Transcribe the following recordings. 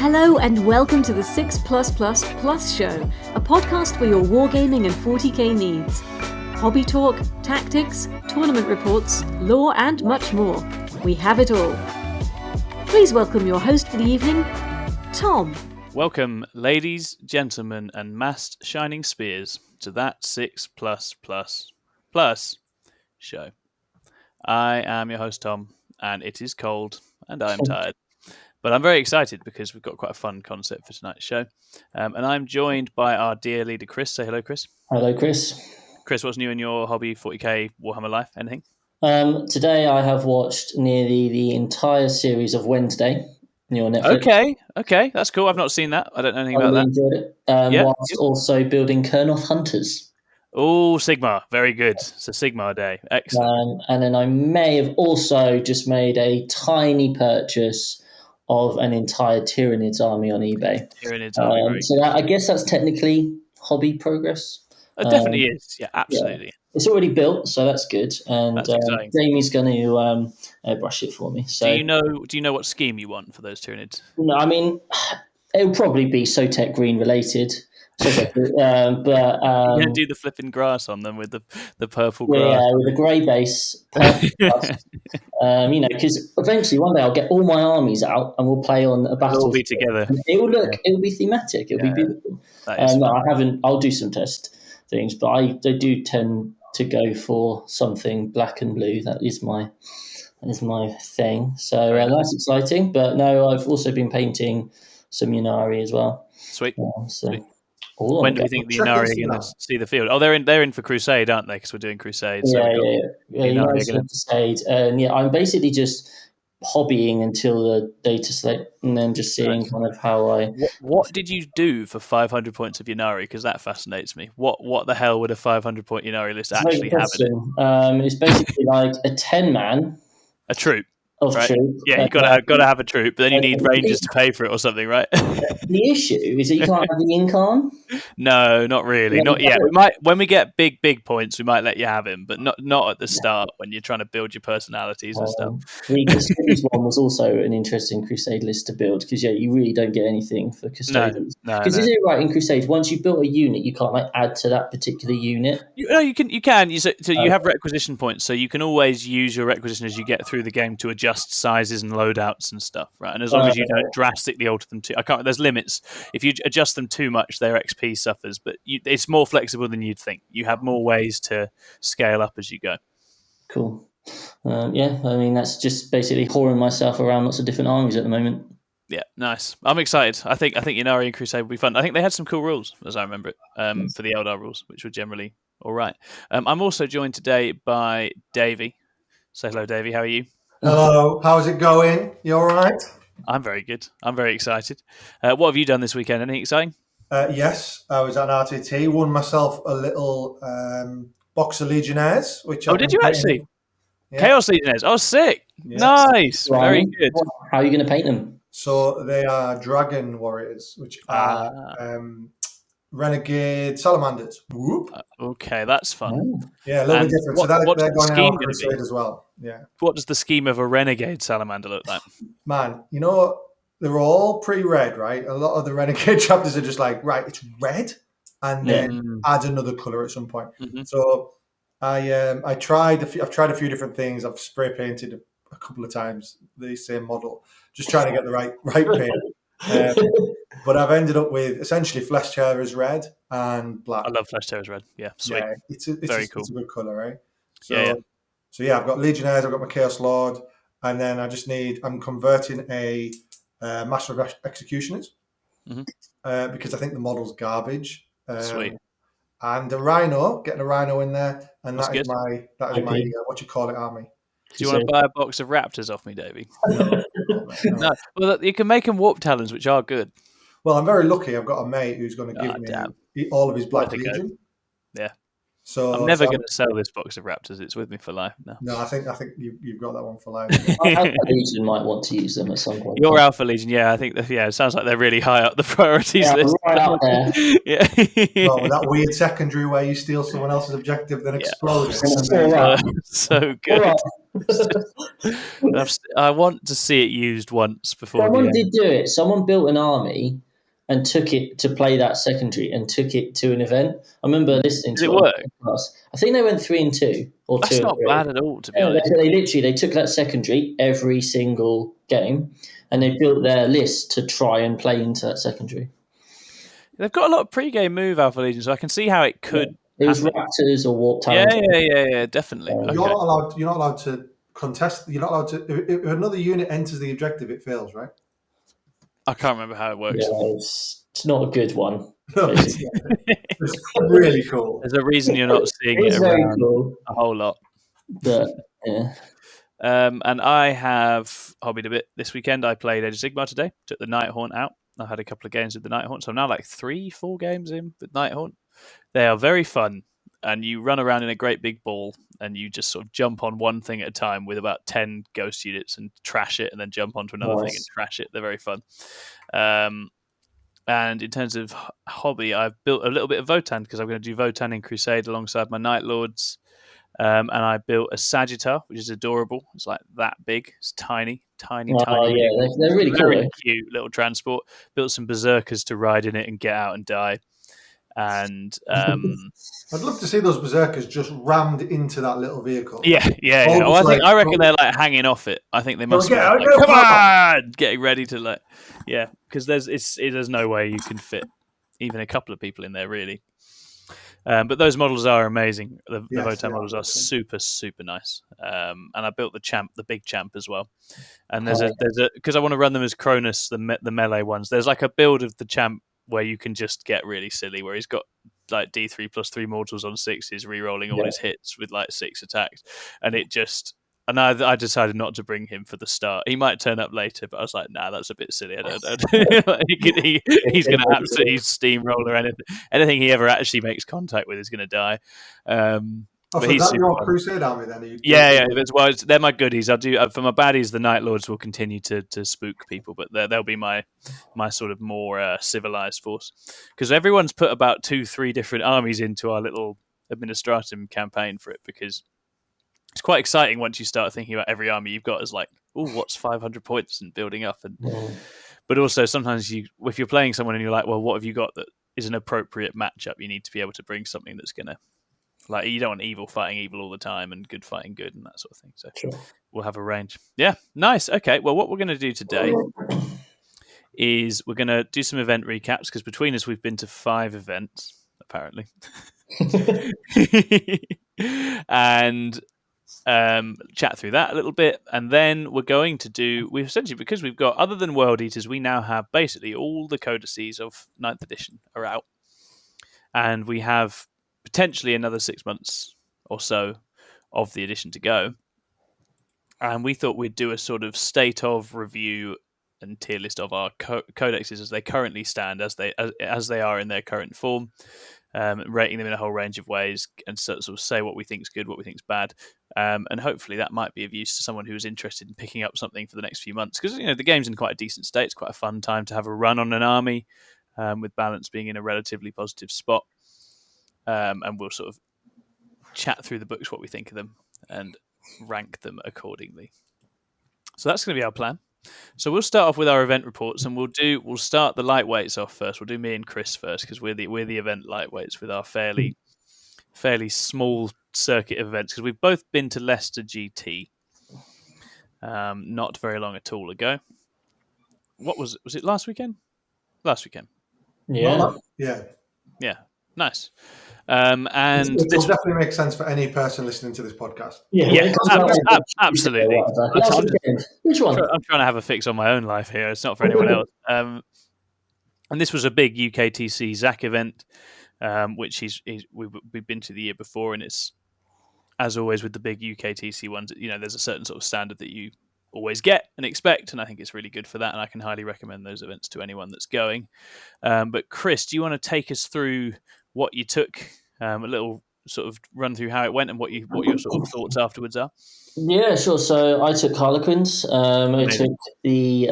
Hello and welcome to the 6 Plus show, a podcast for your wargaming and 40k needs. Hobby talk, tactics, tournament reports, lore and much more. We have it all. Please welcome your host for the evening, Tom. Welcome, ladies, gentlemen, and massed shining spears to that 6 Plus show. I am your host, Tom, and it is cold, and I am tired. But I'm very excited because we've got quite a fun concept for tonight's show. And I'm joined by our dear leader, Chris. Say hello, Chris. Hello, Chris. Chris, what's new in your hobby, 40k, Warhammer life? Anything? Today I have watched nearly the entire series of Wednesday on your Netflix. Okay, that's cool. I've not seen that. I don't know anything about that. Enjoyed it. Whilst also building Kurnoth Hunters. Oh, Sigmar. Very good. It's a Sigmar day. Excellent. And then I may have also just made a tiny purchase of an entire Tyranids army on eBay. Tyranids army. I guess that's technically hobby progress. It definitely is. Yeah, absolutely. Yeah. It's already built, so that's good. And Jamie's going to airbrush it for me. So, do you know what scheme you want for those Tyranids? No, I mean, it'll probably be Sotek Green related. But you're going to do the flipping grass on them with the purple grass. Yeah, with a grey base. Because eventually one day I'll get all my armies out and we'll play on a battle. We'll be together. It'll be thematic. It'll be beautiful. I'll do some test things, but I do tend to go for something black and blue. That is my thing. So that's exciting. But no, I've also been painting some Ynnari as well. Sweet. Sweet. When do you think the Ynnari are going to see the field? Oh, they're in for Crusade, aren't they? Because we're doing Crusade. So Crusade. I'm basically just hobbying until the data slate, and then just seeing kind of how I. What did you do for 500 points of Ynnari? Because that fascinates me. What the hell would a 500-point Ynnari list actually have in it? It's basically like a 10-man. A troop. Right. Yeah, you gotta have a troop, but then you need rangers to pay for it or something, right? The issue is that you can't have the Incarn. No, not really, not yet. We might when we get big points, we might let you have him, but not at the start when you're trying to build your personalities and stuff. The Custodians one was also an interesting Crusade list to build because you really don't get anything for Custodians. Because is it right in Crusade? Once you've built a unit, you can't add to that particular unit. You can. You have requisition points, so you can always use your requisition as you get through the game to adjust sizes and loadouts and stuff, right? And as long as you don't drastically alter them there's limits. If you adjust them too much, their XP suffers, but it's more flexible than you'd think. You have more ways to scale up as you go. Cool. That's just basically whoring myself around lots of different armies at the moment. Yeah, nice. I'm excited. I think Ynnari and Crusade will be fun. I think they had some cool rules, as I remember it, for the Eldar rules, which were generally all right. I'm also joined today by Davey. Say hello, Davey. How are you? Hello, how's it going? You all right? I'm very good. I'm very excited. What have you done this weekend? Anything exciting? Yes, I was at an RTT, won myself a little box of Legionnaires. Did you actually? Yeah. Chaos Legionnaires. Oh, sick. Yes. Nice. Right. Very good. How are you going to paint them? So they are Dragon Warriors, which are Renegade Salamanders. Whoop. Okay, that's fun. Yeah, a little bit different. So they're going out on Crusade as well. Yeah. What does the scheme of a Renegade Salamander look like? Man, they're all pretty red, right? A lot of the Renegade chapters are just like, right, it's red, and then add another color at some point. Mm-hmm. So I've tried a few different things. I've spray painted a couple of times the same model, just trying to get the right paint. But I've ended up with essentially Flesh Tearers red and black. I love Flesh Tearers red. Yeah, sweet. Yeah, it's very cool. It's a good color, right? So I've got Legionnaires, I've got my Chaos Lord, and then I'm converting a Master of Executioners because I think the model's garbage. Sweet. And a Rhino, getting a Rhino in there, and that is my army. Do you want to buy a box of Raptors off me, Davey? No. Well, you can make them Warp Talons, which are good. Well, I'm very lucky. I've got a mate who's going to give me all of his Black Legion. Yeah. So I'm never going to sell this box of Raptors. It's with me for life now. No, I think you've got that one for life. Alpha Legion might want to use them at some point. Your Alpha Legion, I think it sounds like they're really high up the priorities list. Right up there. Yeah. Well, with that weird secondary where you steal someone else's objective, then explode it. So good. I want to see it used once before. Someone did do it. Someone built an army and took it to play that secondary and took it to an event. I remember listening to it. Work? I think they went 3-2 or 2. That's not bad at all, to be honest. They took that secondary every single game and they built their list to try and play into that secondary. They've got a lot of pre-game move Alpha Legion, so I can see how it could. It was Raptors or Warp Talons. Yeah, definitely. You're not allowed to contest. You're not allowed to. If another unit enters the objective, it fails, right? I can't remember how it works. Yeah, it's not a good one. It's really cool. There's a reason you're not seeing it around a whole lot. But, yeah. And I have hobbied a bit this weekend. I played Age of Sigmar today. Took the Nighthaunt out. I had a couple of games with the Nighthaunt, so I'm now like 3-4 games in with Nighthaunt. They are very fun, and you run around in a great big ball, and you just sort of jump on one thing at a time with about 10 ghost units and trash it, and then jump onto another thing and trash it. They're very fun. And in terms of hobby, I've built a little bit of Votann because I'm going to do Votann in Crusade alongside my Night Lords. And I built a Sagittar, which is adorable. It's like that big. It's tiny. Oh, yeah, they're really cool. Very cute little transport. Built some Berserkers to ride in it and get out and die. And I'd love to see those Berserkers just rammed into that little vehicle. Yeah. Well, I reckon they're like hanging off it. I think they must be like, come on, getting ready to because there's no way you can fit even a couple of people in there really. But those models are amazing. The Votann models are super, super nice. And I built the big champ as well. And there's because I want to run them as Cronus, the melee ones. There's like a build of the champ where you can just get really silly, where he's got like D3 plus 3 mortals on 6s, re-rolling all his hits with like 6 attacks. And I decided not to bring him for the start. He might turn up later, but I was like, nah, that's a bit silly. I don't. He's going to absolutely steamroller anything he ever actually makes contact with is going to die. So is that your Crusade army then? They're my goodies. I'll do for my baddies. The Night Lords will continue to spook people, but they'll be my sort of more civilized force. Because everyone's put about 2-3 different armies into our little administratum campaign for it, because it's quite exciting once you start thinking about every army you've got as like, oh, what's 500 points and building up, but also sometimes if you're playing someone and you're like, well, what have you got that is an appropriate matchup? You need to be able to bring something that's gonna. Like, you don't want evil fighting evil all the time and good fighting good and that sort of thing. So We'll have a range. Yeah, nice. Okay, well, what we're going to do today is we're going to do some event recaps, because between us we've been to 5 events, apparently. And chat through that a little bit. And then we're going to because we've got, other than World Eaters, we now have basically all the codices of 9th edition are out. And we have potentially another 6 months or so of the edition to go. And we thought we'd do a sort of state of review and tier list of our codexes as they currently stand, as they are in their current form, rating them in a whole range of ways, and sort of say what we think is good, what we think is bad. And hopefully that might be of use to someone who's interested in picking up something for the next few months. Because the game's in quite a decent state. It's quite a fun time to have a run on an army, with balance being in a relatively positive spot. And we'll sort of chat through the books, what we think of them, and rank them accordingly. So that's going to be our plan. So we'll start off with our event reports, and we'll start the lightweights off first. We'll do me and Chris first, because we're the event lightweights with our fairly small circuit of events, because we've both been to Leicester GT not very long at all ago. What was it last weekend? Last weekend. Yeah. Yeah. Nice. And this will definitely make sense for any person listening to this podcast. Absolutely. Which one? I'm trying to have a fix on my own life here. It's not for anyone else. And this was a big UKTC Zach event, which we've been to the year before, and it's, as always with the big UKTC ones, there's a certain sort of standard that you always get and expect, and I think it's really good for that, and I can highly recommend those events to anyone that's going. But Chris, do you want to take us through what you took, a little sort of run through how it went and what your sort of thoughts afterwards are? Yeah, sure. So I took Harlequins. I took the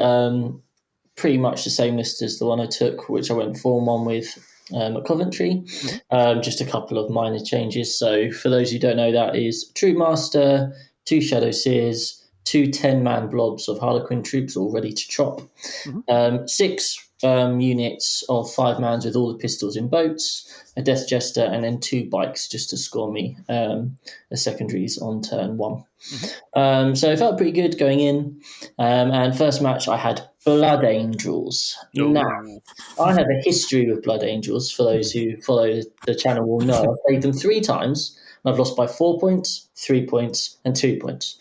pretty much the same list as the one I took, which I went 4-1 with at Coventry. Just a couple of minor changes. So for those who don't know, that is Troop Master, 2 Shadow Seers, 2 10-man blobs of Harlequin troops all ready to chop, 6 units of 5 mans with all the pistols in boats, a Death Jester, and then 2 bikes just to score me the secondaries on turn 1. So it felt pretty good going in. And first match, I had Blood Angels. Now, I have a history with Blood Angels. For those who follow the channel will know, I've played them 3 times, and I've lost by 4 points, 3 points, and 2 points.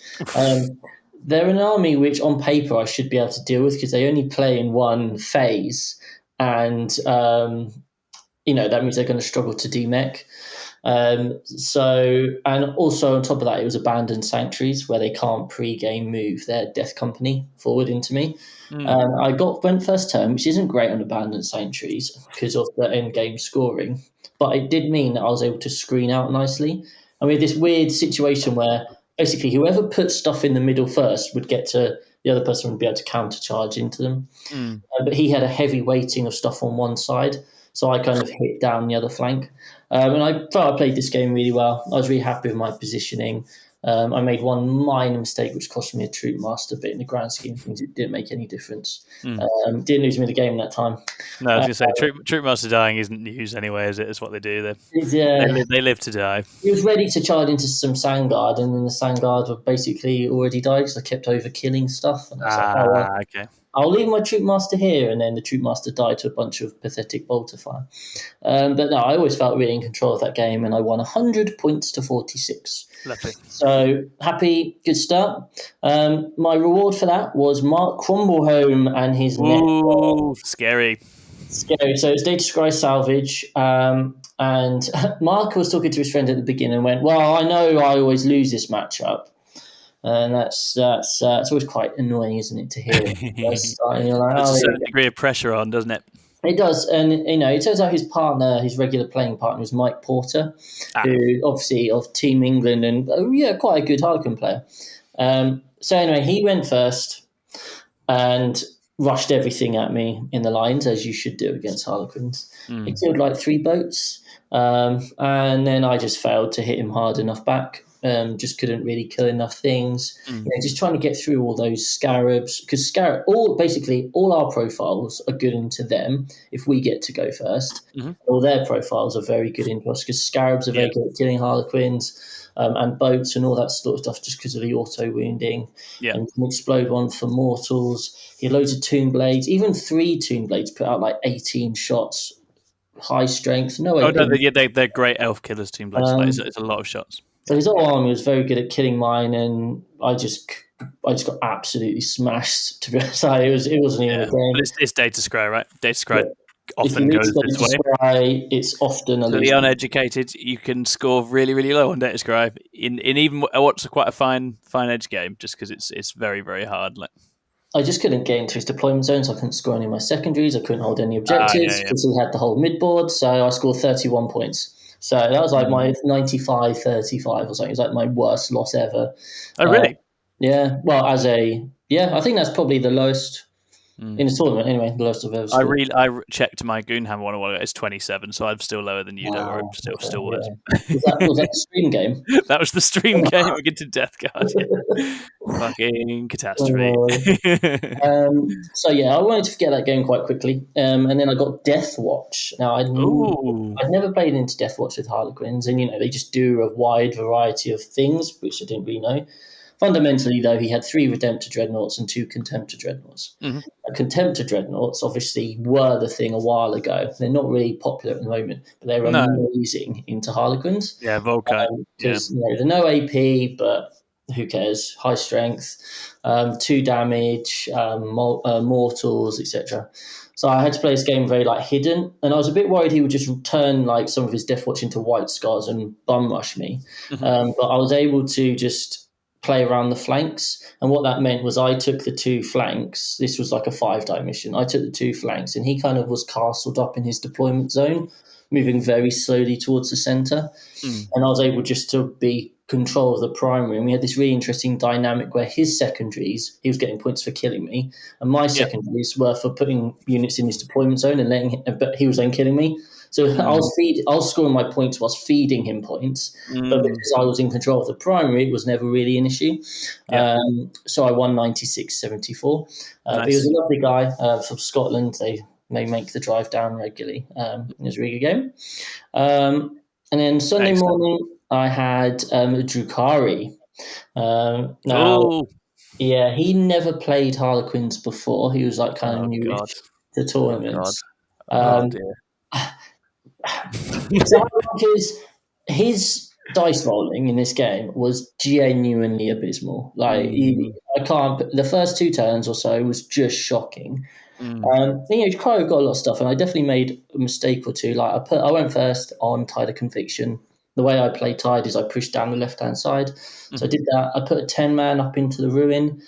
They're an army which, on paper, I should be able to deal with because they only play in one phase, and that means they're going to struggle to demech. And also on top of that, it was Abandoned Sanctuaries where they can't pre-game move their Death Company forward into me. I went first turn, which isn't great on Abandoned Sanctuaries because of the end game scoring, but it did mean that I was able to screen out nicely. And we had this weird situation where basically whoever put stuff in the middle first would get to, the other person would be able to countercharge into them. But he had a heavy weighting of stuff on one side, so I kind of hit down the other flank. And I felt I played this game really well. I was really happy with my positioning. I made one minor mistake, which cost me a Troop Master, but in the grand scheme of things, it didn't make any difference. Didn't lose me the game that time. No, I was going to say, Troop Master dying isn't news anyway, is it? It's what they do. They live to die. He was ready to charge into some Sandguard, and then the Sandguard were basically already died because I kept overkilling stuff. And I was okay. I'll leave my Troop Master here, and then the Troop Master died to a bunch of pathetic bolter fire. But no, I always felt really in control of that game, and I won 100 points to 46. Lovely. So happy, good start. My reward for that was Mark Crumbleholm and his Ooh, scary. Scary. So it's Data Scry Salvage, and Mark was talking to his friend at the beginning and went, "Well, I know I always lose this matchup." And that's always quite annoying, isn't it, to hear? There's a certain degree of pressure on, doesn't it? It does, and it turns out his regular playing partner was Mike Porter, who obviously of Team England and quite a good Harlequin player. So anyway, he went first and rushed everything at me in the lines, as you should do against Harlequins. He killed like 3 boats, and then I just failed to hit him hard enough back. Just couldn't really kill enough things. Just trying to get through all those scarabs, because all our profiles are good into them if we get to go first. All their profiles are very good into us because scarabs are very good at killing Harlequins and boats and all that sort of stuff just because of the auto wounding. And can explode one for mortals. He had loads of Tomb Blades. Even 3 Tomb Blades put out like 18 shots. High strength. They're great elf killers. Tomb Blades. It's a lot of shots. So his whole army was very good at killing mine, and I just got absolutely smashed. To be honest, it wasn't even a game. But it's Data Scry, right? Data Scry often goes this way. It's often for the uneducated. You can score really, really low on Data Scry in even what's quite a fine edge game, just because it's very, very hard. I just couldn't get into his deployment zones. I couldn't score any of my secondaries. I couldn't hold any objectives because he had the whole mid board. So I scored 31 points. So that was like my 95-35 or something. It was like my worst loss ever. Oh, really? Well, I think that's probably the lowest in the tournament anyway, the lowest I've ever scored. I checked my Goonhammer one a while ago. It's 27, so I'm still lower than you. Wow, still worse. Was that the stream game? That was the stream game against Death Guard. Fucking catastrophe. I wanted to forget that game quite quickly. And then I got Death Watch. Now, I'd never played into Death Watch with Harlequins, and they just do a wide variety of things, which I didn't really know. Fundamentally, though, he had 3 Redemptor Dreadnoughts and 2 Contemptor Dreadnoughts. Contemptor Dreadnoughts obviously were the thing a while ago. They're not really popular at the moment, but they're amazing into Harlequins. Yeah, Volkite. Because they're no AP, but who cares? High strength, 2 damage, mortals, etc. So I had to play this game very hidden, and I was a bit worried he would just turn some of his Death Watch into White Scars and bum rush me. But I was able to just play around the flanks, and what that meant was I took the 2 flanks. This was like a 5-die mission. I took the 2 flanks, and he kind of was castled up in his deployment zone, moving very slowly towards the centre. And I was able just to be control of the primary. And we had this really interesting dynamic where his secondaries, he was getting points for killing me, and my secondaries were for putting units in his deployment zone and letting him, but he was then killing me. So I was scoring my points whilst feeding him points, but because I was in control of the primary, it was never really an issue. So I won 96-74. Nice. He was a lovely guy from Scotland. They make the drive down regularly. It was a really good game. And then Sunday morning, I had Drukari. He never played Harlequins before. He was like kind of new to tournaments. His dice rolling in this game was genuinely abysmal. Like the first 2 turns or so was just shocking. Drukari got a lot of stuff, and I definitely made a mistake or two. Like I went first on Tide of Conviction. The way I play Tide is I push down the left-hand side. So I did that. I put a 10-man up into the ruin.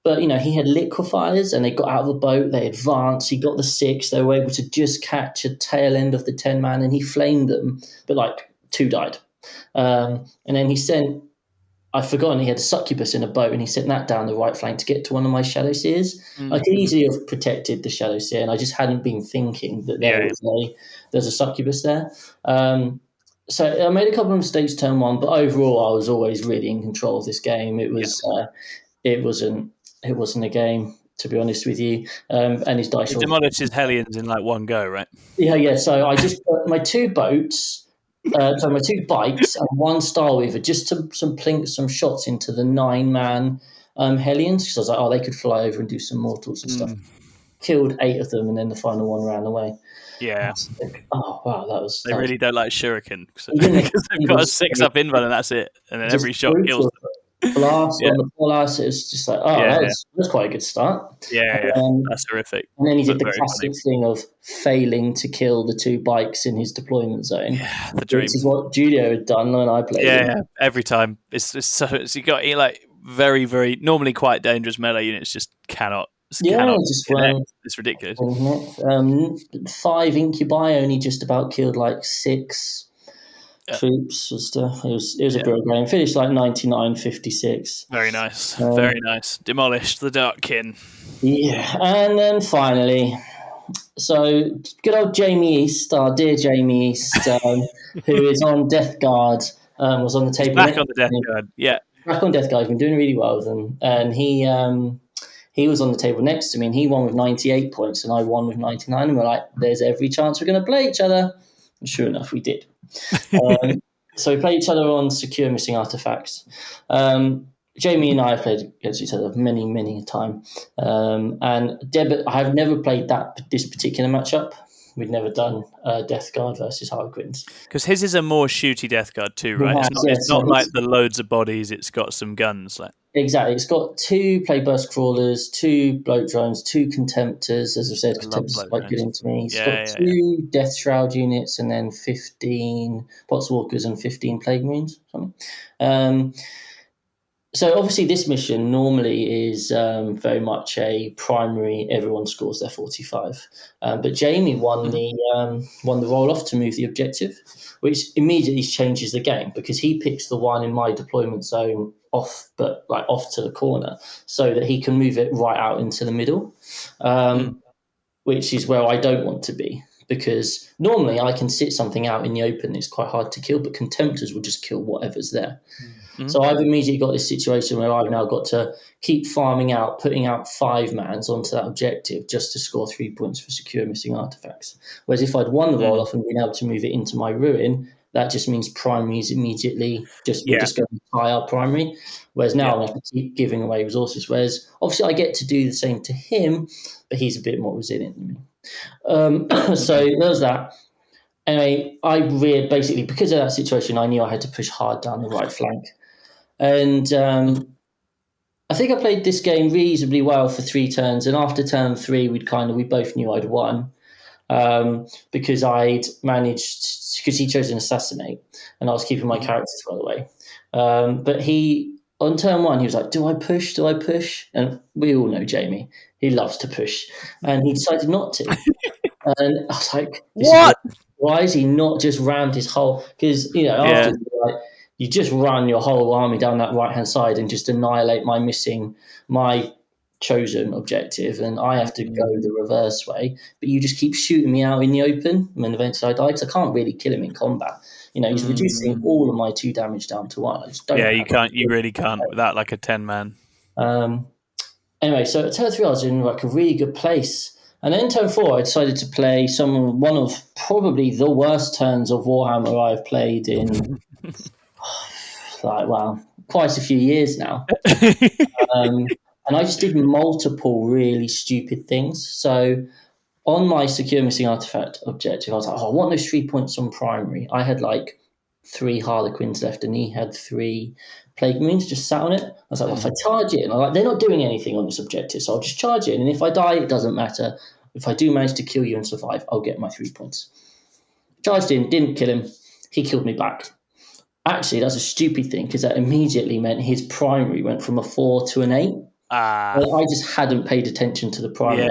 But, he had liquefiers, and they got out of the boat. They advanced. He got the 6. They were able to just catch a tail end of the 10-man, and he flamed them. But, 2 died. And then he sent... I'd forgotten he had a succubus in a boat, and he sent that down the right flank to get to one of my Shadow Seers. I could easily have protected the Shadow Seer, and I just hadn't been thinking that there's a succubus there. So I made a couple of mistakes turn 1, but overall I was always really in control of this game. It was it wasn't a game, to be honest with you. And his dice demolished his Hellions in one go, right? Yeah. So I just put my 2 boats, my 2 bikes and 1 Star Weaver, just to plink some shots into the 9-man Hellions, because I was like, they could fly over and do some mortals and stuff. Killed 8 of them, and then the final one ran away. Yeah. Oh wow, that was. They really don't like Shuriken because they've got a 6 up inval and that's it, and then every shot kills them. Blast on the blast. It was just like, that was quite a good start. That's horrific. And then he did the classic thing of failing to kill the 2 bikes in his deployment zone. Yeah, the dream. Which is what Julio had done when I played. Yeah, every time. It's you got very, very normally quite dangerous melee units just cannot. It's ridiculous. 5 incubi only just about killed 6 troops and stuff. It was a brilliant game. Finished 99-56. Very nice. Very nice. Demolished the Darkkin. Yeah, and then finally, so good old Jamie East, our dear Jamie East, who is on Death Guard, was on the table. He's back on the Death Guard. Yeah, back on Death Guard. He's been doing really well with them, and he was on the table next to me, and he won with 98 points, and I won with 99. And we're like, there's every chance we're going to play each other. And sure enough, we did. So we played each other on Secure Missing Artifacts. Jamie and I have played against each other many, many a time. And Deb, I have never played this particular matchup. We'd never done Death Guard versus Harlequins. Because his is a more shooty Death Guard too, right? It's not like the loads of bodies, it's got some guns. Exactly. It's got 2 Plagueburst Crawlers, 2 Bloat Drones, 2 Contemptors. As I said, Contemptors are quite good into me. It's got 2 Death Shroud units, and then 15 Potswalkers and 15 Plague Marines. So obviously this mission normally is very much a primary, everyone scores their 45. But Jamie won the roll-off to move the objective, which immediately changes the game because he picks the one in my deployment zone off to the corner so that he can move it right out into the middle, which is where I don't want to be. Because normally I can sit something out in the open, it's quite hard to kill, but Contemptors will just kill whatever's there. So I've immediately got this situation where I've now got to keep farming out, putting out 5-mans onto that objective just to score 3 points for Secure Missing Artifacts. Whereas if I'd won the roll-off and been able to move it into my ruin, that just means primaries immediately we're just going to tie our primary. Whereas now I'm going to keep giving away resources. Whereas obviously I get to do the same to him, but he's a bit more resilient than me. So there's that. Anyway, basically, because of that situation, I knew I had to push hard down the right flank. And I think I played this game reasonably well for 3 turns. And after turn 3, we both knew I'd won because I'd managed, because he chose an assassinate and I was keeping my characters, by the way. But on turn 1, he was like, do I push? And we all know Jamie. He loves to push. And he decided not to. And I was like, what? Why has he not just rammed his whole? Because after you just run your whole army down that right hand side and just annihilate my chosen objective, and I have to go the reverse way. But you just keep shooting me out in the open, and eventually I die because I can't really kill him in combat. He's reducing all of my 2 damage down to 1. I just don't. Yeah, you can't. You really can't without like a 10-man. Anyway, so at turn 3 I was in like a really good place. And then turn 4, I decided to play one of probably the worst turns of Warhammer I've played in quite a few years now. And I just did multiple really stupid things. So on my secure missing artifact objective, I was like, I want those 3 points on primary. I had like 3 Harlequins left, and he had 3 Plague Marines just sat on it. I was like, well, if I charge it, and they're not doing anything on this objective, so I'll just charge it. And if I die, it doesn't matter. If I do manage to kill you and survive, I'll get my 3 points. Charged in, didn't kill him. He killed me back. Actually, that's a stupid thing because that immediately meant his primary went from a 4 to an 8. I just hadn't paid attention to the primary.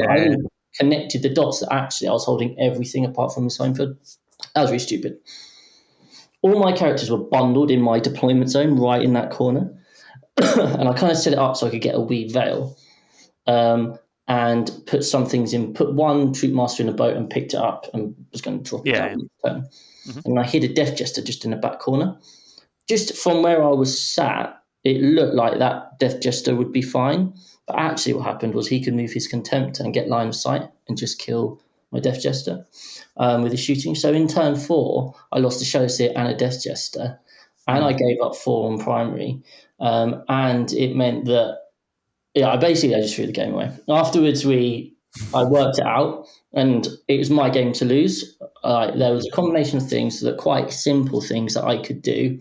I hadn't connected the dots that actually I was holding everything apart from the Seinfeld. That was really stupid. All my characters were bundled in my deployment zone right in that corner. And I kind of set it up so I could get a wee veil. And put some things in, put 1 troop master in a boat and picked it up and was going to drop it down. And I hid a Death Jester just in the back corner. Just from where I was sat, it looked like that Death Jester would be fine. But actually what happened was he could move his Contempt and get line of sight and just kill my Death Jester with his shooting. So in turn 4, I lost a Shadowseer and a Death Jester. And I gave up 4 on primary. And it meant that I just threw the game away. Afterwards, I worked it out, and it was my game to lose. There was a combination of things that quite simple things that I could do,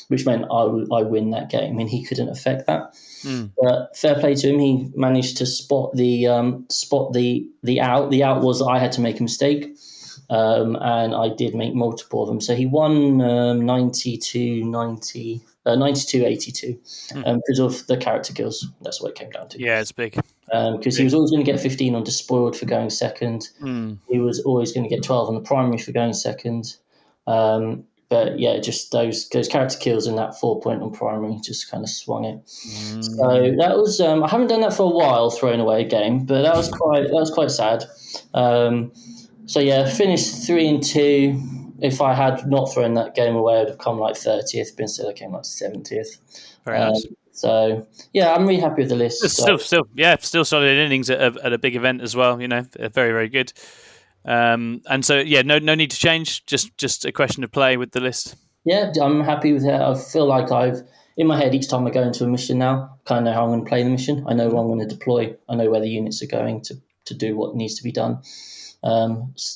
which meant I win that game, and he couldn't affect that. But fair play to him, he managed to spot the out. The out was I had to make a mistake, and I did make multiple of them. So he won 92-82 because of the character kills. That's what it came down to. Yeah, it's big. Because he was always going to get 15 on Despoiled for going second. He was always going to get 12 on the primary for going second. But yeah, just those character kills and that 4 point on primary just kind of swung it. So that was I haven't done that for a while, throwing away a game, but that was quite sad. So yeah, finished 3-2. If I had not thrown that game away, I would have come like 30th, but instead I came like 70th. Very nice. So yeah, I'm really happy with the list. Still solid innings at a big event as well. Very, very good. And so yeah, no need to change. Just a question of play with the list. Yeah, I'm happy with it. I feel like in my head each time I go into a mission now, I kind of know how I'm going to play the mission. I know where I'm going to deploy. I know where the units are going to do what needs to be done.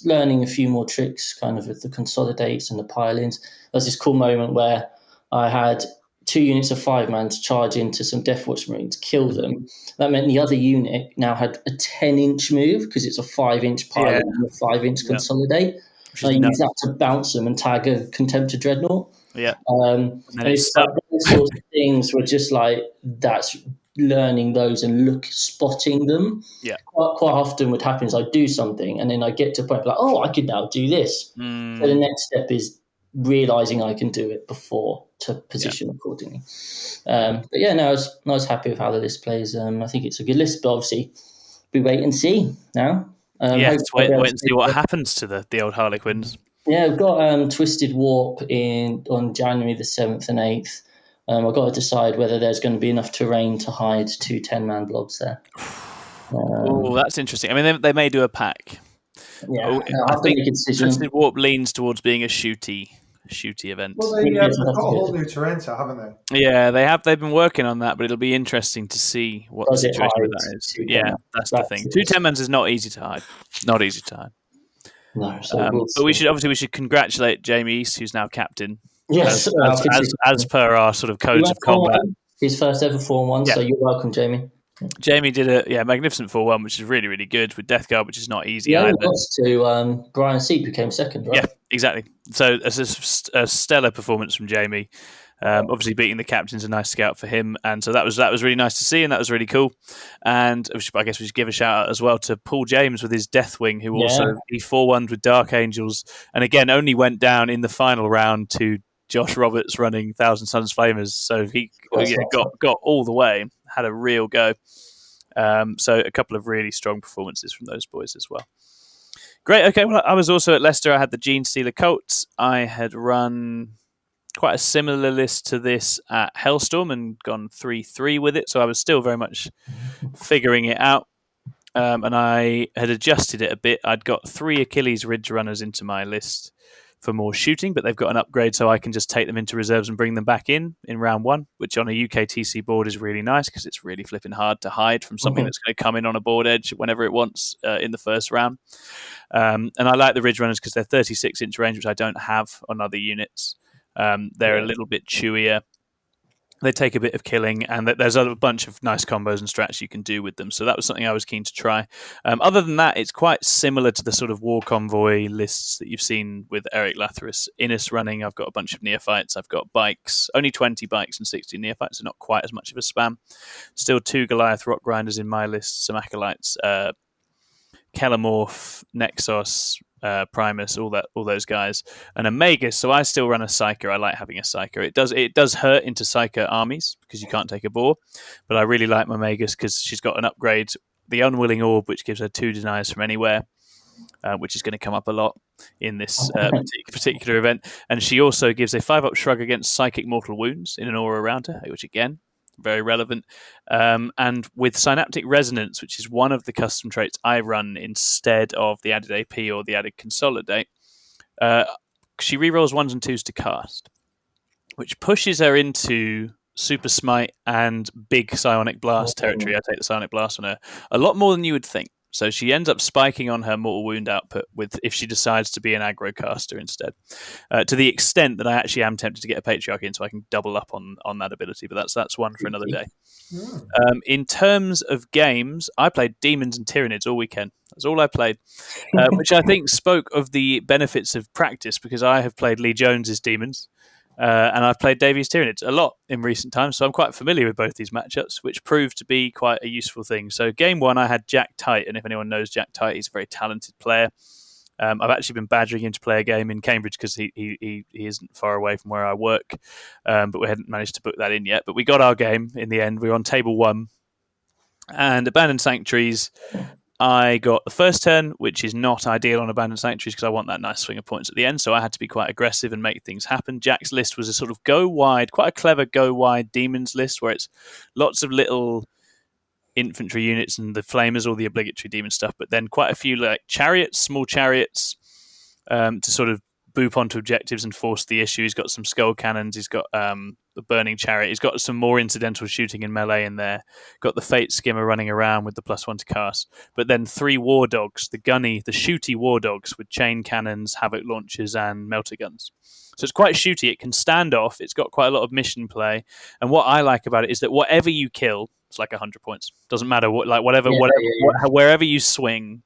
Learning a few more tricks, kind of with the consolidates and the pile-ins. There was this cool moment where I had 2 units of 5-man to charge into some Death Watch Marines, kill them. That meant the other unit now had a 10-inch move because it's a 5-inch pile-in and a 5-inch consolidate. I use that to bounce them and tag a Contemptor Dreadnought. Yeah. And it's like those sorts of things were just like, that's learning those and spotting them. Yeah. Quite often what happens, I do something and then I get to a point like, I could now do this. So the next step is realizing I can do it before to position accordingly. But yeah, no, I was happy with how the list plays. I think it's a good list, but obviously we wait and see now. Wait and see what happens to the old Harlequins. Yeah, we've got Twisted Warp on January the 7th and 8th. I've got to decide whether there's going to be enough terrain to hide 2 10-man blobs there. That's interesting. I mean, they may do a pack. Yeah, I think Twisted Warp leans towards being a shooty event. Well, they've got a whole new terrain set, haven't they? Yeah, they have. They've been working on that, but it'll be interesting to see what the situation with that is. Yeah, that's the thing. 2 10-mans is not easy to hide. Not easy to hide. No, but we should congratulate Jamie East, who's now captain. Yes, as per our sort of codes of combat. His first ever 4-1, so you're welcome, Jamie. Jamie did a magnificent 4-1, which is really, really good, with Death Guard, which is not easy either. Yeah, lost to Brian Seep, who came second, right? Yeah, exactly. So it's a stellar performance from Jamie. Obviously, beating the captain's a nice scout for him, and so that was really nice to see, and that was really cool. And I guess we should give a shout out as well to Paul James with his Deathwing, who also he 4-1'd with Dark Angels, and again only went down in the final round to Josh Roberts running Thousand Suns Flamers, so he got all the way, had a real go. So a couple of really strong performances from those boys as well. Great. Okay. Well, I was also at Leicester. I had the Gene Stealer Colts. I had run quite a similar list to this at Hellstorm and gone 3-3 with it. So I was still very much figuring it out. And I had adjusted it a bit. I'd got 3 Achilles Ridge runners into my list for more shooting, but they've got an upgrade, so I can just take them into reserves and bring them back in round 1, which on a UK TC board is really nice because it's really flipping hard to hide from something that's going to come in on a board edge whenever it wants in the first round. And I like the Ridge Runners because they're 36-inch range, which I don't have on other units. They're a little bit chewier. They take a bit of killing, and there's a bunch of nice combos and strats you can do with them. So that was something I was keen to try. Other than that, it's quite similar to the sort of War Convoy lists that you've seen with Eric Lathyrus. Innis running, I've got a bunch of neophytes. I've got bikes, only 20 bikes and 60 neophytes, so not quite as much of a spam. Still 2 Goliath Rock Grinders in my list, some Acolytes, Kellamorph, Nexos, Primus, all those guys, and a Magus. So I still run a Psyker. I like having a Psyker. It does hurt into Psyker armies because you can't take a boar, but I really like my Magus because she's got an upgrade, the Unwilling Orb, which gives her 2 denies from anywhere, which is going to come up a lot in this particular event. And she also gives a 5-up shrug against Psychic Mortal Wounds in an aura around her, which again, very relevant. And with Synaptic Resonance, which is one of the custom traits I run instead of the added AP or the added Consolidate, she rerolls 1s and 2s to cast, which pushes her into Super Smite and big Psionic Blast territory. I take the Psionic Blast on her a lot more than you would think. So she ends up spiking on her Mortal Wound output if she decides to be an aggro caster instead, to the extent that I actually am tempted to get a Patriarch in so I can double up on that ability, but that's one for another day. In terms of games, I played Demons and Tyranids all weekend. That's all I played, which I think spoke of the benefits of practice because I have played Lee Jones's Demons. And I've played Davey's Tyranids a lot in recent times, so I'm quite familiar with both these matchups, which proved to be quite a useful thing. So game 1, I had Jack Tite, and if anyone knows Jack Tite, he's a very talented player. I've actually been badgering him to play a game in Cambridge because he isn't far away from where I work, but we hadn't managed to book that in yet. But we got our game in the end. We were on table 1, and Abandoned Sanctuaries. I got the first turn, which is not ideal on Abandoned Sanctuaries because I want that nice swing of points at the end, so I had to be quite aggressive and make things happen. Jack's list was a sort of go wide, quite a clever go wide demons list where it's lots of little infantry units and the flamers, all the obligatory demon stuff, but then quite a few like chariots, small chariots to sort of boop onto objectives and force the issue. He's got some skull cannons, he's got the burning chariot, he's got some more incidental shooting in melee in there, got the fate skimmer running around with the +1 to cast, but then 3 war dogs, the shooty war dogs with chain cannons, havoc launchers and melter guns. So it's quite shooty, it can stand off, it's got quite a lot of mission play, and what I like about it is that whatever you kill, it's like 100 points. Doesn't matter wherever you swing,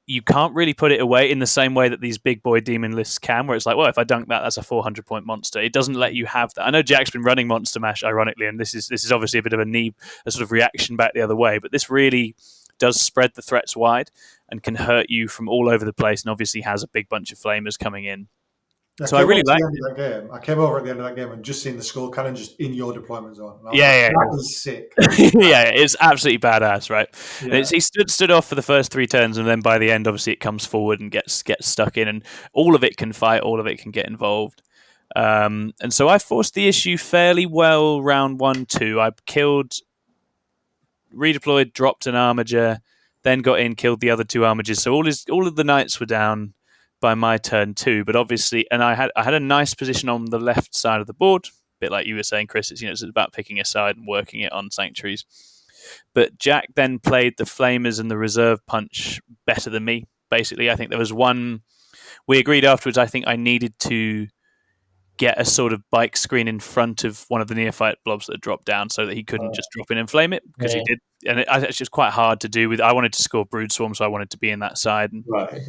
you can't really put it away in the same way that these big boy demon lists can, where it's like, well, if I dunk that, that's a 400-point monster. It doesn't let you have that. I know Jack's been running Monster Mash, ironically, and this is obviously a bit of a sort of reaction back the other way, but this really does spread the threats wide and can hurt you from all over the place, and obviously has a big bunch of flamers coming in. So I really like that game. I came over at the end of that game and just seen the skull cannon just in your deployment zone. Yeah, that was sick. Yeah, it's absolutely badass, right? Yeah. He stood off for the first 3 turns, and then by the end, obviously, it comes forward and gets stuck in, and all of it can fight, all of it can get involved. And so I forced the issue fairly well round 1-2. I killed, redeployed, dropped an armiger, then got in, killed the other 2 armigers. So all of the knights were down by my turn 2, but obviously, and I had a nice position on the left side of the board, a bit like you were saying, Chris. It's about picking a side and working it on sanctuaries. But Jack then played the flamers and the reserve punch better than me. Basically, I think there was one. We agreed afterwards. I think I needed to get a sort of bike screen in front of one of the neophyte blobs that had dropped down, so that he couldn't just drop in and flame it because he did, and it's just quite hard to do. I wanted to score brood swarm, so I wanted to be in that side. Right.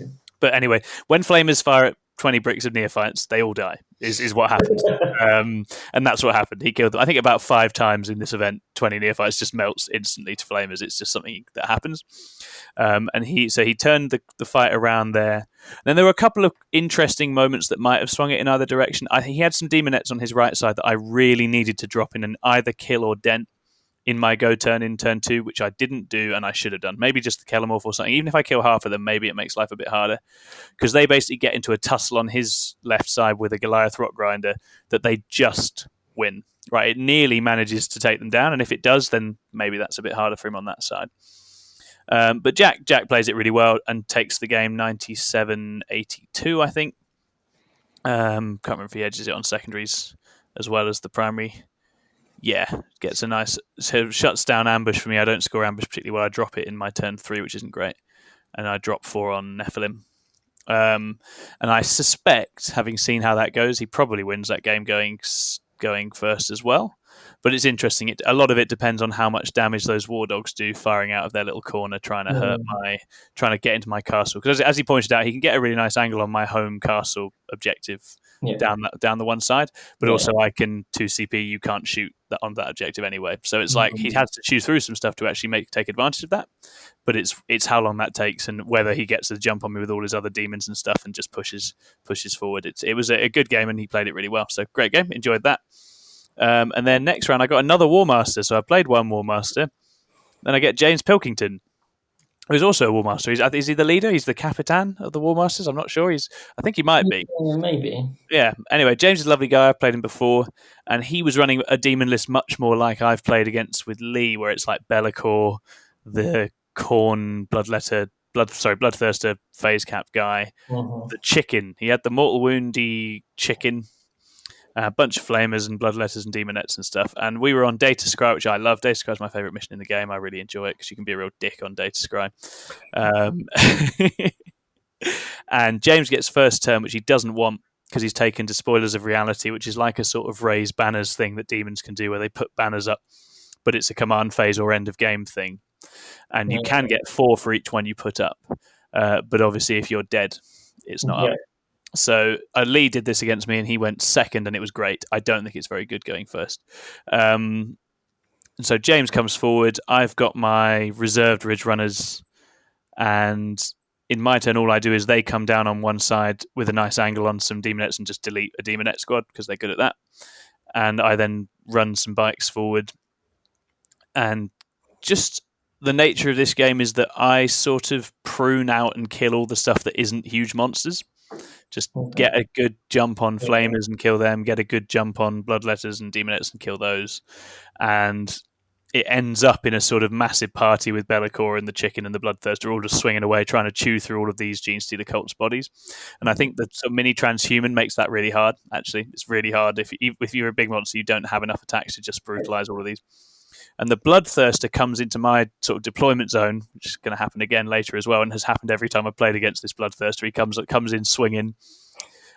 But anyway, when flamers fire at 20 bricks of neophytes, they all die. is what happens. And that's what happened. He killed them, I think, about 5 times in this event. 20 neophytes just melts instantly to flamers. It's just something that happens. And he turned the fight around there. Then there were a couple of interesting moments that might have swung it in either direction. I think he had some demonettes on his right side that I really needed to drop in and either kill or dent in my go turn in turn 2, which I didn't do and I should have done. Maybe just the Kellamorph or something. Even if I kill half of them, maybe it makes life a bit harder, because they basically get into a tussle on his left side with a Goliath Rock Grinder that they just win. Right, it nearly manages to take them down, and if it does, then maybe that's a bit harder for him on that side. But Jack plays it really well and takes the game 97-82, I think. Can't remember if he edges it on secondaries as well as the primary. Yeah, gets a nice... So shuts down ambush for me. I don't score ambush particularly well. I drop it in my turn 3, which isn't great. And I drop 4 on Nephilim. And I suspect, having seen how that goes, he probably wins that game going first as well. But it's interesting. A lot of it depends on how much damage those war dogs do, firing out of their little corner, trying to get into my castle. Because as he pointed out, he can get a really nice angle on my home castle objective down the one side. But also, I can 2CP. You can't shoot on that objective anyway. So it's like he has to chew through some stuff to actually take advantage of that. But it's how long that takes and whether he gets to jump on me with all his other demons and stuff and just pushes forward. It was a good game and he played it really well. So great game, enjoyed that. And then next round I got another War Master, so I played one War Master. Then I get James Pilkington, who's also a War Master. Is he the leader? He's the Capitan of the War Masters? I'm not sure. I think he might be. Maybe. Yeah. Anyway, James is a lovely guy. I've played him before, and he was running a demon list much more like I've played against with Lee, where it's like Be'lakor, the Khorne, Bloodthirster phase cap guy, the chicken. He had the mortal woundy chicken. A bunch of flamers and bloodletters and demonettes and stuff. And we were on Data Scry, which I love. Data Scry is my favourite mission in the game. I really enjoy it because you can be a real dick on Data Scry. And James gets first turn, which he doesn't want because he's taken to Spoilers of Reality, which is like a sort of raise banners thing that demons can do where they put banners up, but it's a command phase or end of game thing. And you can get 4 for each one you put up. But obviously if you're dead, it's not up. So Lee did this against me and he went second and it was great. I don't think it's very good going first. So James comes forward. I've got my reserved Ridge Runners and in my turn all I do is they come down on one side with a nice angle on some demonettes and just delete a demonette squad because they're good at that. And I then run some bikes forward. And just the nature of this game is that I sort of prune out and kill all the stuff that isn't huge monsters. Just get a good jump on flamers and kill them, get a good jump on bloodletters and demonettes and kill those. And it ends up in a sort of massive party with Be'lakor and the chicken and the bloodthirster all just swinging away, trying to chew through all of these Genestealer cults' bodies. And I think that mini transhuman makes that really hard, actually. It's really hard. If you're a big monster, you don't have enough attacks to just brutalize all of these. And the Bloodthirster comes into my sort of deployment zone, which is going to happen again later as well, and has happened every time I've played against this Bloodthirster. He comes in swinging,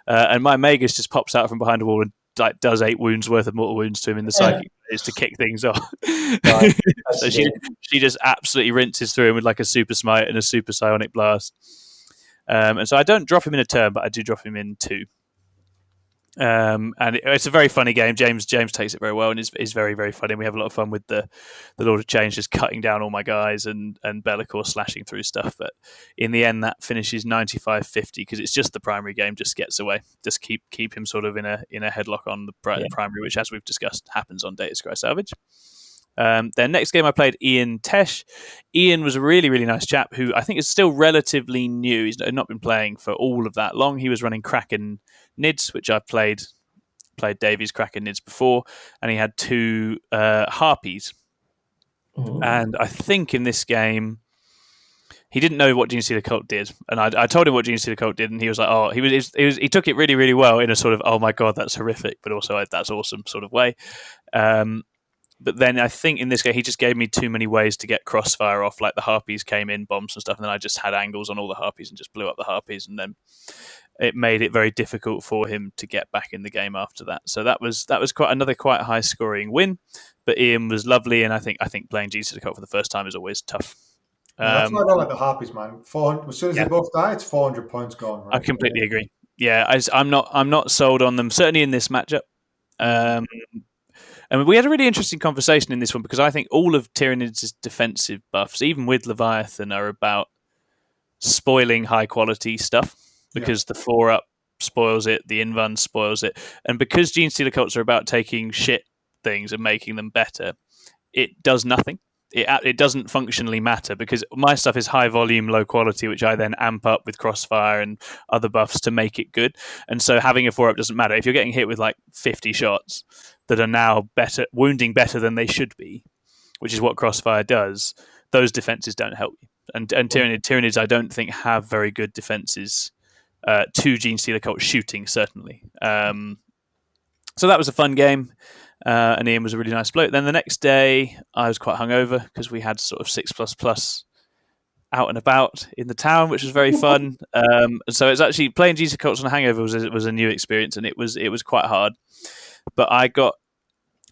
and my Magus just pops out from behind a wall and does 8 wounds worth of mortal wounds to him in the psychic is to kick things off. Right. So she just absolutely rinses through him with like a super smite and a super psionic blast. And so I don't drop him in a turn, but I do drop him in 2. And it's a very funny game. James takes it very well and is very, very funny. We have a lot of fun with the Lord of Change just cutting down all my guys and Be'lakor slashing through stuff. But in the end, that finishes 95-50 because it's just the primary game just gets away. Just keep him sort of in a headlock on the primary, which, as we've discussed, happens on Data Scry Salvage. Then next game I played Ian Tesh. Ian was a really, really nice chap who I think is still relatively new. He's not been playing for all of that long. He was running Kraken Nids, which I played Davey's Kraken Nids before, and he had 2 Harpies. Mm-hmm. And I think in this game he didn't know what GSC and Cult did, and I told him what GSC and Cult did, and he was like, "Oh, he took it really, really well in a sort of, oh my god, that's horrific, but also that's awesome sort of way." But then I think in this game, he just gave me too many ways to get crossfire off. Like the Harpies came in, bombs and stuff, and then I just had angles on all the Harpies and just blew up the Harpies. And then it made it very difficult for him to get back in the game after that. So that was quite high scoring win. But Ian was lovely, and I think playing GSC for the first time is always tough. That's why I don't like the Harpies, man. 400, as soon as they both die, it's 400 points gone. Right? I completely agree. I'm not sold on them. Certainly in this matchup. And we had a really interesting conversation in this one because I think all of Tyranids' defensive buffs, even with Leviathan, are about spoiling high quality stuff because the 4-up spoils it, the invuln spoils it, and because Gene Stealer cults are about taking shit things and making them better, it does nothing. It doesn't functionally matter because my stuff is high volume, low quality, which I then amp up with crossfire and other buffs to make it good. And so having a 4-up doesn't matter. If you're getting hit with like 50 shots that are now wounding better than they should be, which is what crossfire does, those defenses don't help you. And Tyranids, I don't think, have very good defenses to Gene Stealer cult shooting, certainly. So that was a fun game. And Ian was a really nice bloke. Then the next day, I was quite hungover because we had sort of 6++ out and about in the town, which was very fun. So it's actually playing Jesus Cults on a hangover was a new experience, and it was quite hard. But I got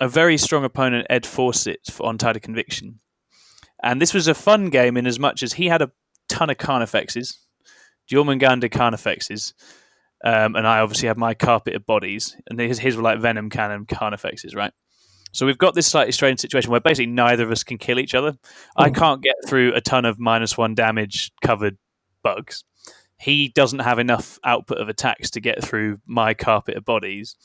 a very strong opponent, Ed Fawcett, on Tide of Conviction, and this was a fun game in as much as he had a ton of Carnifexes, Jormungandr Carnifexes. And I obviously have my Carpet of Bodies, and his were like Venom Cannon Carnifexes, right? So we've got this slightly strange situation where basically neither of us can kill each other. I can't get through a ton of -1 damage covered bugs. He doesn't have enough output of attacks to get through my Carpet of Bodies,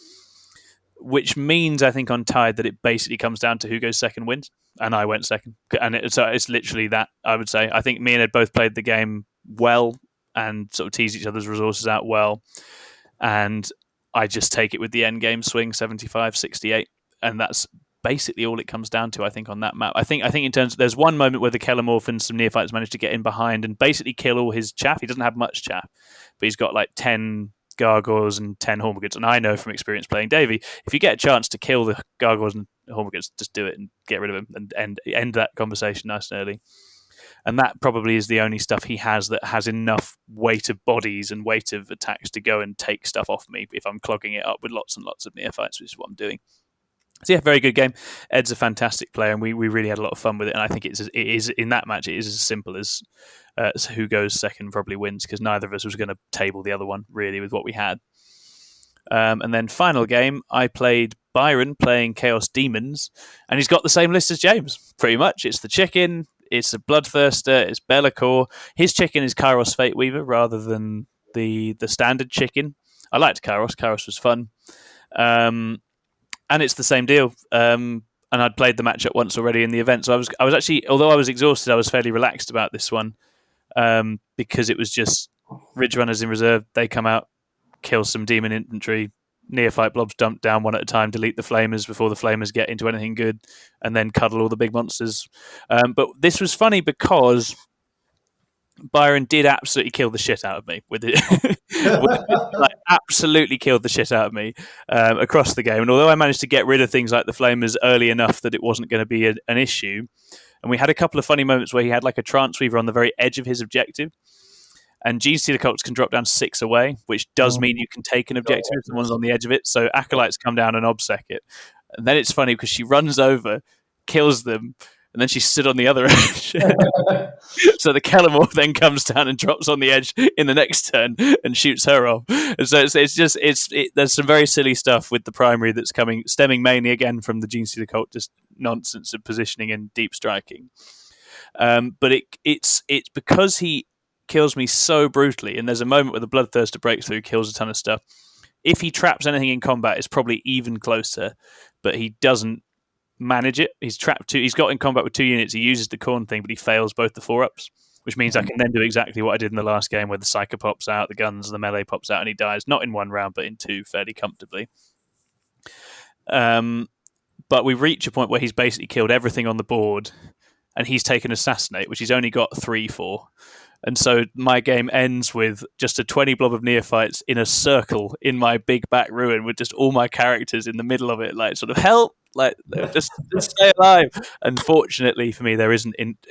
which means I think on Tide that it basically comes down to who goes second wins, and I went second. And so it's literally that, I would say. I think me and Ed both played the game well and sort of tease each other's resources out well. And I just take it with the end game swing, 75-68. And that's basically all it comes down to, I think, on that map. I think in terms of, there's one moment where the Kellamorph and some Neophytes managed to get in behind and basically kill all his chaff. He doesn't have much chaff, but he's got like 10 Gargoyles and 10 Hormagaunts. And I know from experience playing Davey, if you get a chance to kill the Gargoyles and Hormagaunts, just do it and get rid of them and end that conversation nice and early. And that probably is the only stuff he has that has enough weight of bodies and weight of attacks to go and take stuff off me if I'm clogging it up with lots and lots of Neophytes, which is what I'm doing. So yeah, very good game. Ed's a fantastic player, and we really had a lot of fun with it. And I think it is in that match, it is as simple as who goes second probably wins, because neither of us was going to table the other one, really, with what we had. And then final game, I played Byron playing Chaos Demons, and he's got the same list as James, pretty much. It's the Chicken, it's a Bloodthirster, it's Be'lakor. His Chicken is Kairos Fate Weaver rather than the standard Chicken. I liked Kairos. Kairos was fun. And it's the same deal. And I'd played the matchup once already in the event. So I was actually, although I was exhausted, I was fairly relaxed about this one because it was just Ridge Runners in reserve. They come out, kill some demon infantry, Neophyte blobs dump down one at a time, delete the Flamers before the Flamers get into anything good, and then cuddle all the big monsters. But this was funny because Byron did absolutely kill the shit out of me with it. Like, absolutely killed the shit out of me across the game. And although I managed to get rid of things like the Flamers early enough that it wasn't going to be an issue, and we had a couple of funny moments where he had like a Trance Weaver on the very edge of his objective. And GSC cults can drop down 6 away, which does mean you can take an objective if someone's on the edge of it. So Acolytes come down and obsec it. And then it's funny because she runs over, kills them, and then she stood on the other edge. So the Kellamorph then comes down and drops on the edge in the next turn and shoots her off. And so there's some very silly stuff with the primary that's stemming mainly again from the GSC cult, just nonsense of positioning and deep striking. But it's because he kills me so brutally, and there's a moment where the Bloodthirster breaks through, kills a ton of stuff. If he traps anything in combat, it's probably even closer, but he doesn't manage it. He's got in combat with 2 units, he uses the Corn thing, but he fails both the 4-ups, which means I can then do exactly what I did in the last game where the Psyker pops out, the guns and the melee pops out, and he dies, not in 1 round, but in 2 fairly comfortably. But we reach a point where he's basically killed everything on the board, and he's taken Assassinate, which he's only got 3 for. And so my game ends with just a 20 blob of Neophytes in a circle in my big back ruin with just all my characters in the middle of it, like sort of help, like just stay alive. Unfortunately for me,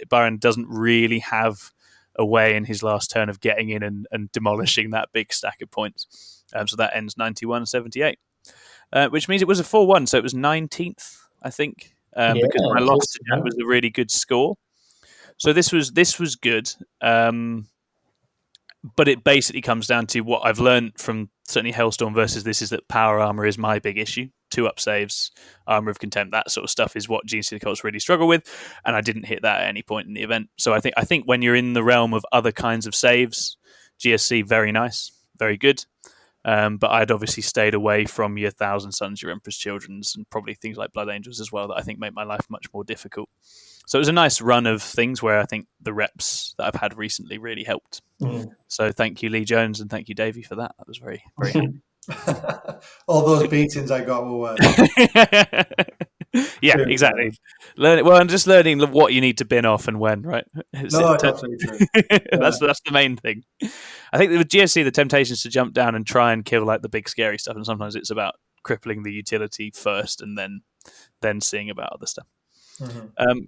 Byron doesn't really have a way in his last turn of getting in and demolishing that big stack of points. So that ends 91-78, which means it was a 4-1. So it was 19th, I think, because my loss to Jack was a really good score. So this was good, but it basically comes down to what I've learned from certainly Hellstorm versus this is that power armor is my big issue. 2-up saves, armor of contempt, that sort of stuff is what GSC the Cults really struggle with, and I didn't hit that at any point in the event. So I think when you're in the realm of other kinds of saves, GSC very nice, very good. But I'd obviously stayed away from your Thousand Sons, your Emperor's Children's, and probably things like Blood Angels as well that I think make my life much more difficult. So it was a nice run of things where I think the reps that I've had recently really helped. So thank you, Lee Jones, and thank you, Davey, for that. That was very, very handy. All those beatings I got were worth. Yeah, exactly. Just learning what you need to bin off and when, right? It's absolutely true. That's the main thing. I think with GSC, the temptation is to jump down and try and kill like the big scary stuff, and sometimes it's about crippling the utility first and then seeing about other stuff.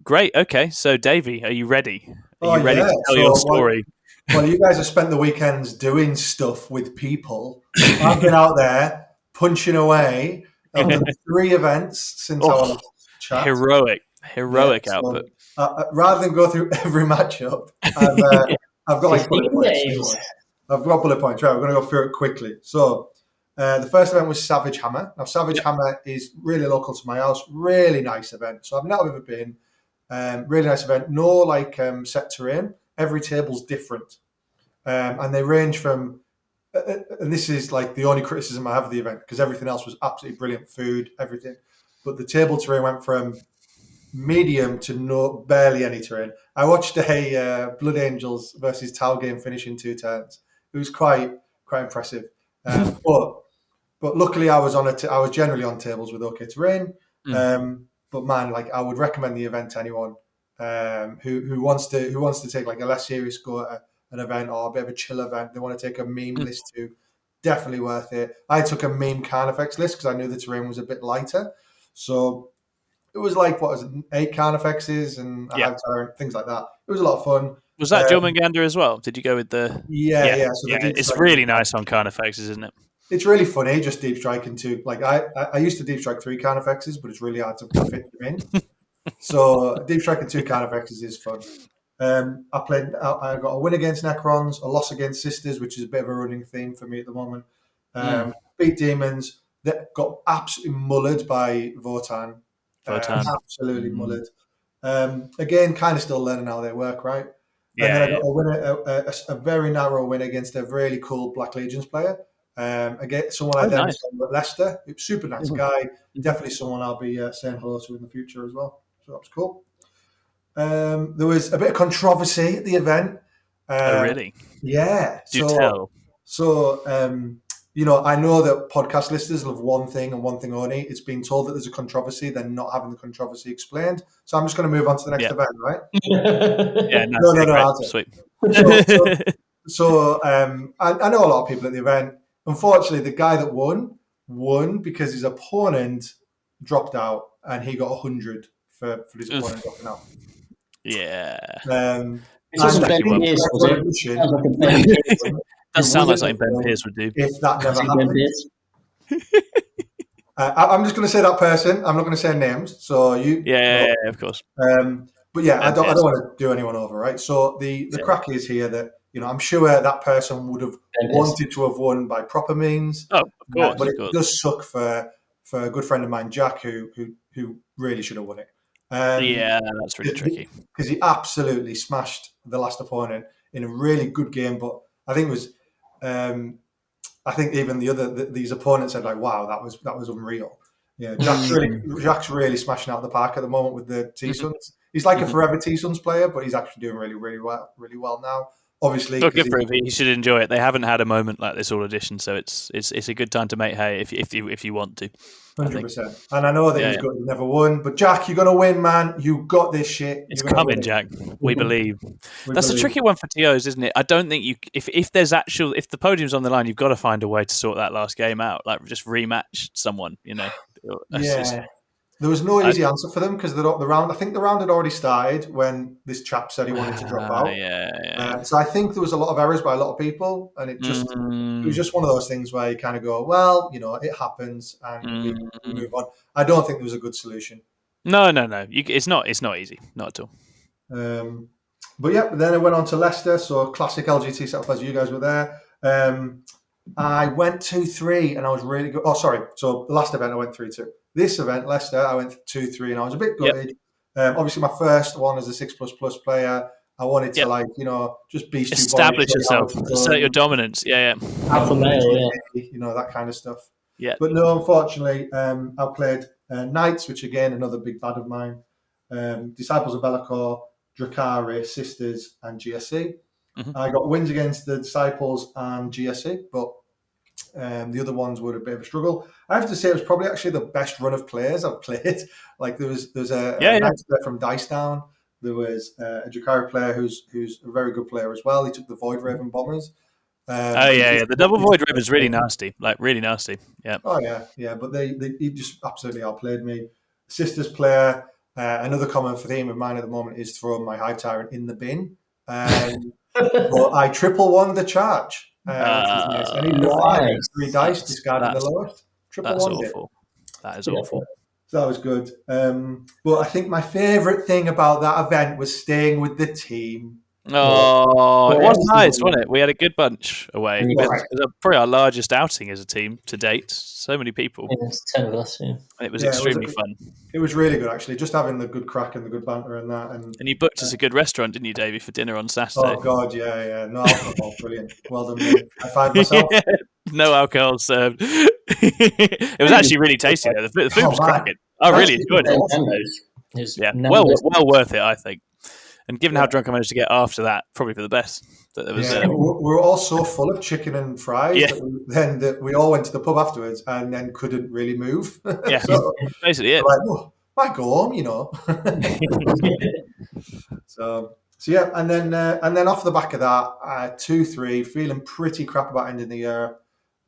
Great. Okay, so Davey, are you ready? Are you ready to tell your story? Well, you guys have spent the weekends doing stuff with people. I've been out there punching away. I've done 3 events since our last chat. Heroic output. Rather than go through every matchup, I've got like bullet points. I've got bullet points. Right, we're going to go through it quickly. So the first event was Savage Hammer. Now, Savage Hammer is really local to my house. Really nice event. So I've never ever been. Really nice event. No like set terrain. Every table's different. And they range from, and this is like the only criticism I have of the event, because everything else was absolutely brilliant, food, everything. But the table terrain went from medium to barely any terrain. I watched a Blood Angels versus Tau game finish in 2 turns. It was quite impressive. But luckily I was generally on tables with okay terrain. But man, like I would recommend the event to anyone who wants to take like a less serious go at an event or a bit of a chill event. They want to take a meme list too. Definitely worth it. I took a meme Carnifex list because I knew the terrain was a bit lighter. So it was like, 8 Carnifexes and things like that. It was a lot of fun. Was that Jormungandr as well? Did you go with the... Yeah. So it's really nice on Carnifexes, isn't it? It's really funny, just deep striking too. Like I used to deep strike 3 Carnifexes, but it's really hard to fit them in. So deep striking 2 Carnifexes is fun. I got a win against Necrons, a loss against Sisters, which is a bit of a running theme for me at the moment. Beat Demons, that got absolutely mullered by Votan. Absolutely mullered. Again, kind of still learning how they work, right? And then I got a win, a very narrow win against a really cool Black Legions player. Again, someone I identified with Leicester. Super nice guy. Definitely someone I'll be saying hello to in the future as well. So that was cool. There was a bit of controversy at the event. Oh, really? Yeah. Do tell. So, I know that podcast listeners love one thing and one thing only. It's been told that there's a controversy, they're not having the controversy explained. So I'm just going to move on to the next event, right? No. Sweet. So I know a lot of people at the event. Unfortunately, the guy that won because his opponent dropped out and he got 100 for his opponent dropping out. Yeah. It doesn't Ben Pierce, was it? Does sound like something Ben Pierce would do. If that never happened. I'm just going to say that person. I'm not going to say names. So you. Yeah, of course. But yeah, I don't want to do anyone over, right? So the crack is here that I'm sure that person would have wanted to have won by proper means. Oh, of course. But it does suck for a good friend of mine, Jack, who really should have won it. That's really tricky because he absolutely smashed the last opponent in a really good game. But I think it was, I think even these opponents said like, "Wow, that was unreal." Yeah, Jack's really smashing out of the park at the moment with the T-Suns. He's like a forever T-Suns player, but he's actually doing really, really well now. Obviously, good for him. He should enjoy it. They haven't had a moment like this all edition, so it's a good time to make hay if you want to. 100%. And I know that he's never won, but Jack, you're gonna win, man. You got this shit. It's coming, Jack. We believe. That's a tricky one for TOs, isn't it? I don't think if the podium's on the line, you've got to find a way to sort that last game out. Like just rematch someone, There was no easy answer for them because the round had already started when this chap said he wanted to drop out. So I think there was a lot of errors by a lot of people, and it was just one of those things where you kind of go, well, it happens, and we move on. I don't think there was a good solution. No. It's not easy, not at all. But yeah, then I went on to Leicester, so classic LGT setup as you guys were there. I went 2-3 and I was really good. Oh, sorry. So the last event I went 3-2. This event, Leicester, I went 2-3 and I was a bit gutted. Obviously, my first one as a 6++ player, I wanted to just beast establish yourself, assert your dominance. Alpha male, that kind of stuff. Yeah. But no, unfortunately, I played Knights, which again another big bad of mine. Disciples of Bellicor, Drakari, Sisters, and GSC. I got wins against the Disciples and GSC, but the other ones were a bit of a struggle. I have to say it was probably actually the best run of players I've played. Like there's a Knights player from Dice Down. There was a Drakari player who's a very good player as well. He took the Void Raven Bombers. The double Void Raven is really nasty, really nasty. Yeah. Oh yeah. But he just absolutely outplayed me. Sisters player. Another common theme of mine at the moment is throwing my Hive Tyrant in the bin. But I triple won the charge. Nice. And he was 3 dice, discarded the lowest. That's awful. That is awful. So that was good. But I think my favourite thing about that event was staying with the team. Oh, it was nice, wasn't it? We had a good bunch away. It was probably our largest outing as a team to date. So many people. Yeah, it's 10 of us, And it was extremely fun. It was really good, actually. Just having the good crack and the good banter and that. And you booked us a good restaurant, didn't you, Davey, for dinner on Saturday? Oh, God, yeah. No alcohol, brilliant. Well done, me. I find myself. No alcohol served. It was actually really tasty, though. The food was cracking. I really enjoyed it. Yeah, well worth it, I think. And given how drunk I managed to get after that, probably for the best. That there was, we were all so full of chicken and fries that we all went to the pub afterwards and then couldn't really move. Yeah, so, basically it. Like, I go home, So yeah, and then off the back of that, 2-3, feeling pretty crap about ending the year.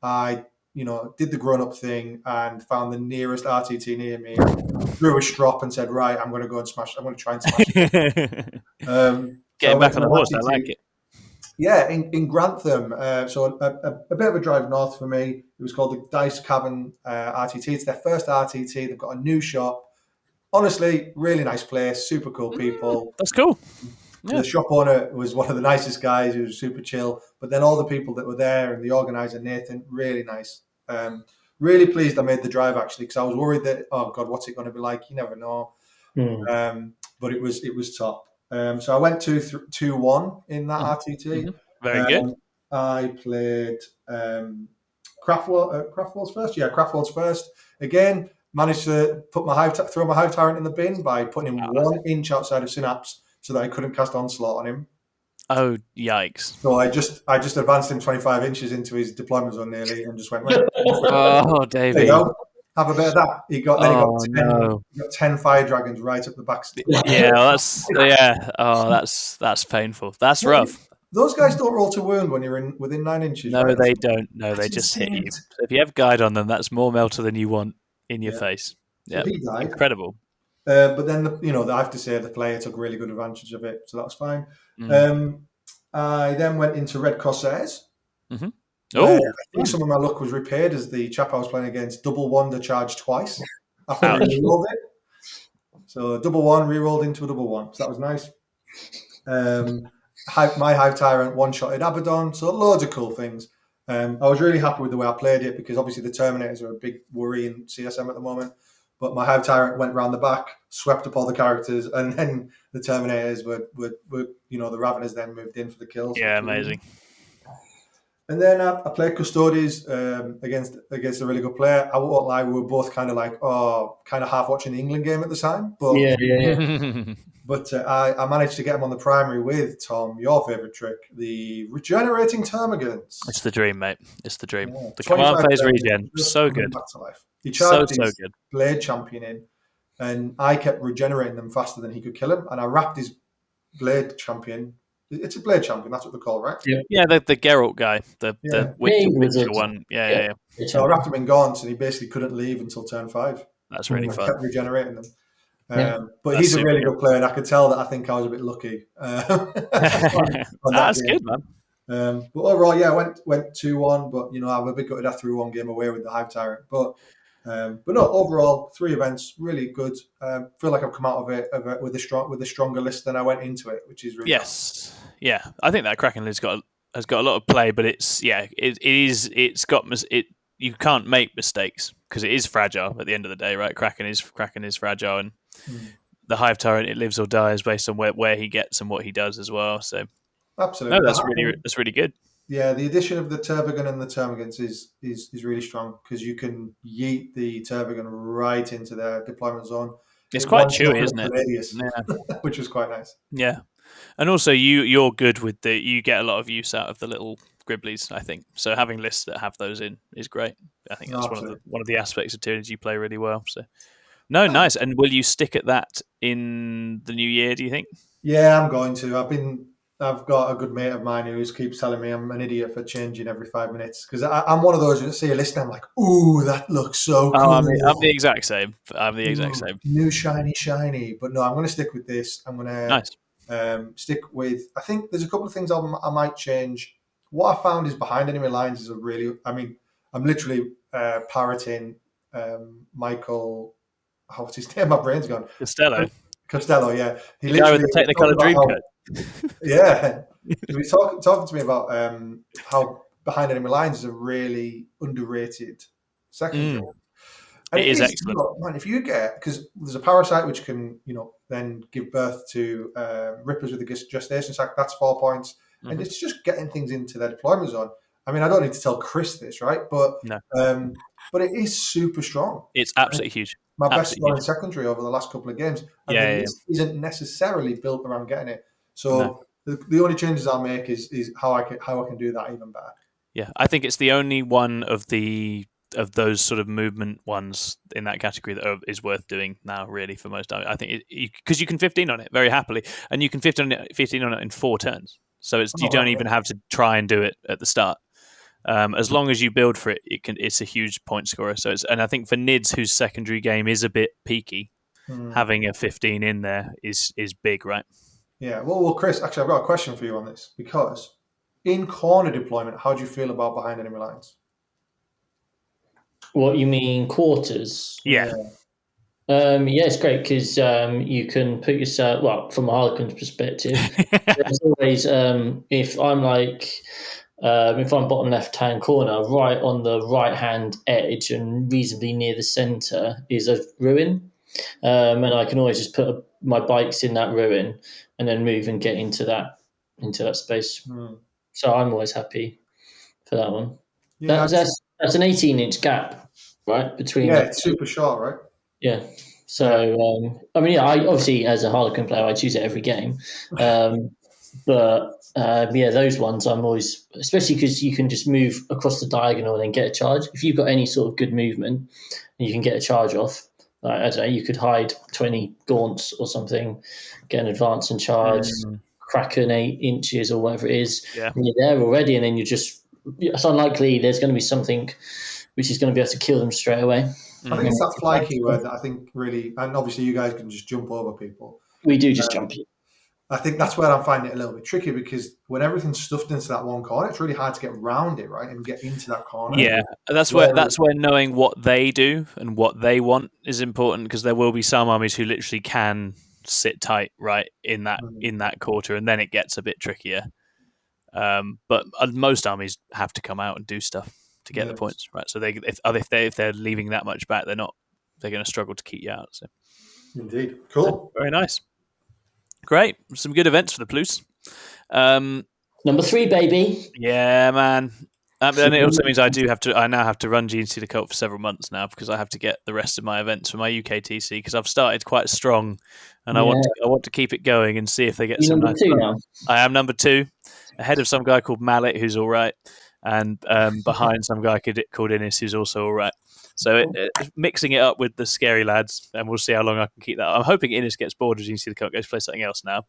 I did the grown-up thing and found the nearest RTT near me, threw a strop and said, right, I'm going to go and smash. I'm going to try and smash it. Getting back on the horse, RTT. I like it. Yeah, in Grantham. So a bit of a drive north for me. It was called the Dice Cavern RTT. It's their first RTT. They've got a new shop. Honestly, really nice place. Super cool people. That's cool. Yeah. The shop owner was one of the nicest guys. He was super chill. But then all the people that were there and the organizer, Nathan, really nice. Really pleased I made the drive, actually, because I was worried that, oh, God, what's it going to be like? You never know. But it was top. So I went 2-1 in that RTT. Very good. I played Craftwalls first. Yeah, Craftwalls first. Again, managed to throw my Hive Tyrant in the bin by putting him 1 inch outside of Synapse so that I couldn't cast Onslaught on him. Oh, yikes. So I just advanced him 25 inches into his deployment zone nearly and just went, right. Oh, Davey. There you go. Have a bit of that. He got 10 fire dragons right up the back. That's painful. That's rough. Those guys don't roll to wound when you're within 9 inches. No, right? They don't. No, they just hit you. So if you have guide on them, that's more melter than you want in your face. Yeah, so he died. Incredible. But then I have to say the player took really good advantage of it, so that was fine. I then went into Red Corsairs. I think some of my luck was repaired as the chap I was playing against double won the charge twice after I re-rolled it. So double 1 re-rolled into a double 1. So that was nice. My Hive Tyrant one-shotted Abaddon. So loads of cool things. I was really happy with the way I played it because obviously the Terminators are a big worry in CSM at the moment. But my Hive Tyrant went round the back, swept up all the characters, and then the Terminators were the Raveners then moved in for the kills. Yeah, amazing. And then I played Custodes against a really good player. I won't lie, we were both kind of half watching the England game at the time. But But I managed to get him on the primary with, Tom, your favourite trick, the regenerating termagants. It's the dream, mate. It's the dream. The command phase regen, so good. Back to life. He charged his Blade Champion in, and I kept regenerating them faster than he could kill him, and I wrapped his Blade Champion. It's a Blade Champion, that's what they're called, right? Yeah, the Geralt guy, the Witcher one. Yeah. So I wrapped him in Gaunts, and he basically couldn't leave until turn 5. That's really fun. I kept regenerating them. But he's a really good player, and I could tell that I think I was a bit lucky. That's good, man. But overall, I went 2-1, but I'm a bit gutted I threw 1 game away with the Hive Tyrant. But no, overall, 3 events, really good. Feel like I've come out of it with a stronger list than I went into it, which is really nice. Yeah. I think that Kraken list's got has got a lot of play, but it's you can't make mistakes because it is fragile at the end of the day, right? Kraken is fragile, and the Hive Tyrant, it lives or dies based on where he gets and what he does as well. So absolutely, no, that's really good. Yeah, the addition of the Tervigon and the Termagants is really strong because you can yeet the Tervigon right into their deployment zone. It's quite chewy, isn't it? Yeah. Which was quite nice. Yeah, and also you're good with you get a lot of use out of the little Gribblies, I think. So having lists that have those in is great. I think that's one of the aspects of Tyranids you play really well. So nice. And will you stick at that in the new year, do you think? Yeah, I'm going to. I've got a good mate of mine who keeps telling me I'm an idiot for changing every 5 minutes because I'm one of those who see a list and I'm like, ooh, that looks so cool. I'm the exact same. Same. New shiny. But no, I'm going to stick with this. I'm going to stick with. I think there's a couple of things I might change. What I found is behind enemy lines is I'm literally parroting Michael. What's his name? My brain's gone. Costello, yeah. He literally with the Technicolor Dreamcoat. Yeah, he was talking to me about how behind enemy lines is a really underrated second role. And it is excellent. Man, if you get, because there's a parasite which can, then give birth to Rippers with a gestation sac, that's 4 points. Mm-hmm. And it's just getting things into their deployment zone. I mean, I don't need to tell Chris this, right? But but it is super strong. It's absolutely huge. My best score in secondary over the last couple of games. And the list isn't necessarily built around getting it. So the only changes I'll make is how I can do that even better. Yeah, I think it's the only one of those sort of movement ones in that category that is worth doing now, really, for most. I think because you can 15 on it very happily, and you can 15 on it in 4 turns. So you don't even have to try and do it at the start. As long as you build for it, it's a huge point scorer. So and I think for Nids, whose secondary game is a bit peaky, having a 15 in there is big, right? Yeah. Well, Chris, actually, I've got a question for you on this because in corner deployment, how do you feel about behind enemy lines? What you mean, quarters? Yeah. It's great because you can put yourself. Well, from a Harlequins perspective, there's always if I'm bottom left hand corner, right on the right hand edge and reasonably near the centre is a ruin, and I can always just put my bikes in that ruin and then move and get into that space. So I'm always happy for that one. Yeah, that's an 18-inch gap, right, between. Yeah, it's super short, right? Yeah. So I obviously as a Harlequin player I choose it every game, but those ones I'm always, especially because you can just move across the diagonal and then get a charge. If you've got any sort of good movement, and you can get a charge off. Like, I don't know, you could hide 20 gaunts or something, get an advance and charge, Kraken 8 inches or whatever it is, and you're there already, and then it's unlikely there's going to be something which is going to be able to kill them straight away. I think it's that fly keyword that I think really, and obviously you guys can just jump over people. We do just jump. I think that's where I'm finding it a little bit tricky because when everything's stuffed into that one corner, it's really hard to get around it, right, and get into that corner. Yeah, that's where knowing what they do and what they want is important because there will be some armies who literally can sit tight, right, in that quarter, and then it gets a bit trickier. But most armies have to come out and do stuff to get the points, right? So if they're leaving that much back, they're going to struggle to keep you out. So, indeed, cool, very nice. Great. Some good events for the Plus. Number 3, baby. Yeah, man. And it also means I now have to run GSC the Cult for several months now because I have to get the rest of my events for my UK TC because I've started quite strong and I want to keep it going and see if they get some nice number 2 now. I am number 2, ahead of some guy called Mallet who's all right, and behind some guy called Innes who's also all right. So mixing it up with the scary lads, and we'll see how long I can keep that. I'm hoping Innes gets bored as you see the Cult goes play something else now.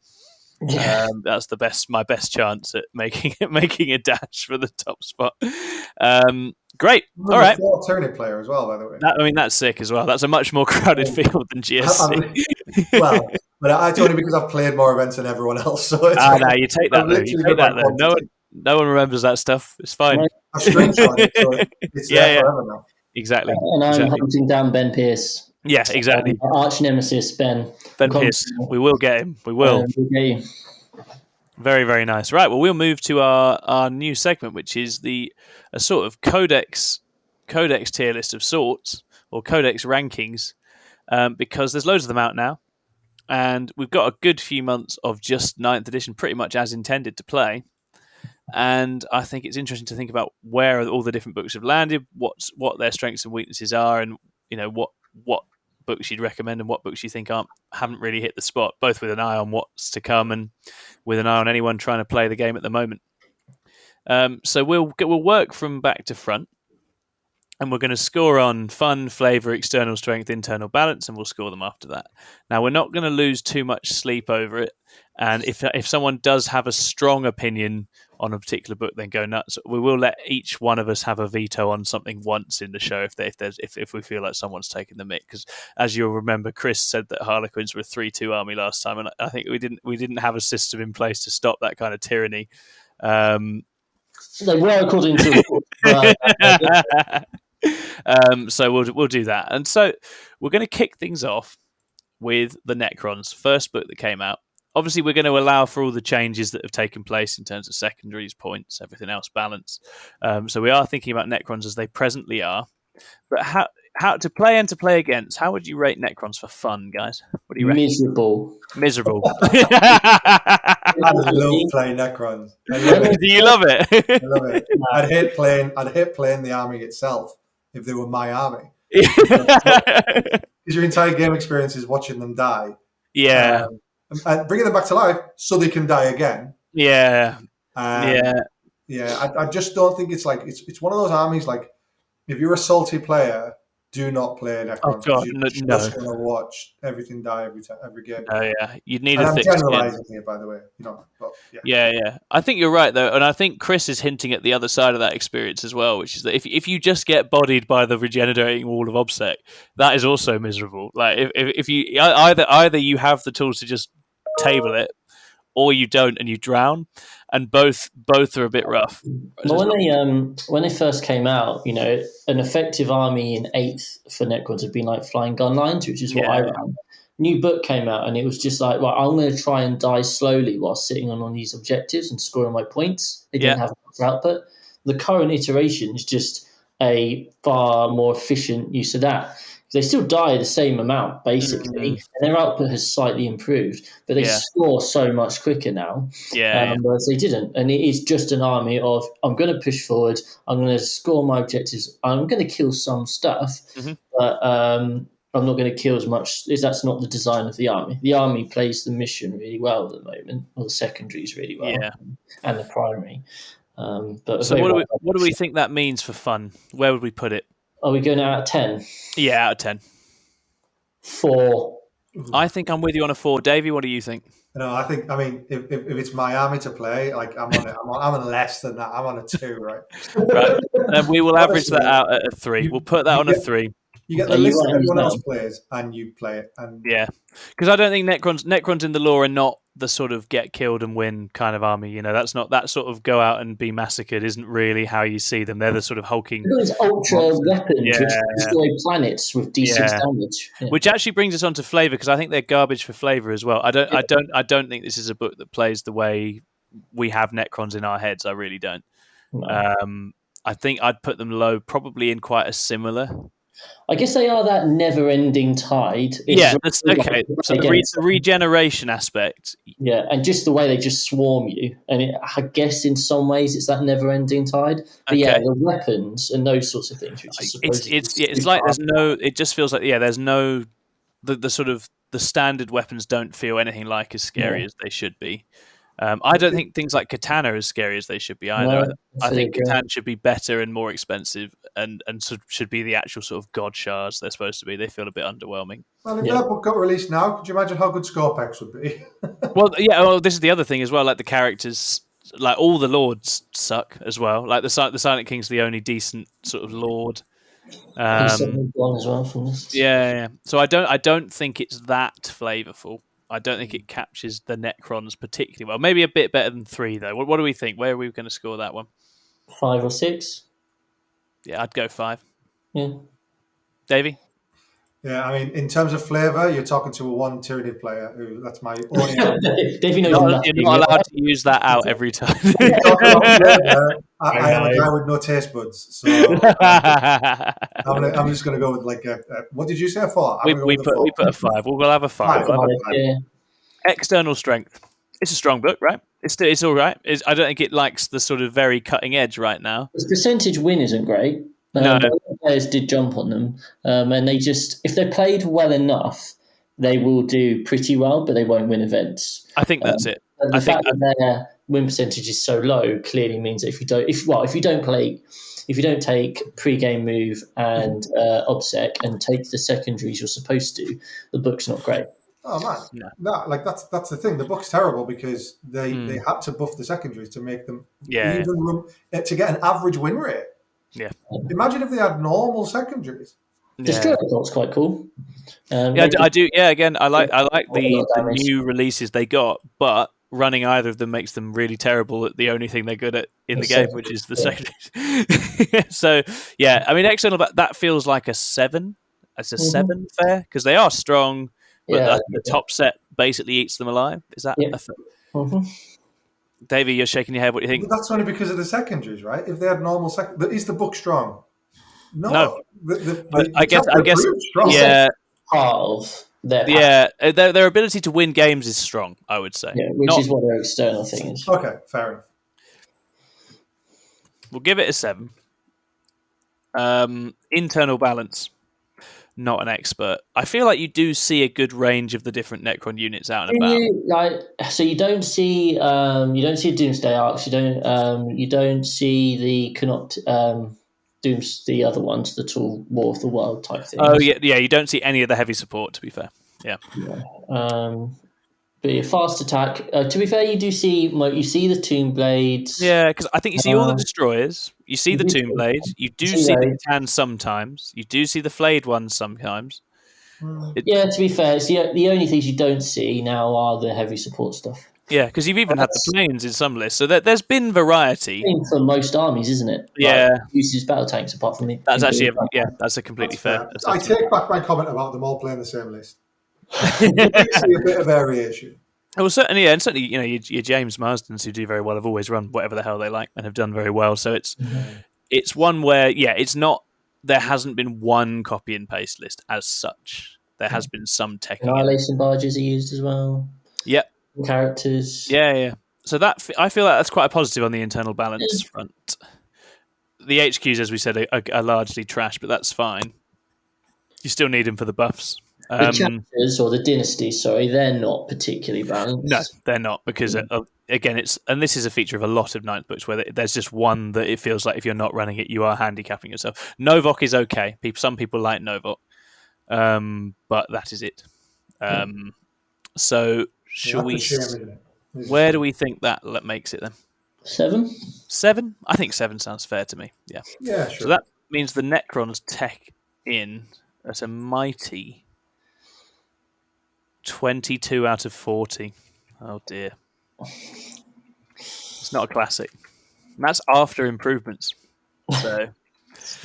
Yeah. That's my best chance at making a dash for the top spot. Great. All right. Tyranids player as well, by the way. That's sick as well. That's a much more crowded field than GSC. But it's only because I've played more events than everyone else. So no, you take that though. You take that though. No one remembers that stuff. It's fine. I've screenshot it, so it's there forever now. Exactly. And I'm hunting down Ben Pierce. Yeah, exactly. Arch nemesis, Ben. Pierce. We will get him. We will. We'll get you. Very, very nice. Right, well, we'll move to our new segment, which is a sort of Codex tier list of sorts, or Codex rankings, because there's loads of them out now, and we've got a good few months of just 9th edition pretty much as intended to play. And I think it's interesting to think about where all the different books have landed, what their strengths and weaknesses are, and what books you'd recommend and what books you think haven't really hit the spot, both with an eye on what's to come and with an eye on anyone trying to play the game at the moment. So we'll work from back to front, and we're going to score on fun, flavour, external strength, internal balance, and we'll score them after that. Now, we're not going to lose too much sleep over it, and if someone does have a strong opinion on a particular book, then go nuts. We will let each one of us have a veto on something once in the show if we feel like someone's taking the mick. Because as you'll remember, Chris said that Harlequins were a 3-2 army last time, and I think we didn't have a system in place to stop that kind of tyranny. They were according to the so we'll do that, and so we're going to kick things off with the Necrons, first book that came out. Obviously, we're going to allow for all the changes that have taken place in terms of secondaries, points, everything else, balance. So we are thinking about Necrons as they presently are. But how to play and to play against, how would you rate Necrons for fun, guys? What do you reckon? Miserable. I love playing Necrons. Do you love it? I love it. I'd hate playing the army itself if they were my army. Because your entire game experience is watching them die. Yeah. And bringing them back to life so they can die again. Yeah. I just don't think it's like it's one of those armies. Like, if you're a salty player, do not play Necrons. Oh God, you're just going to watch everything die every game. Oh yeah, you'd need and a I'm thick generalizing skin. here, by the way. But, Yeah. I think you're right though, and I think Chris is hinting at the other side of that experience as well, which is that if you just get bodied by the regenerating wall of Obsec, that is also miserable. Like if you either you have the tools to just table it, or you don't and you drown, and both are a bit rough. Well, when they first came out, an effective army in 8th for Necrons had been like flying gun lines, which is what I ran. New book came out and it was just like, well, I'm going to try and die slowly while sitting on these objectives and scoring my points. It didn't have much output. The current iteration is just a far more efficient use of that. They still die the same amount, basically, and their output has slightly improved, but they score so much quicker now, whereas they didn't. And it is just an army of, I'm going to push forward, I'm going to score my objectives, I'm going to kill some stuff, but I'm not going to kill as much. That's not the design of the army. The army plays the mission really well at the moment, or the secondaries really well, and the primary. But so what do we think that means for fun? Where would we put it? Are we going out of 10? Yeah, out of 10. 4. I think I'm with you on a 4. Davey, what do you think? If it's my army to play, like I'm on less than that. I'm on a 2, right? Right. And we will average that out at a 3. We'll put that on a 3. You get the list that everyone else plays, and you play it. And because I don't think Necrons in the lore are not the sort of get killed and win kind of army. That's not that sort of go out and be massacred. Isn't really how you see them. They're the sort of hulking. Those ultra weapons which destroy planets with D6 damage. Yeah. Which actually brings us on to flavor, because I think they're garbage for flavor as well. I don't think this is a book that plays the way we have Necrons in our heads. I really don't. No. I think I'd put them low, probably in quite a similar. I guess they are that never-ending tide. That's okay. So the regeneration aspect. Yeah, and just the way they just swarm you. And I guess in some ways it's that never-ending tide. But the weapons and those sorts of things. It's like there's no... It just feels like, there's no... The sort of... The standard weapons don't feel anything like as scary as they should be. I don't think things like Katana are as scary as they should be either. I think Katana should be better and more expensive, and should be the actual sort of god shards they're supposed to be. They feel a bit underwhelming. Well, if that book got released now, could you imagine how good Scorpex would be? Well, this is the other thing as well. Like the characters, like all the lords suck as well. Like the Silent King's the only decent sort of lord. As well from this. Yeah. So I don't think it's that flavourful. I don't think it captures the Necrons particularly well. Maybe a bit better than 3, though. What do we think? Where are we going to score that one? 5 or 6? Yeah, I'd go 5. Yeah. Davey? Yeah, I mean, in terms of flavour, you're talking to a one Tyranid player who that's my only. You're not allowed to use that out every time. Talking about flavour, I am a guy with no taste buds, so I'm just going to go with like a what did you say? A 4? We put a 5. We'll have a 5. Yeah. External strength. It's a strong book, right? It's all right. I don't think it likes the sort of very cutting edge right now. Its percentage win isn't great. No. Players did jump on them, and they just, if they played well enough, they will do pretty well, but they won't win events. I think that's it. The fact that their win percentage is so low clearly means that if you don't take pre-game move and obsec and take the secondaries you're supposed to, the book's not great. Oh man, no, like that's the thing. The book's terrible because they had to buff the secondaries to make them even room to get an average win rate. Yeah. Imagine if they had normal secondaries. Destroyer Bolt's quite cool. I do. Yeah, again, I like the new releases they got, but running either of them makes them really terrible at the only thing they're good at in the game, which is the secondaries. So yeah, I mean, external, that feels like a 7. It's a 7 fair because they are strong, but the top set basically eats them alive. Is that a fair? Davey, you're shaking your head. What do you think? But that's only because of the secondaries, right? If they had normal is the book strong? No. I guess. Yeah. Part of their ability to win games is strong, I would say. Yeah, which is what their external thing is. Okay, fair enough. We'll give it a 7. Internal balance. Not an expert. I feel like you do see a good range of the different Necron units out and about. So you don't see a Doomsday Arcs. You don't see the the other ones, the tool War of the World type thing. Oh yeah. You don't see any of the heavy support. To be fair, yeah. But your fast attack. To be fair, you do see the Tomb Blades. Yeah, because I think you see all the destroyers. You see the Tomb Blades. You do see the Catan sometimes. You do see the flayed ones sometimes. To be fair, it's the only things you don't see now are the heavy support stuff. Yeah, because you've even had the planes in some lists, so there's been variety for most armies, isn't it? Yeah, uses battle tanks apart from the. That's actually that's a completely fair. I take back my comment about them all playing the same list. You see a bit of variation. Well, certainly, and certainly, your James Marsdens who do very well have always run whatever the hell they like and have done very well. So it's one where it's not. There hasn't been one copy and paste list as such. There has been some tech. Annihilation barges are used as well. Yep. Characters. Yeah. So that I feel like that's quite a positive on the internal balance front. The HQs, as we said, are largely trash, but that's fine. You still need them for the buffs. The chapters or the dynasties, they're not particularly balanced. No, they're not because again, this is a feature of a lot of ninth books where there's just one that it feels like if you're not running it, you are handicapping yourself. Novok is okay. Some people like Novok, but that is it. So shall we? Where do we think that makes it then? 7. 7? I think 7 sounds fair to me. Yeah. Yeah, sure. So that means the Necrons tech in at a mighty 22 out of 40. Oh dear. It's not a classic. And that's after improvements. So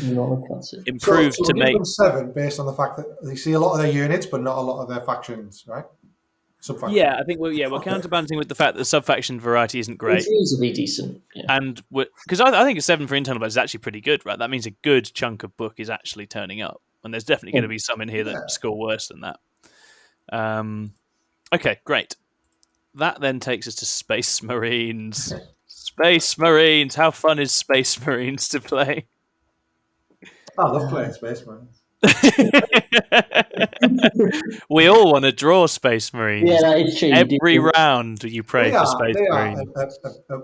not a classic. Improved so to make them 7 based on the fact that they see a lot of their units, but not a lot of their factions, right? Sub-factions. Yeah, I think we're counterbalancing with the fact that sub-faction variety isn't great. It's reasonably decent. Yeah. And because I think a 7 for internal balance is actually pretty good, right? That means a good chunk of book is actually turning up. And there's definitely going to be some in here that score worse than that. Okay, great. That then takes us to Space Marines. Space Marines. How fun is Space Marines to play? I love playing Space Marines. We all want to draw Space Marines. Yeah, that is true. Every round you pray for Space Marines.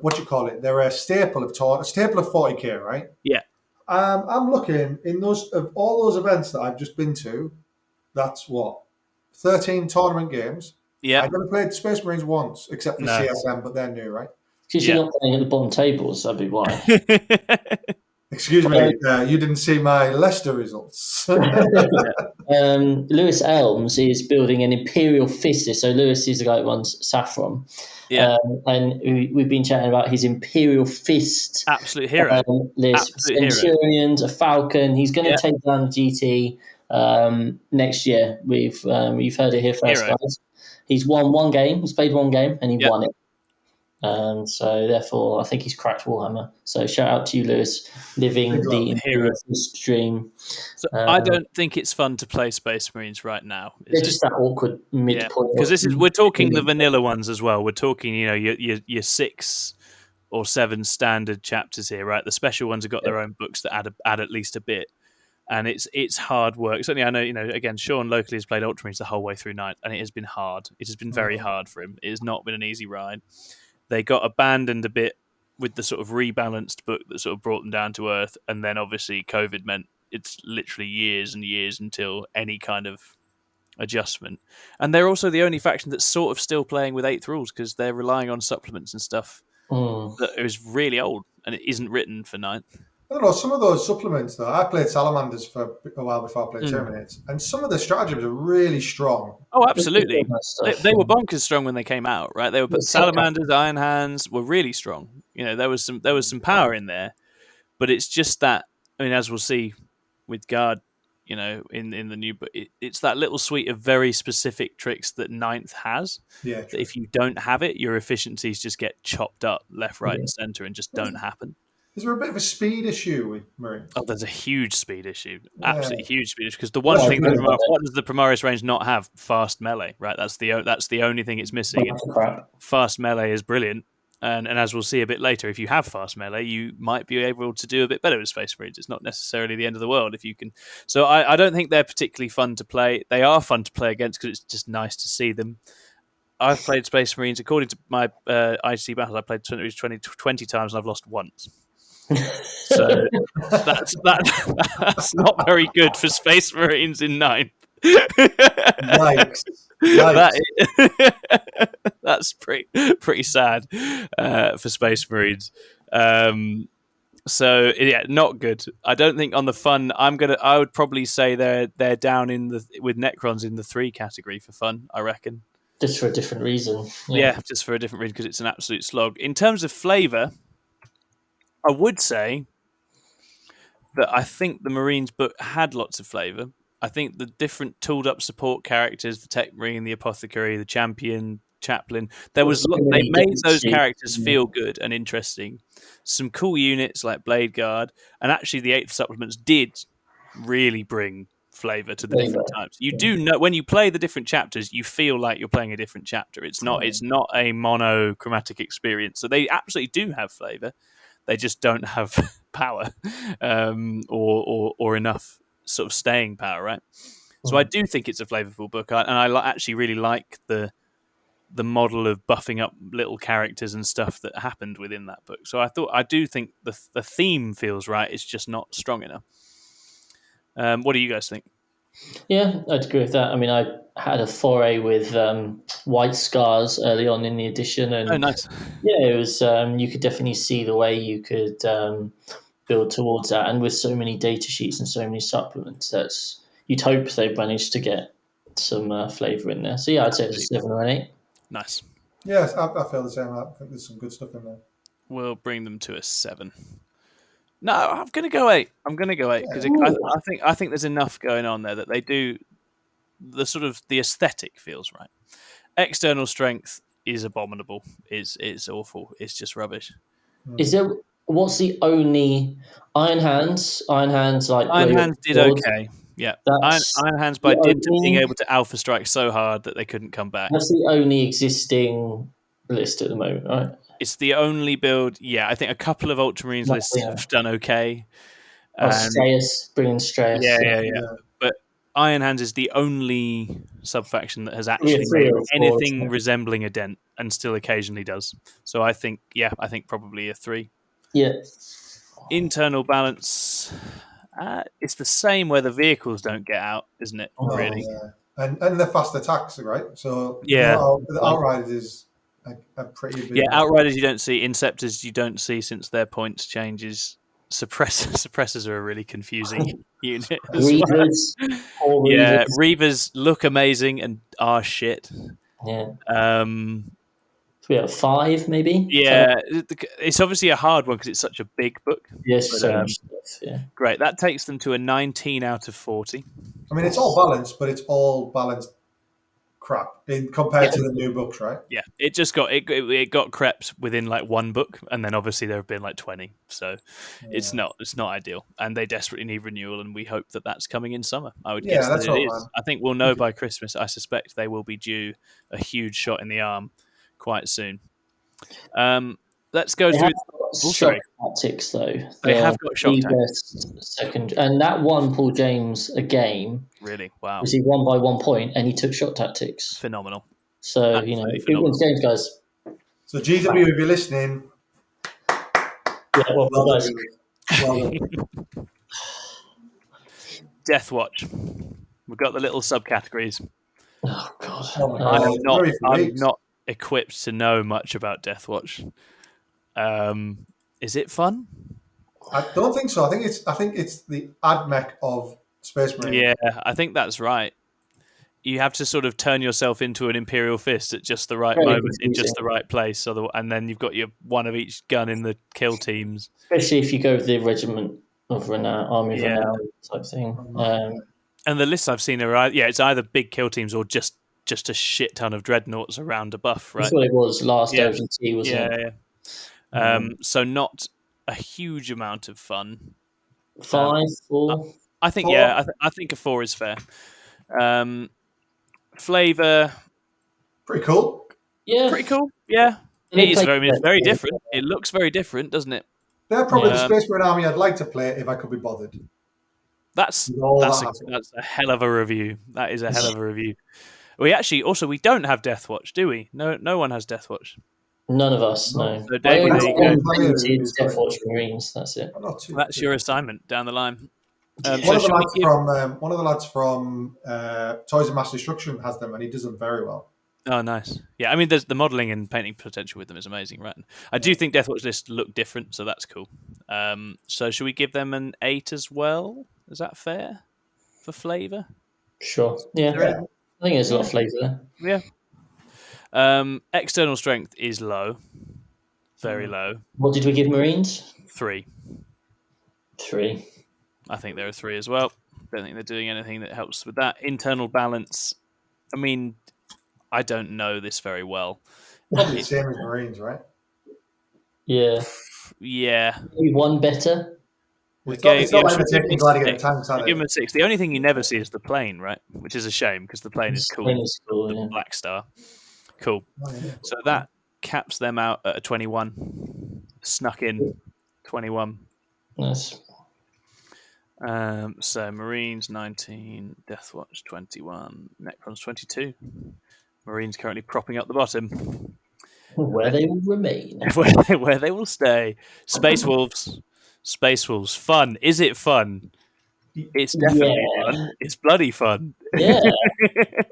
What do you call it? They're a staple of 40k, right? Yeah. I'm looking in all those events that I've just been to. That's 13 tournament games. Yeah. I've never played Space Marines once, except for CSM, but they're new, right? Because you're not playing at the bottom tables, that'd be why. Excuse me, you didn't see my Leicester results. Lewis Elms is building an Imperial Fist. So Lewis is the guy that runs Saffron. Yeah. And we've been chatting about his Imperial Fist. Absolute hero. List. Centurions, a Falcon. He's going to take down the GT. next year. You've heard it here first, Hero. guys. He's won one game. He's played one game and he Yep. won it. So therefore, I think he's cracked Warhammer. So shout out to you, Lewis, living the imperialist dream. So I don't think it's fun to play Space Marines right now. They're just that awkward midpoint. Because we're talking the vanilla ones as well. We're talking, your 6 or 7 standard chapters here, right? The special ones have got their own books that add at least a bit. And it's hard work. Certainly, I know, again, Sean locally has played Ultramarines the whole way through 9th, and it has been hard. It has been very hard for him. It has not been an easy ride. They got abandoned a bit with the sort of rebalanced book that sort of brought them down to earth. And then obviously COVID meant it's literally years and years until any kind of adjustment. And they're also the only faction that's sort of still playing with 8th rules because they're relying on supplements and stuff that is really old and it isn't written for 9th. I don't know, some of those supplements, though, I played Salamanders for a while before I played Tyranids, and some of the stratagems are really strong. Oh, absolutely. They were bonkers strong when they came out, right? They were Salamanders, Iron Hands were really strong. There was some power in there, but it's just that, as we'll see with Guard, in the new book, it's that little suite of very specific tricks that 9th has. Yeah. That if you don't have it, your efficiencies just get chopped up left, right, and centre and just don't happen. Is there a bit of a speed issue with Marines? Oh, there's a huge speed issue. Absolutely huge speed issue. Because the one thing what does the Primaris range not have? Fast melee, right? That's the only thing it's missing. Fast melee is brilliant. And as we'll see a bit later, if you have fast melee, you might be able to do a bit better with Space Marines. It's not necessarily the end of the world if you can. So I don't think they're particularly fun to play. They are fun to play against because it's just nice to see them. I've played Space Marines, according to my IC battles, I played 20 times and I've lost once. So that's not very good for Space Marines in 9th. Yikes. That's pretty sad for Space Marines. So yeah, not good. I don't think on the fun. I would probably say they're down with Necrons in the 3 category for fun. I reckon. Just for a different reason. Yeah, just for a different reason because it's an absolute slog. In terms of flavour, I would say that I think the Marines book had lots of flavour. I think the different tooled up support characters, the Tech Marine, the Apothecary, the Champion, Chaplain, they made those characters feel good and interesting. Some cool units like Blade Guard, and actually the 8th supplements did really bring flavour to the different types. You do know when you play the different chapters, you feel like you're playing a different chapter. It's not a monochromatic experience. So they absolutely do have flavour. They just don't have power or enough sort of staying power, right? So I do think it's a flavourful book, and I actually really like the model of buffing up little characters and stuff that happened within that book. So I do think the theme feels right. It's just not strong enough. What do you guys think? Yeah, I'd agree with that. I had a foray with White Scars early on in the edition, and nice. Yeah, it was. You could definitely see the way you could build towards that, and with so many data sheets and so many supplements, you'd hope they managed to get some flavour in there. So yeah, I'd say it's a 7 or an 8. Nice. Yes, I feel the same. I think there's some good stuff in there. We'll bring them to a 7. No, I'm going to go 8. Because I think there's enough going on there that they do. The aesthetic feels right. External strength is abominable. It's awful. It's just rubbish. Is there? What's the only Iron Hands? Iron Hands did okay. Yeah, Iron Hands by dint of being able to alpha strike so hard that they couldn't come back. That's the only existing list at the moment, right? It's the only build. Yeah, I think a couple of Ultramarines lists have done okay. Strayus, bringing Strayus. Yeah. But Iron Hands is the only sub-faction that has actually made anything resembling a dent, and still occasionally does. So I think probably a 3. Yeah. Internal balance. It's the same where the vehicles don't get out, isn't it? Really. Yeah. And the fast attacks, right? So the Outriders is a pretty big. Yeah, Outriders you don't see. Inceptors you don't see since their points changes. Suppressors are a really confusing unit. Reavers. Reavers look amazing and are shit. Yeah. we have 5 maybe. Yeah, it's obviously a hard one because it's such a big book. Yes, so much stuff. Yeah, great. That takes them to a 19 out of 40. I mean, it's all balanced, but it's all balanced crap compared to the new books, right? Yeah, it just got it got crept within like one book, and then obviously there have been like 20, so it's not ideal, and they desperately need renewal, and we hope that that's coming in summer. I would guess that it is. Man. I think we'll know by Christmas. I suspect they will be due a huge shot in the arm quite soon. Let's go through. Shock tactics, though. They have got shock tactics. Second, and that won Paul James a game. Really? Wow. Because he won by 1 point, and he took shock tactics. Phenomenal. So, absolutely he wins games, guys. So, GW, if you're listening. Yeah, well done. Death Watch. We've got the little subcategories. Oh, God. I'm not equipped to know much about Death Watch. Is it fun? I don't think so. I think it's the AdMech of Space Marine. Yeah, I think that's right. You have to sort of turn yourself into an Imperial Fist at just the right moment in just the right place, and then you've got your one of each gun in the kill teams. Especially if you go with the Regiment of Renown, Army of Renown type thing. And the lists I've seen are it's either big kill teams or just a shit ton of dreadnoughts around a buff, right? That's what it was last OGT, wasn't it? Yeah. So not a huge amount of fun. 5, 4? I think 4? I think a 4 is fair. Flavor, pretty cool. Yeah, pretty cool. Yeah, it's very different. It looks very different, doesn't it? They're probably the Space Marine army I'd like to play if I could be bothered. That's a hell of a review. That is a hell of a review. We don't have Death Watch, do we? No one has Death Watch. None of us, no. So Davey, Death Watch Marines. That's it. That's your assignment down the line. One of the lads from Toys and Mass Destruction has them, and he does them very well. Oh, nice. Yeah, I mean, there's the modelling and painting potential with them is amazing, right? I do think Death Watch lists look different, so that's cool. So should we give them an 8 as well? Is that fair for flavour? Sure. Yeah. I think there's a lot of flavour there. Yeah. External strength is low. Very low. What did we give Marines? 3. 3. I think there are 3 as well. Don't think they're doing anything that helps with that. Internal balance. I mean, I don't know this very well. Probably the same as Marines, right? Yeah. Yeah. Maybe 1 better. It's not like they're taking Gladiator tanks, are they? Give them a 6. The only thing you never see is the plane, right? Which is a shame because the plane is cool. The Black Star. Cool. Oh, yeah. So that caps them out at a 21. Snuck in 21. Nice. So Marines 19, Death Watch 21, Necrons 22. Marines currently propping up the bottom. Where they will remain. where they will stay. Space Wolves. Fun. Is it fun? It's definitely fun. It's bloody fun. Yeah.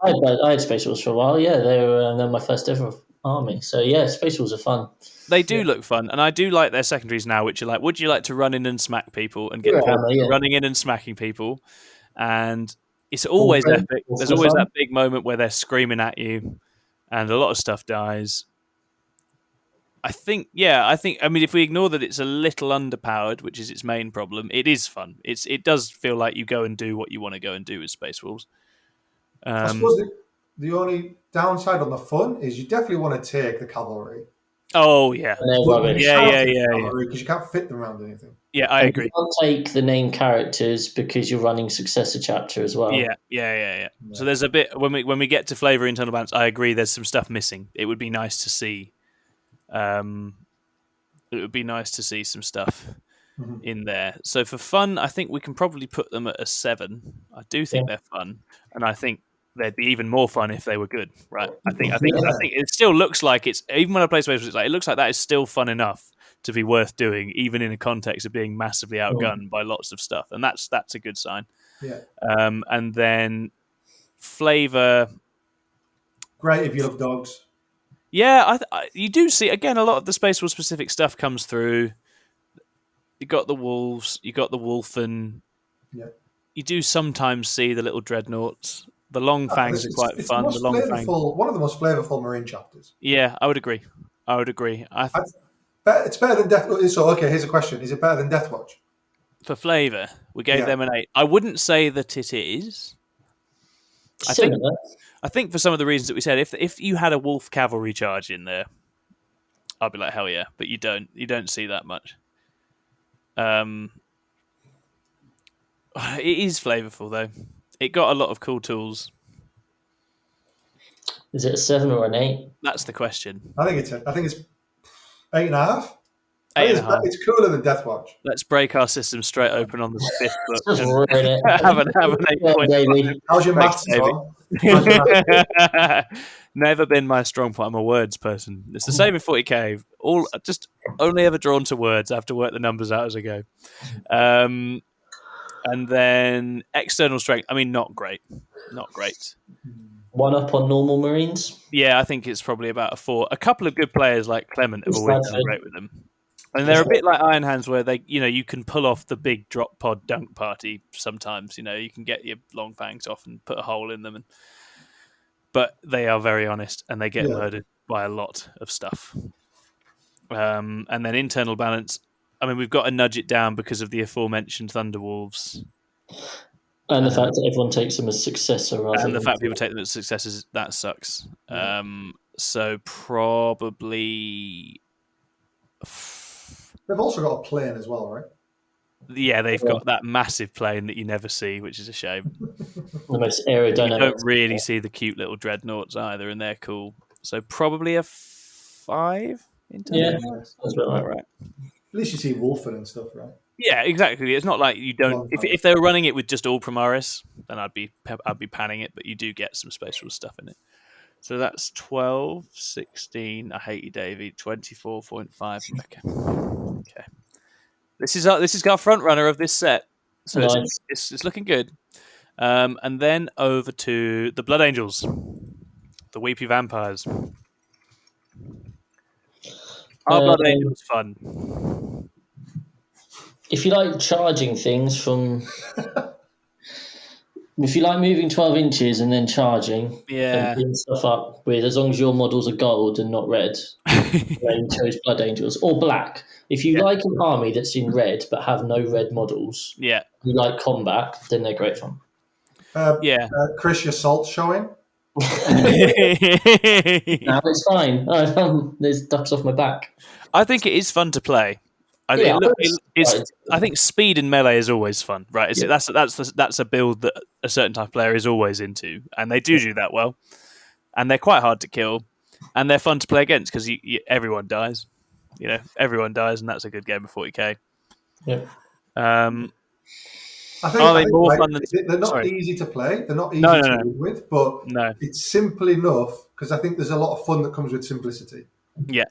I had Space Wolves for a while. Yeah, they were my first ever army. So yeah, Space Wolves are fun. They do look fun, and I do like their secondaries now, which are like, would you like to run in and smack people and get running in and smacking people? And it's always epic. There's always that big moment where they're screaming at you, and a lot of stuff dies. I think, I mean, if we ignore that it's a little underpowered, which is its main problem, it is fun. It does feel like you go and do what you want to go and do with Space Wolves. I suppose the only downside on the fun is you definitely want to take the cavalry. Oh, yeah. Yeah. Because you can't fit them around anything. Yeah, I agree. You can't take the name characters because you're running Successor Chapter as well. Yeah. So there's a bit, when we get to flavour internal balance, I agree there's some stuff missing. It would be nice to see. It would be nice to see some stuff in there. So for fun, I think we can probably put them at a 7. I do think they're fun, and I think they'd be even more fun if they were good, right? I think it still looks like it's, even when I play Space Wolves, it looks like that is still fun enough to be worth doing, even in a context of being massively outgunned by lots of stuff, and that's a good sign. Yeah. And then flavour. Great if you love dogs. Yeah, you do see, again, a lot of the Space Wolf specific stuff comes through. You got the wolves, you got the wolfen. Yeah. You do sometimes see the little dreadnoughts. The long fangs are quite fun. One of the most flavourful Marine chapters. Yeah, I would agree. I would agree. It's better than Death. So okay, here's a question: is it better than Death Watch? For flavour, we gave them an 8. I wouldn't say that it is. I think for some of the reasons that we said, if you had a wolf cavalry charge in there, I'd be like, hell yeah. But you don't. You don't see that much. It is flavourful though. It got a lot of cool tools. Is it a 7 or an 8? That's the question. I think it's 8.5. 8.5. It's cooler than Death Watch. Let's break our system straight open on the 5th book. Have an 8.5. How's your maths, Never been my strong point. I'm a words person. It's the same in 40k. Just only ever drawn to words. I have to work the numbers out as I go. And then external strength. I mean, not great. Not great. 1 up on normal Marines? Yeah, I think it's probably about a 4. A couple of good players like Clement have always done great with them. And they're a bit like Iron Hands where they, you can pull off the big drop pod dunk party sometimes. You can get your long fangs off and put a hole in them. But they are very honest and they get murdered by a lot of stuff. And then internal balance. I mean, we've got to nudge it down because of the aforementioned Thunderwolves. And the fact that everyone takes them as successor. And the fact people take them as successors, that sucks. So probably... They've also got a plane as well, right? Yeah, they've got that massive plane that you never see, which is a shame. The most aerodynamic. You don't really see the cute little dreadnoughts either, and they're cool. So probably a 5 in terms of that's about right. At least you see Wolfen and stuff, right? Yeah, exactly. It's not like you don't. If they were running it with just all Primaris, then I'd be panning it. But you do get some Space Rules stuff in it. So that's 12, 16. I hate you, Davey. 24.5. Okay. This is our front runner of this set. So nice. It's looking good. And then over to the Blood Angels, the Weepy Vampires. Are Blood Angels fun? If you like charging things from... If you like moving 12 inches and then charging and putting stuff up with, as long as your models are gold and not red, then you chose Blood Angels. Or black. If you like an army that's in red but have no red models, you like combat, then they're great fun. Chris, your salt's showing. No, it's fine. There's ducks off my back. I think it is fun to play. I think speed and melee is always fun, right? That's a build that a certain type of player is always into, and they do that well. And they're quite hard to kill, and they're fun to play against because everyone dies. Everyone dies, and that's a good game of 40k. Yeah. Are they more fun than? They're not easy to play. They're not easy to live with, but it's simple enough because I think there's a lot of fun that comes with simplicity. Yeah.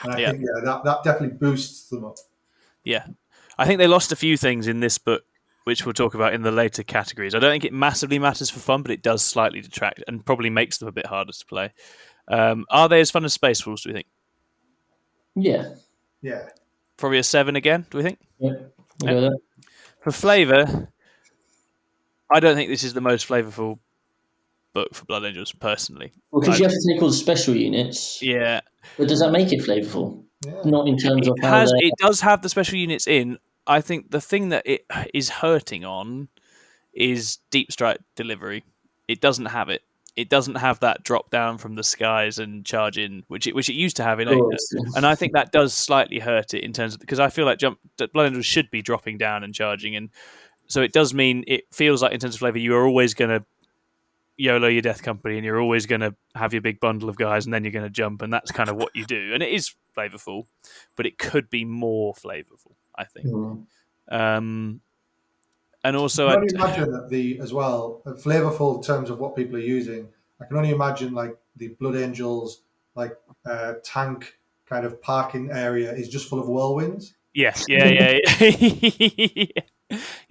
And I think that definitely boosts them up. Yeah. I think they lost a few things in this book, which we'll talk about in the later categories. I don't think it massively matters for fun, but it does slightly detract and probably makes them a bit harder to play. Are they as fun as Space Wolves, do we think? Yeah. Yeah. Probably a 7 again, do we think? Yeah. For flavour, I don't think this is the most flavourful book for Blood Angels, personally. Well, because you have to take all the special units. Yeah. But does that make it flavourful? Yeah. Not in terms of how it does have the special units in. I think the thing that it is hurting on is deep strike delivery. It doesn't have it. It doesn't have that drop down from the skies and charge in, which it used to have in 8. And I think that does slightly hurt it in terms of, because I feel like Blood Angels should be dropping down and charging, and so it does mean it feels like in terms of flavour you are always going to YOLO your Death Company, and you're always going to have your big bundle of guys, and then you're going to jump, and that's kind of what you do. And it is flavourful, but it could be more flavourful, I think. And also, I can only imagine that as flavourful in terms of what people are using. I can only imagine like the Blood Angels, like tank kind of parking area is just full of whirlwinds. Yes, yeah,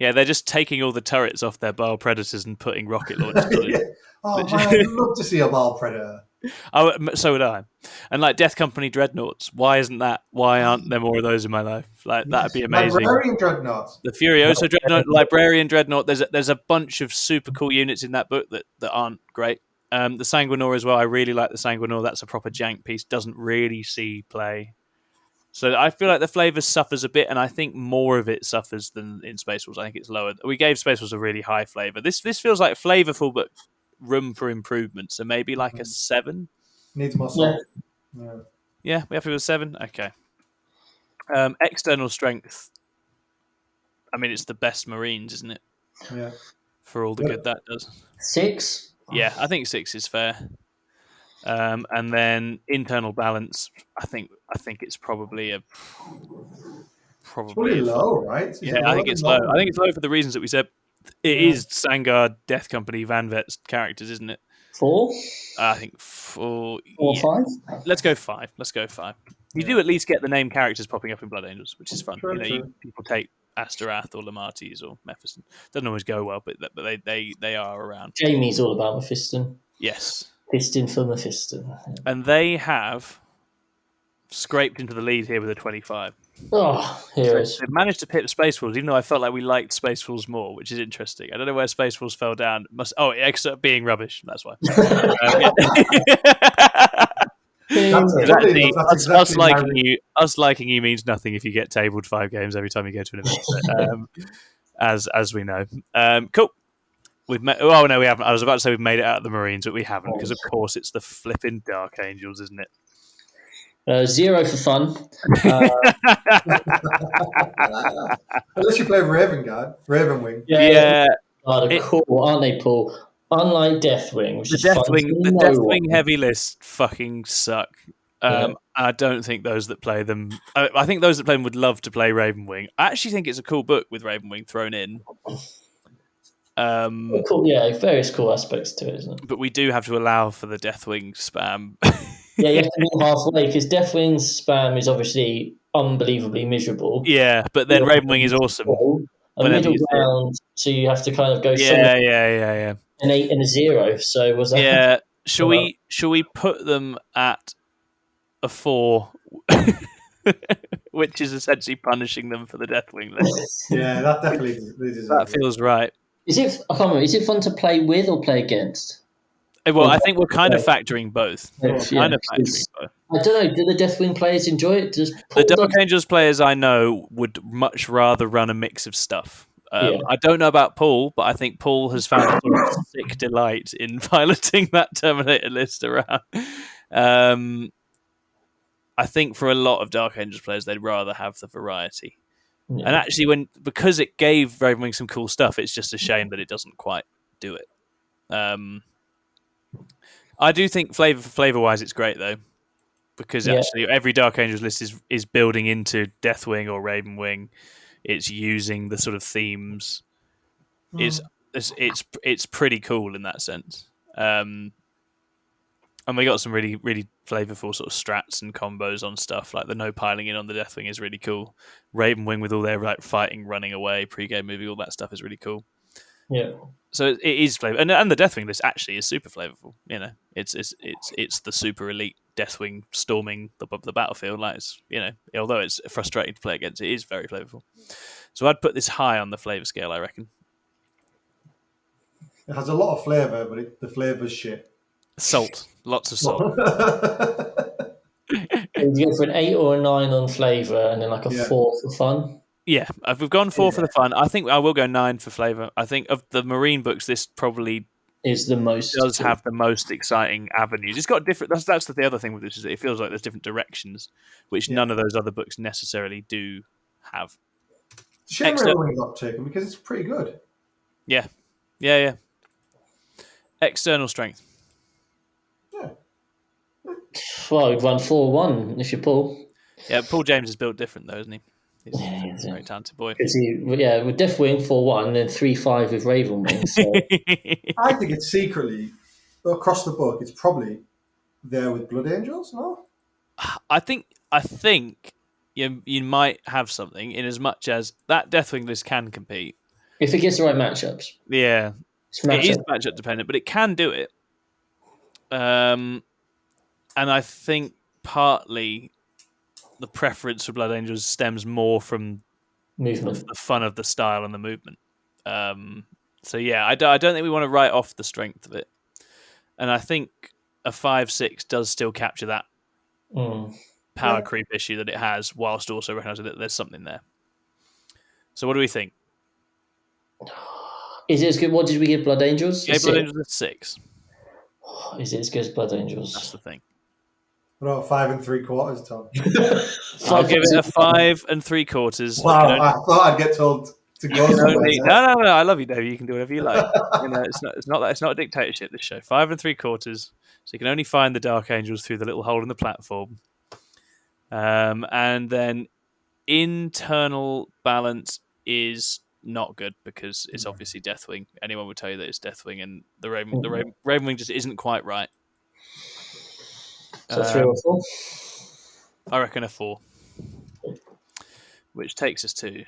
they're just taking all the turrets off their Bile Predators and putting rocket launchers on it. Oh man, I'd love to see a Bile Predator. Oh, so would I. And like Death Company Dreadnoughts, why aren't there more of those in my life? Like that'd be amazing. Librarian Dreadnoughts. The Furioso Dreadnought, Librarian Dreadnought. There's a bunch of super cool units in that book that aren't great. The Sanguinor as well. I really like the Sanguinor. That's a proper jank piece. Doesn't really see play. So I feel like the flavour suffers a bit, and I think more of it suffers than in Space Wolves. I think it's lower. We gave Space Wolves a really high flavour. This feels like flavourful, but room for improvement. So maybe like a 7. Needs more salt. Yeah, we have to do a 7. Okay. External strength. I mean, it's the best Marines, isn't it? Yeah. For all the good that does. 6. Yeah, I think 6 is fair. And then internal balance. I think it's probably low, right? I think it's low. I think it's low for the reasons that we said. It is Sangard, Death Company, Van Vet's characters, isn't it? 4. I think 4. 4, 5. Let's go 5. You do at least get the name characters popping up in Blood Angels, which is fun. True. People take Asterath or Lamartes or Mephiston. Doesn't always go well, but they are around. Jamie's all about Mephiston. Yes. Fiston for Mephiston. And they have scraped into the lead here with a 25. Oh, heroes. They've managed to pip Space Wolves, even though I felt like we liked Space Wolves more, which is interesting. I don't know where Space Wolves fell down. Extra being rubbish. That's why. Us liking you means nothing if you get tabled 5 games every time you go to an event. As we know. Cool. We haven't. I was about to say we've made it out of the Marines, but we haven't, because of course it's the flipping Dark Angels, isn't it? 0 for fun. Unless you play Ravenwing. Yeah. Oh, they're cool, aren't they, Paul? Unlike Deathwing, the Deathwing heavy list fucking suck. I don't think those that play them. I think those that play them would love to play Ravenwing. I actually think it's a cool book with Ravenwing thrown in. Cool, various cool aspects to it, isn't it? But we do have to allow for the Deathwing spam. You have to meet halfway, because Deathwing's spam is obviously unbelievably miserable. Yeah, but then Ravenwing is awesome. A middle ground, so you have to kind of go. Yeah. An 8 and a 0. So was that? Yeah. Shall we put them at a 4, which is essentially punishing them for the Deathwing list? Yeah, that definitely that feels right. I can't remember. Is it fun to play with or play against? Well, I think we're kind of factoring both. I don't know. Do the Deathwing players enjoy it? The Dark Angels players I know would much rather run a mix of stuff. I don't know about Paul, but I think Paul has found a sort of sick delight in piloting that Terminator list around. I think for a lot of Dark Angels players, they'd rather have the variety. Yeah. And actually, because it gave Ravenwing some cool stuff, it's just a shame that it doesn't quite do it. I do think flavor-wise, it's great though, because actually every Dark Angels list is building into Deathwing or Ravenwing. It's using the sort of themes. It's pretty cool in that sense. And we got some really, really flavorful sort of strats and combos on stuff, like the no piling in on the Deathwing is really cool. Ravenwing with all their fighting, running away, pre-game movie, all that stuff is really cool. Yeah. So it is flavor, and the Deathwing list actually is super flavorful. You know, it's the super elite Deathwing storming the battlefield. Like although it's frustrating to play against, it is very flavorful. So I'd put this high on the flavor scale, I reckon. It has a lot of flavor, but the flavor's shit. Salt, lots of salt. You go for an 8 or a 9 on flavor, and then like a 4 for fun. Yeah, if we've gone 4 for the fun, I think I will go 9 for flavour. I think of the Marine books, this probably is the most have the most exciting avenues. It's got different. That's the other thing with this, is it feels like there's different directions, which none of those other books necessarily do have. Shame Ravenwing's not taken, because it's pretty good. Yeah. External strength. Yeah. Well, we've run 4-1 if you Paul. Yeah, Paul James is built different though, isn't he? He's a very talented boy. With Deathwing 4-1 and then 3-5 with Ravenwing. So. I think it's secretly, across the book, it's probably there with Blood Angels, no? I think you might have something, in as much as that Deathwing list can compete. If it gets the right matchups. Yeah. It is matchup dependent, but it can do it. And I think partly the preference for Blood Angels stems more from movement, the fun of the style and the movement. So yeah, I don't think we want to write off the strength of it. And I think a 5/6 does still capture that power creep issue that it has, whilst also recognizing that there's something there. So what do we think? Is it as good? What did we give Blood Angels? Yeah, Blood Angels is 6. Is it as good as Blood Angels? That's the thing. What about 5 3/4, Tom? I'll give it a 5 3/4. Wow, I thought I'd get told to go somewhere. No. I love you, Davey. You can do whatever you like. It's not a dictatorship. This show 5 3/4. So you can only find the Dark Angels through the little hole in the platform. And then internal balance is not good because it's obviously Deathwing. Anyone would tell you that it's Deathwing, and the Ravenwing just isn't quite right. So 3 or 4? I reckon a 4. Which takes us to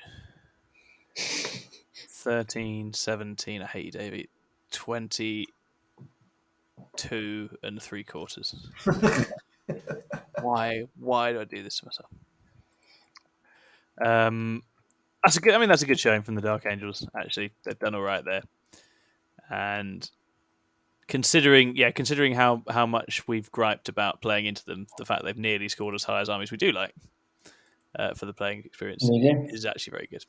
13, 17. I hate you, Davey. 22 3/4. Why do I do this to myself? That's a good showing from the Dark Angels. Actually, they've done all right there. And considering how much we've griped about playing into them, the fact they've nearly scored as high as armies we do like for the playing experience is actually very good.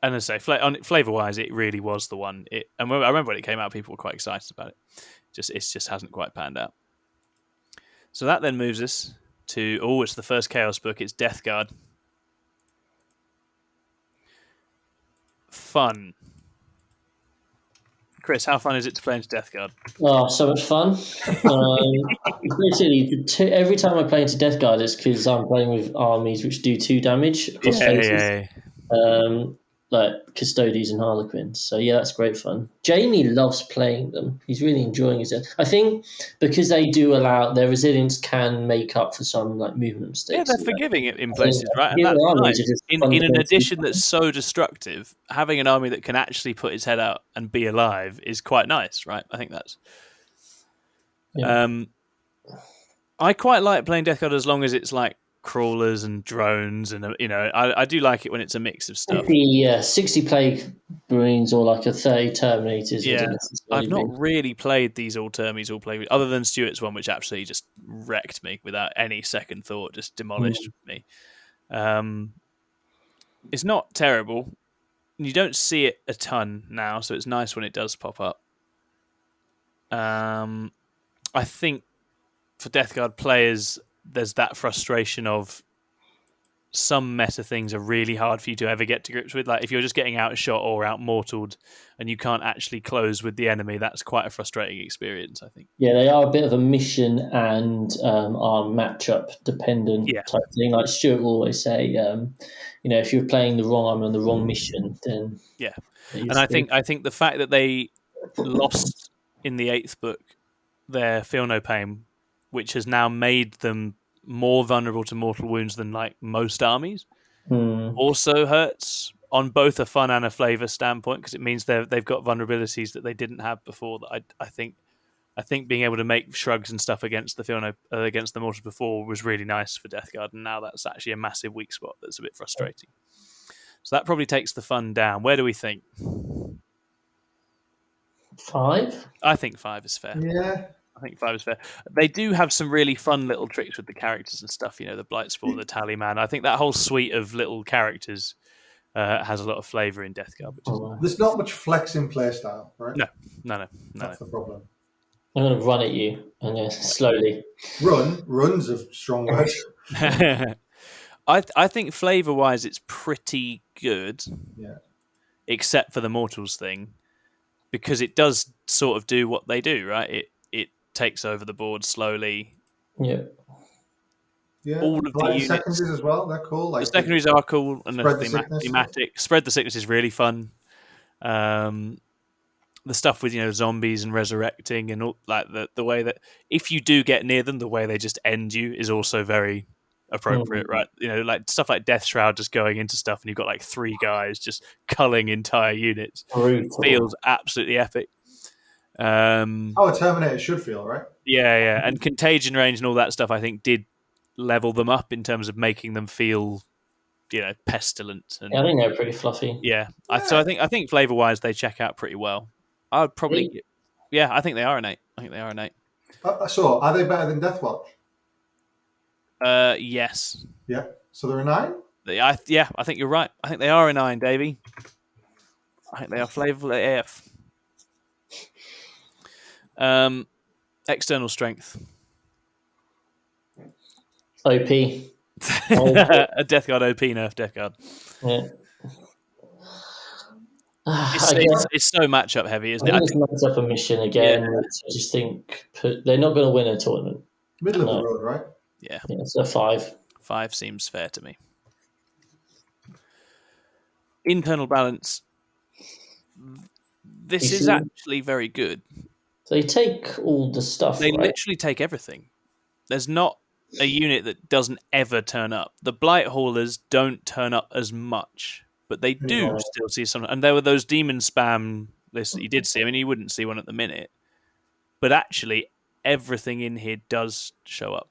And as I say, flavor-wise, it really was the one. I remember when it came out, people were quite excited about it. It just hasn't quite panned out. So that then moves us to it's the first Chaos book. It's Death Guard. Fun. Chris, how fun is it to play into Death Guard? Oh, so much fun. Literally, every time I play into Death Guard, it's because I'm playing with armies which do 2 damage across phases. Like Custodies and Harlequins. So yeah, that's great fun. Jamie loves playing them. He's really enjoying it. I think because they do allow their resilience can make up for some like movement mistakes. Yeah, they're forgiving it in places, right? And that's nice. In an edition that's so destructive, having an army that can actually put its head out and be alive is quite nice, right? I think that's. Yeah. I quite like playing Death Guard as long as it's like crawlers and drones, and I do like it when it's a mix of stuff. 60 Plague Marines or like a 30 Terminators. Yeah, I've not really played these all Termies, all Plague, other than Stuart's one, which absolutely just wrecked me without any second thought, just demolished me. It's not terrible. You don't see it a ton now, so it's nice when it does pop up. I think for Death Guard players, there's that frustration of some meta things are really hard for you to ever get to grips with. Like if you're just getting outshot or out-mortaled and you can't actually close with the enemy, that's quite a frustrating experience, I think. Yeah, they are a bit of a mission and are matchup dependent type thing. Like Stuart will always say, if you're playing the wrong army on the wrong mission, then and I think the fact that they lost in the 8th book their Feel No Pain, which has now made them more vulnerable to mortal wounds than like most armies, also hurts on both a fun and a flavor standpoint, because it means they've got vulnerabilities that they didn't have before. That I think being able to make shrugs and stuff against the against the mortals before was really nice for Death Guard, and now that's actually a massive weak spot that's a bit frustrating. So that probably takes the fun down. Where do we think? 5? I think 5 is fair. Yeah. I think 5 is fair. They do have some really fun little tricks with the characters and stuff, the Blightspore, the Tallyman. I think that whole suite of little characters has a lot of flavour in Death Guard. There's not much flex in playstyle, right? No. That's the problem. I'm going to run at you and slowly. Run's a strong word. I think flavour-wise it's pretty good. Yeah. Except for the Mortals thing, because it does sort of do what they do, right? It takes over the board slowly. Yeah. Yeah. All of the units. Secondaries as well, they're cool. Like the secondaries are cool, and the thematic. Spread the Sickness is really fun. The stuff with zombies and resurrecting and all, like the way that if you do get near them, the way they just end you is also very appropriate, right? Like stuff like Death Shroud just going into stuff, and you've got like 3 guys just culling entire units. Brutal. Feels absolutely epic. How a Terminator should feel, right? Yeah, and contagion range and all that stuff, I think, did level them up in terms of making them feel, pestilent. And, I think they're pretty fluffy. Yeah. So I think flavor-wise, they check out pretty well. I would probably, I think they are an 8. I think they are an 8. So, are they better than Deathwatch? Yes. Yeah. So they're a 9? I think you're right. I think they are a 9, Davey. I think they are flavorful AF. External strength. OP. A Death Guard OP nerf Death Guard. Yeah. It's so matchup heavy, isn't it? I think it's matchup a mission again. Yeah. I just think they're not going to win a tournament. Middle of the road, right? Yeah. It's a 5. 5 seems fair to me. Internal balance. This is actually very good. They take all the stuff. They right? literally take everything. There's not a unit that doesn't ever turn up. The Blight Haulers don't turn up as much, but they do still see some. And there were those demon spam lists that you did see. I mean, you wouldn't see one at the minute, but actually everything in here does show up.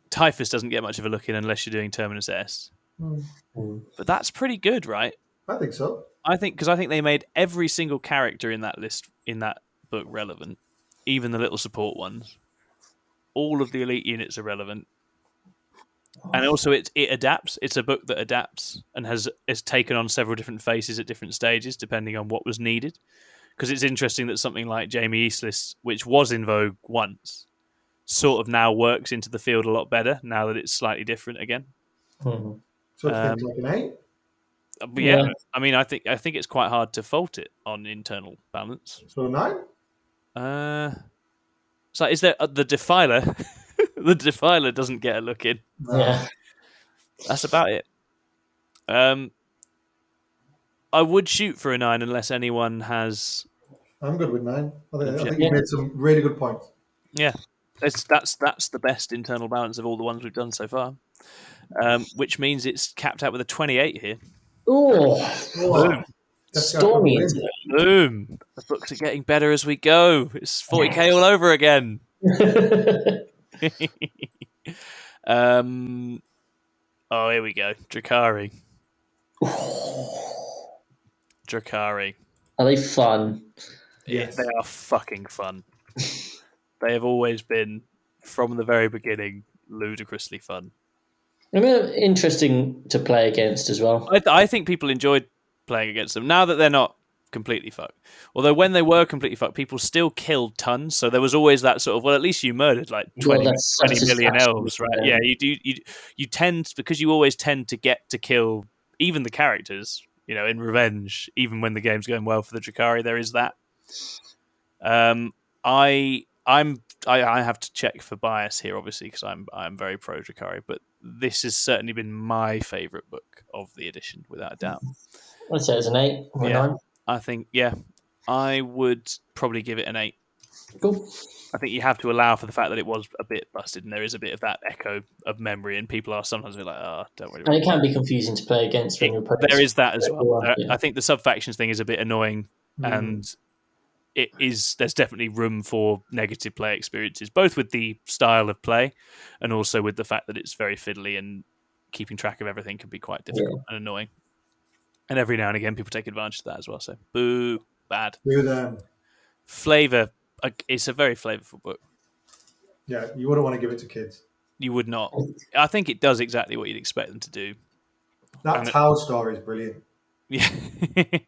Typhus doesn't get much of a look in unless you're doing Terminus S. But that's pretty good, right? I think so. I think they made every single character in that list, in that book, relevant, even the little support ones. All of the elite units are relevant, and also it adapts. It's a book that adapts and has taken on several different faces at different stages depending on what was needed. Because it's interesting that something like Jamie Eastless, which was in vogue once, sort of now works into the field a lot better now that it's slightly different again. So it's like an 8. Yeah, I mean, I think it's quite hard to fault it on internal balance. So 9. So is there the Defiler? The Defiler doesn't get a look in. Yeah, that's about it. I would shoot for a 9 unless anyone has. I'm good with 9. I think you made some really good points. Yeah, that's the best internal balance of all the ones we've done so far. Which means it's capped out with a 28 here. Boom. Stormy. Boom. The books are getting better as we go. It's 40k all over again. Here we go. Drakari. Drakari. Are they fun? Yes. They are fucking fun. They have always been, from the very beginning, ludicrously fun. I mean, interesting to play against as well. I think people enjoyed playing against them now that they're not completely fucked. Although when they were completely fucked, people still killed tons. So there was always that sort of, well, at least you murdered like 20 million elves, right? Yeah, you do. You tend, because you always tend to get to kill even the characters, in revenge, even when the game's going well for the Drakari. There is that. I have to check for bias here, obviously, because I'm very pro Drakari, but this has certainly been my favourite book of the edition, without a doubt. I'd say it's an 8 or a 9. I think, I would probably give it an 8. Cool. I think you have to allow for the fact that it was a bit busted, and there is a bit of that echo of memory, and people are sometimes a bit like, don't really. And it can be confusing to play against when you're playing. There is that as well. I think the sub-factions thing is a bit annoying, and there's definitely room for negative play experiences, both with the style of play and also with the fact that it's very fiddly and keeping track of everything can be quite difficult and annoying. And every now and again, people take advantage of that as well. So, boo, bad. Boo them. Flavor. It's a very flavorful book. Yeah, you wouldn't want to give it to kids. You would not. I think it does exactly what you'd expect them to do. That Tau story is brilliant. Yeah. The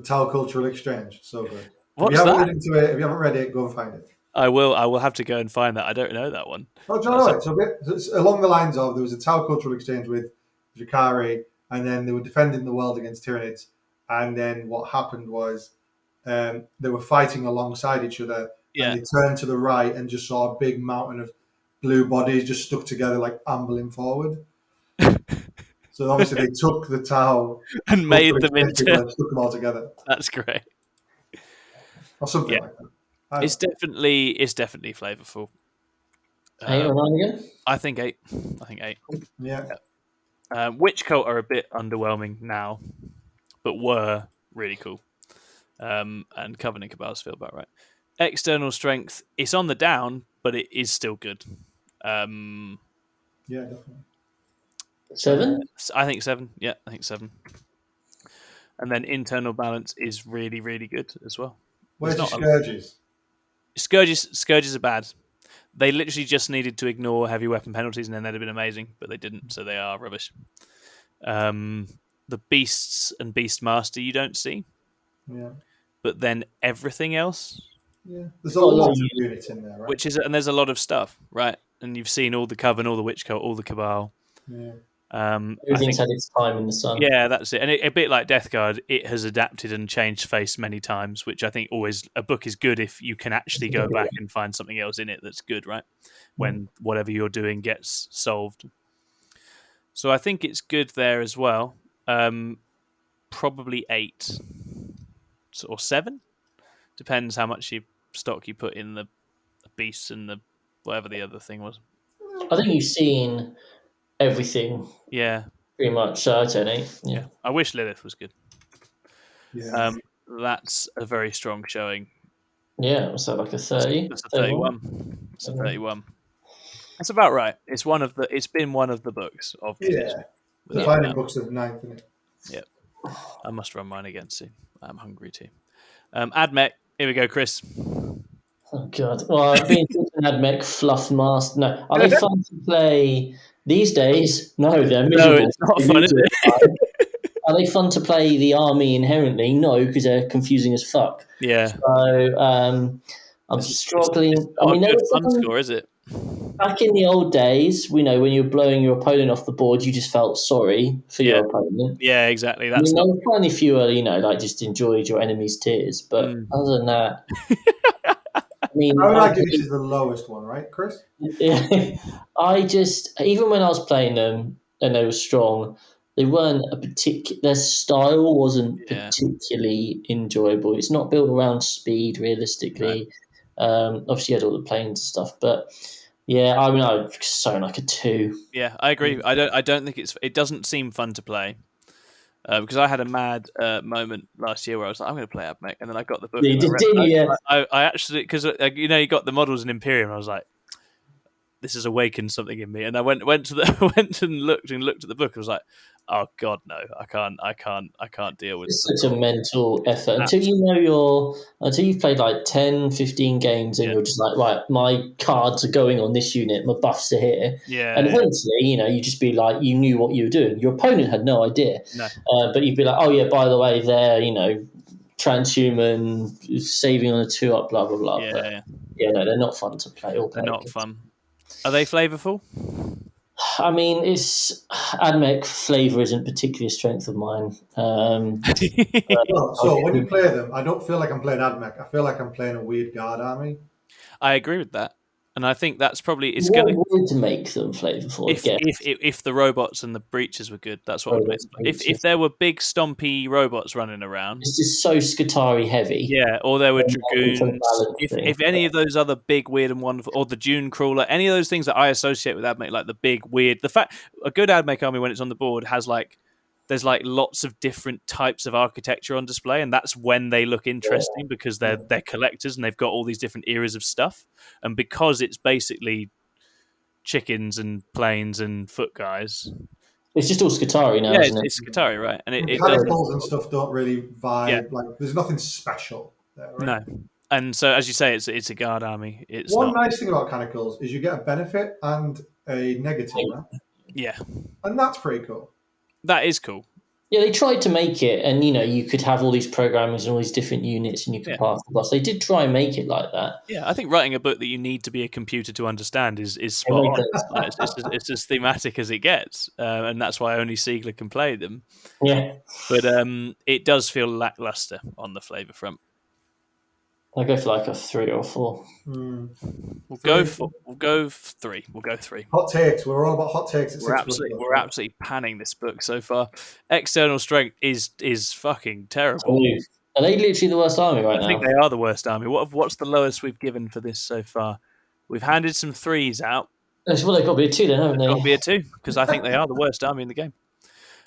Tau Cultural Exchange, so good. What's if you haven't that? Into it, if you haven't read it, go and find it. I will have to go and find that. I don't know that one. Oh, do you know it? It's along the lines of, there was a Tau Cultural Exchange with Drakari, and then they were defending the world against Tyranids. And then what happened was they were fighting alongside each other. Yeah. And they turned to the right and just saw a big mountain of blue bodies just stuck together, like ambling forward. So obviously they took the Tau and made them into. And stuck them all together. That's great. Or something like that. It's definitely flavorful. 8 or 9 again? I think 8. Yeah. Witch Cult are a bit underwhelming now, but were really cool. And Covenant Cabals feel about right. External Strength, it's on the down, but it is still good. Yeah, definitely. 7? I think 7. Yeah, I think 7. And then Internal Balance is really, really good as well. Where's the Scourges? Scourges are bad. They literally just needed to ignore heavy weapon penalties, and then they'd have been amazing, but they didn't, so they are rubbish. The beasts and Beastmaster you don't see, but then everything else. Yeah, there's a lot of units in there, right? And there's a lot of stuff, right? And you've seen all the Coven, all the Witch Cult, all the Cabal. Yeah. Everything's had its time in the sun. Yeah, that's it. And a bit like Death Guard, it has adapted and changed face many times, which I think always a book is good if you can actually go back and find something else in it that's good, right? When whatever you're doing gets solved. So I think it's good there as well. Probably 8 or 7. Depends how much stock you put in the beasts and the whatever the other thing was. I think you've seen everything. Yeah. Pretty much. So I'd say 8. Yeah. I wish Lilith was good. Yeah. That's a very strong showing. Yeah. So like a 30. That's a 31. It's a 31. That's about right. It's been one of the books of the final books of the 9th, isn't it? Yep. I must run mine again soon. I'm hungry too. Admech. Here we go, Chris. Oh God! Well, I've been thinking Admech, Fluff Master. No, are they fun to play these days? No, they're miserable. No, it's not fun, is it? Are they fun to play the army inherently? No, because they're confusing as fuck. Yeah. So I'm struggling. It's not a good fun score, is it? Back in the old days, when you're blowing your opponent off the board, you just felt sorry for your opponent. Yeah, exactly. There were plenty fewer, just enjoyed your enemy's tears. But other than that, I would argue this is the lowest one, right, Chris? Yeah, even when I was playing them and they were strong, they weren't their style wasn't particularly enjoyable. It's not built around speed, realistically. Right. Obviously, you had all the planes and stuff, but. Yeah, I mean, I'd so like a 2. Yeah, I agree. I don't think it doesn't seem fun to play because I had a mad moment last year where I was like, I'm going to play Admech, and then I got the book. I actually because you got the models in Imperium. I was like, this has awakened something in me, and I went and looked at the book. I was like, oh God, no, I can't deal with it's such a mental effort until you've played like 10, 15 games and you're just like, right, my cards are going on this unit, my buffs are here. Yeah. And eventually, you just be like, you knew what you were doing. Your opponent had no idea. No. But you'd be like, oh yeah, by the way, they're, transhuman, saving on a 2-up, blah, blah, blah. Yeah. But, no, they're not fun to play. They're not fun. Are they flavourful? I mean, Admech flavour isn't particularly a strength of mine. So when you play them, I don't feel like I'm playing Admech. I feel like I'm playing a weird guard army. I agree with that. And I think that's probably what would make them flavourful. If the robots and the breaches were good, that's what would make them. If there were big stompy robots running around, it's just so Scutari heavy. Yeah, or there were dragoons. If any of those other big, weird, and wonderful, or the Dune Crawler, any of those things that I associate with Admech, like the big, weird, a good Admech army when it's on the board has there's lots of different types of architecture on display, and that's when they look interesting because they're collectors and they've got all these different eras of stuff. And because it's basically chickens and planes and foot guys, it's just all Scutari now. Yeah, it's Scutari, right? And Harlequins and stuff don't really vibe. Yeah. Like there's nothing special there, right? No. And so, as you say, it's a guard army. Nice thing about Cannicles is you get a benefit and a negative, right? Yeah, and that's pretty cool. That is cool. Yeah, they tried to make it, and you could have all these programmers and all these different units, and you could pass the boss. They did try and make it like that. Yeah, I think writing a book that you need to be a computer to understand is spot on. It's as thematic as it gets, and that's why only Siegler can play them. Yeah, but it does feel lackluster on the flavour front. I'll go for like a 3 or 4. We'll go 3. We'll go 3. Hot takes. We're all about hot takes. We're absolutely panning this book so far. External strength is fucking terrible. Are they literally the worst army right now? I think they are the worst army. What's the lowest we've given for this so far? We've handed some 3s out. Well, they've got to be a 2 then, haven't they? Got to be a 2 because I think they are the worst army in the game.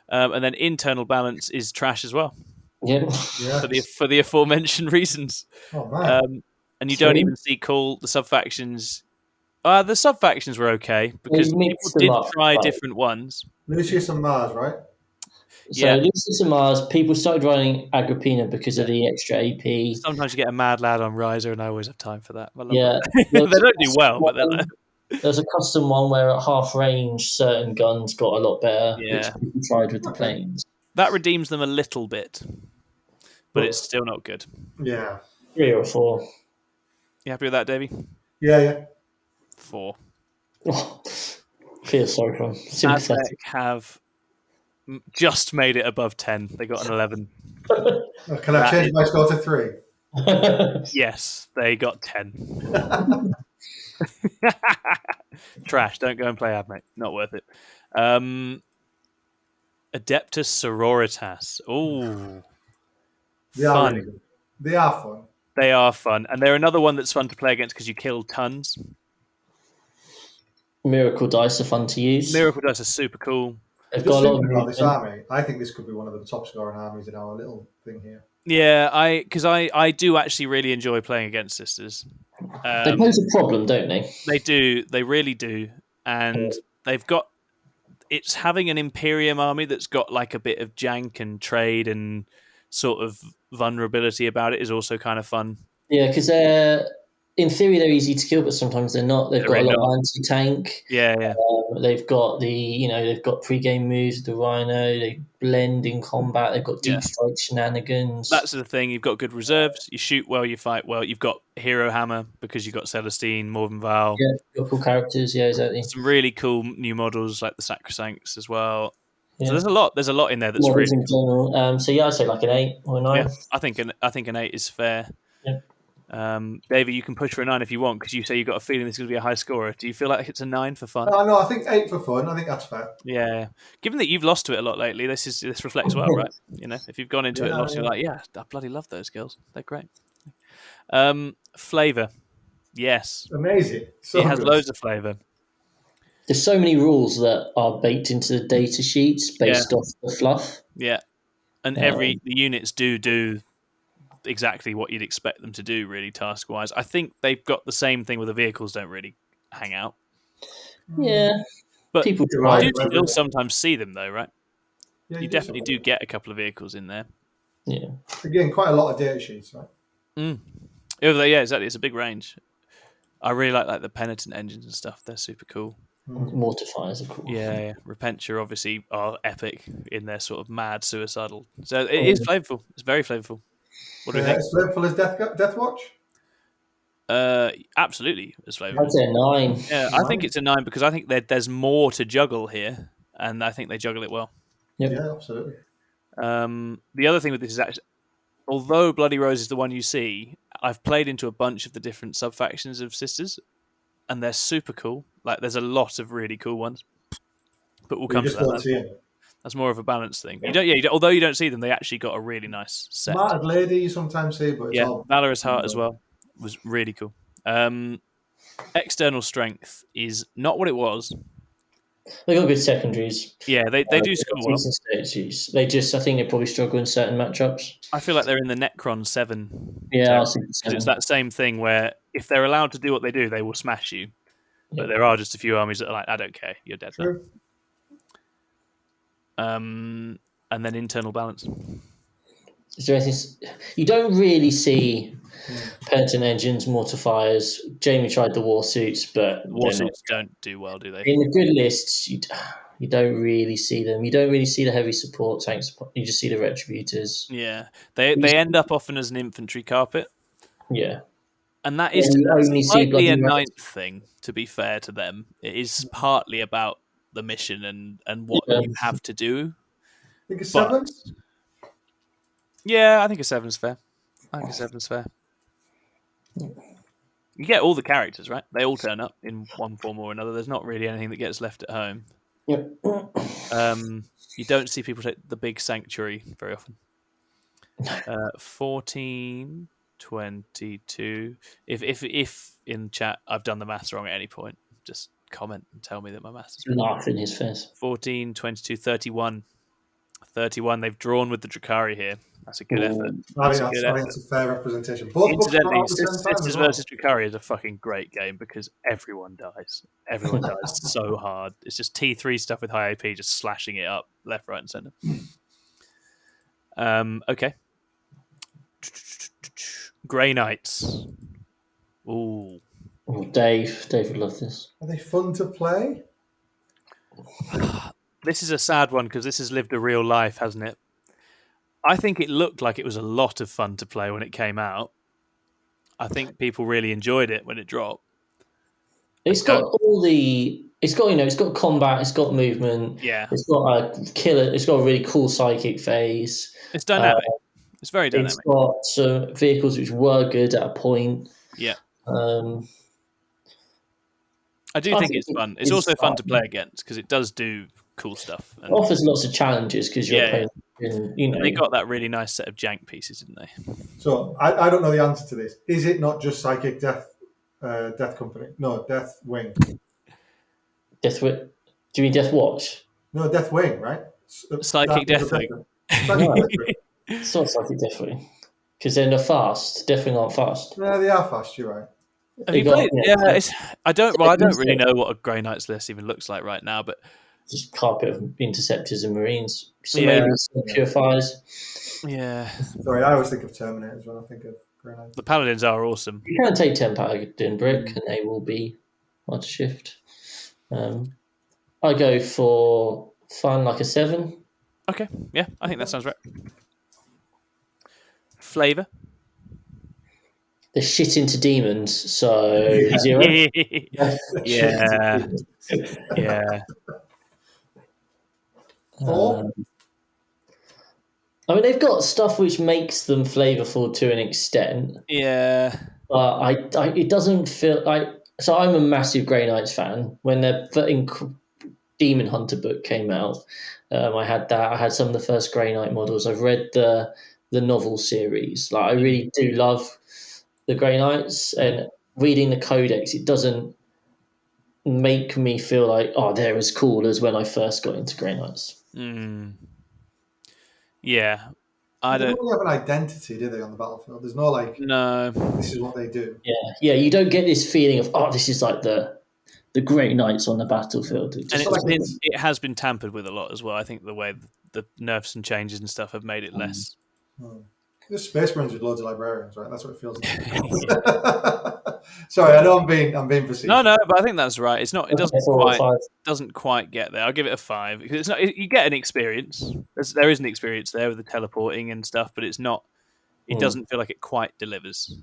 And then internal balance is trash as well. Yeah. For the aforementioned reasons. Oh, man. And you don't even see the sub-factions. The sub-factions were okay because people did try different ones. Lucius and Mars, right? So Lucius and Mars, people started running Agrippina because of the extra AP. Sometimes you get a mad lad on Riser, and I always have time for that. Yeah. They don't do well, but they're like... There's a custom one where at half range, certain guns got a lot better, which people tried with the planes. That redeems them a little bit, but it's still not good. Yeah. 3 or 4. You happy with that, Davey? Yeah. 4. Oh, feel sorry for them. Sympathetic. Have just made it above 10. They got an 11. Can I change my score to 3? Yes, they got 10. Trash. Don't go and play Ad, mate. Not worth it. Adeptus Sororitas. Ooh. They are really good. They are fun. They are fun. And they're another one that's fun to play against because you kill tons. Miracle dice are fun to use. Miracle dice are super cool. They've got a lot of this army. I think this could be one of the top scoring armies in our little thing here. Yeah, I do actually really enjoy playing against sisters. They pose a problem, don't they? They do. They really do. And they've got... It's having an Imperium army that's got like a bit of jank and trade and sort of vulnerability about it is also kind of fun. Yeah, because in theory they're easy to kill, but sometimes they're not. They've got a lot of anti-tank. Yeah. They've got they've got pre-game moves, the Rhino. They blend in combat. They've got deep strike shenanigans. That's the thing. You've got good reserves. You shoot well. You fight well. You've got Hero Hammer because you've got Celestine, Morvenval. Yeah, got cool characters. Yeah, exactly. Some really cool new models like the Sacrosancts as well. Yeah. So there's a lot. There's a lot in there that's really in general. I'd say like an 8 or 9. Yeah, I think an 8 is fair. Yeah. Davey, you can push for a 9 if you want because you say you've got a feeling this is going to be a high scorer. Do you feel like it's a 9 for fun? No, I think 8 for fun. I think that's fair. Yeah. Given that you've lost to it a lot lately, this reflects well, right? If you've gone into it and lost, you're like, I bloody love those girls. They're great. Flavour. Yes. Amazing. It has loads of flavour. There's so many rules that are baked into the data sheets based off the fluff. Yeah. And the units do exactly what you'd expect them to do, really, task-wise. I think they've got the same thing where the vehicles don't really hang out. Yeah. But people you do still sometimes see them, though, right? Yeah, you definitely do get a couple of vehicles in there. Yeah. Again, quite a lot of data sheets, right? Yeah, exactly. It's a big range. I really like the penitent engines and stuff. They're super cool. Mortifiers are cool. Yeah. Repentia obviously are epic in their sort of mad suicidal. So it is flavourful. It's very flavourful. What do you think? As flavourful as Death Watch? Absolutely as flavourful. I'd say a 9. Yeah, I think it's a 9 because I think there's more to juggle here, and I think they juggle it well. Yep. Yeah, absolutely. The other thing with this is actually, although Bloody Rose is the one you see, I've played into a bunch of the different sub-factions of Sisters, and they're super cool. Like, there's a lot of really cool ones. But we'll come to that. That's more of a balance thing. Although you don't see them, they actually got a really nice set. Martyred Lady you sometimes see, but it's all... Valorous Heart as well was really cool. External Strength is not what it was. They got good secondaries. Yeah, they do score well. They just, I think they probably struggle in certain matchups. I feel like they're in the Necron 7. Yeah, it's that same thing where if they're allowed to do what they do, they will smash you. But there are just a few armies that are like, I don't care, you're dead. And then internal balance. Is there anything you don't really see? Penitent engines, mortifiers. Jamie tried the war suits, but war suits don't do well, do they? In the good lists, you don't really see them. You don't really see the heavy support tanks. You just see the retributors. Yeah, they end up often as an infantry carpet. Yeah, and that is slightly a ninth thing. To be fair to them, it is partly about the mission and what you have to do. I think a 7. Yeah, I think a 7's fair. You get all the characters, right? They all turn up in one form or another. There's not really anything that gets left at home. Yep. You don't see people take the big sanctuary very often. 14, 22. If in chat I've done the maths wrong at any point, just comment and tell me that my maths is wrong. Laugh in his face. 14, 22, 31. 31. They've drawn with the Drakari here. That's a good effort. I think it's a fair representation. Both incidentally, Sisters versus Drakari is a fucking great game because everyone dies. Everyone dies so hard. It's just T3 stuff with high AP, just slashing it up left, right, and centre. Okay. Grey Knights. Ooh. Oh, Dave would love this. Are they fun to play? This is a sad one because this has lived a real life, hasn't it? I think it looked like it was a lot of fun to play when it came out. I think people really enjoyed it when it dropped. It's got combat, it's got movement. Yeah. It's got a killer. It's got a really cool psychic phase. It's dynamic. It's very dynamic. It's got some vehicles which were good at a point. Yeah. I think it's fun. It's also fun to play against because it does do cool stuff. It offers lots of challenges because you're playing. They got that really nice set of jank pieces, didn't they? So I don't know the answer to this. Is it not just Psychic Death Company? No, Death Wing. Death Wing? Do you mean Death Watch? No, Death Wing, right? Psychic Death Wing. It's not Psychic Death Wing because they're not fast. Death Wing aren't fast. Yeah, they are fast. You're right. Have you played? Yeah, I don't really know what a Grey Knights list even looks like right now, but just carpet of interceptors and marines. So maybe some purifiers. Yeah. Sorry, I always think of Terminators when I think of Grey Knights. The Paladins are awesome. You can take 10 Paladin brick, and they will be hard to shift. I go for fun, like a 7. Okay, yeah, I think that sounds right. Flavour. The shit into demons, so 0. Yeah. I mean, they've got stuff which makes them flavourful to an extent. Yeah. But it doesn't feel like... So I'm a massive Grey Knights fan. When the Demon Hunter book came out, I had that. I had some of the first Grey Knight models. I've read the novel series. Like, I really do love the Grey Knights, and reading the Codex, it doesn't make me feel like, they're as cool as when I first got into Grey Knights. Yeah. They don't really have an identity, do they, on the battlefield? There's no this is what they do. Yeah, you don't get this feeling of, this is like the Grey Knights on the battlefield. It has been tampered with a lot as well. I think the way the nerfs and changes and stuff have made it less. There's Space Marines with loads of librarians, right? That's what it feels like. Sorry, I know I'm being facetious. No, but I think that's right. It's not. It doesn't quite get there. I'll give it a 5 because it's not. You get an experience. There is an experience there with the teleporting and stuff, but it's not. It doesn't feel like it quite delivers.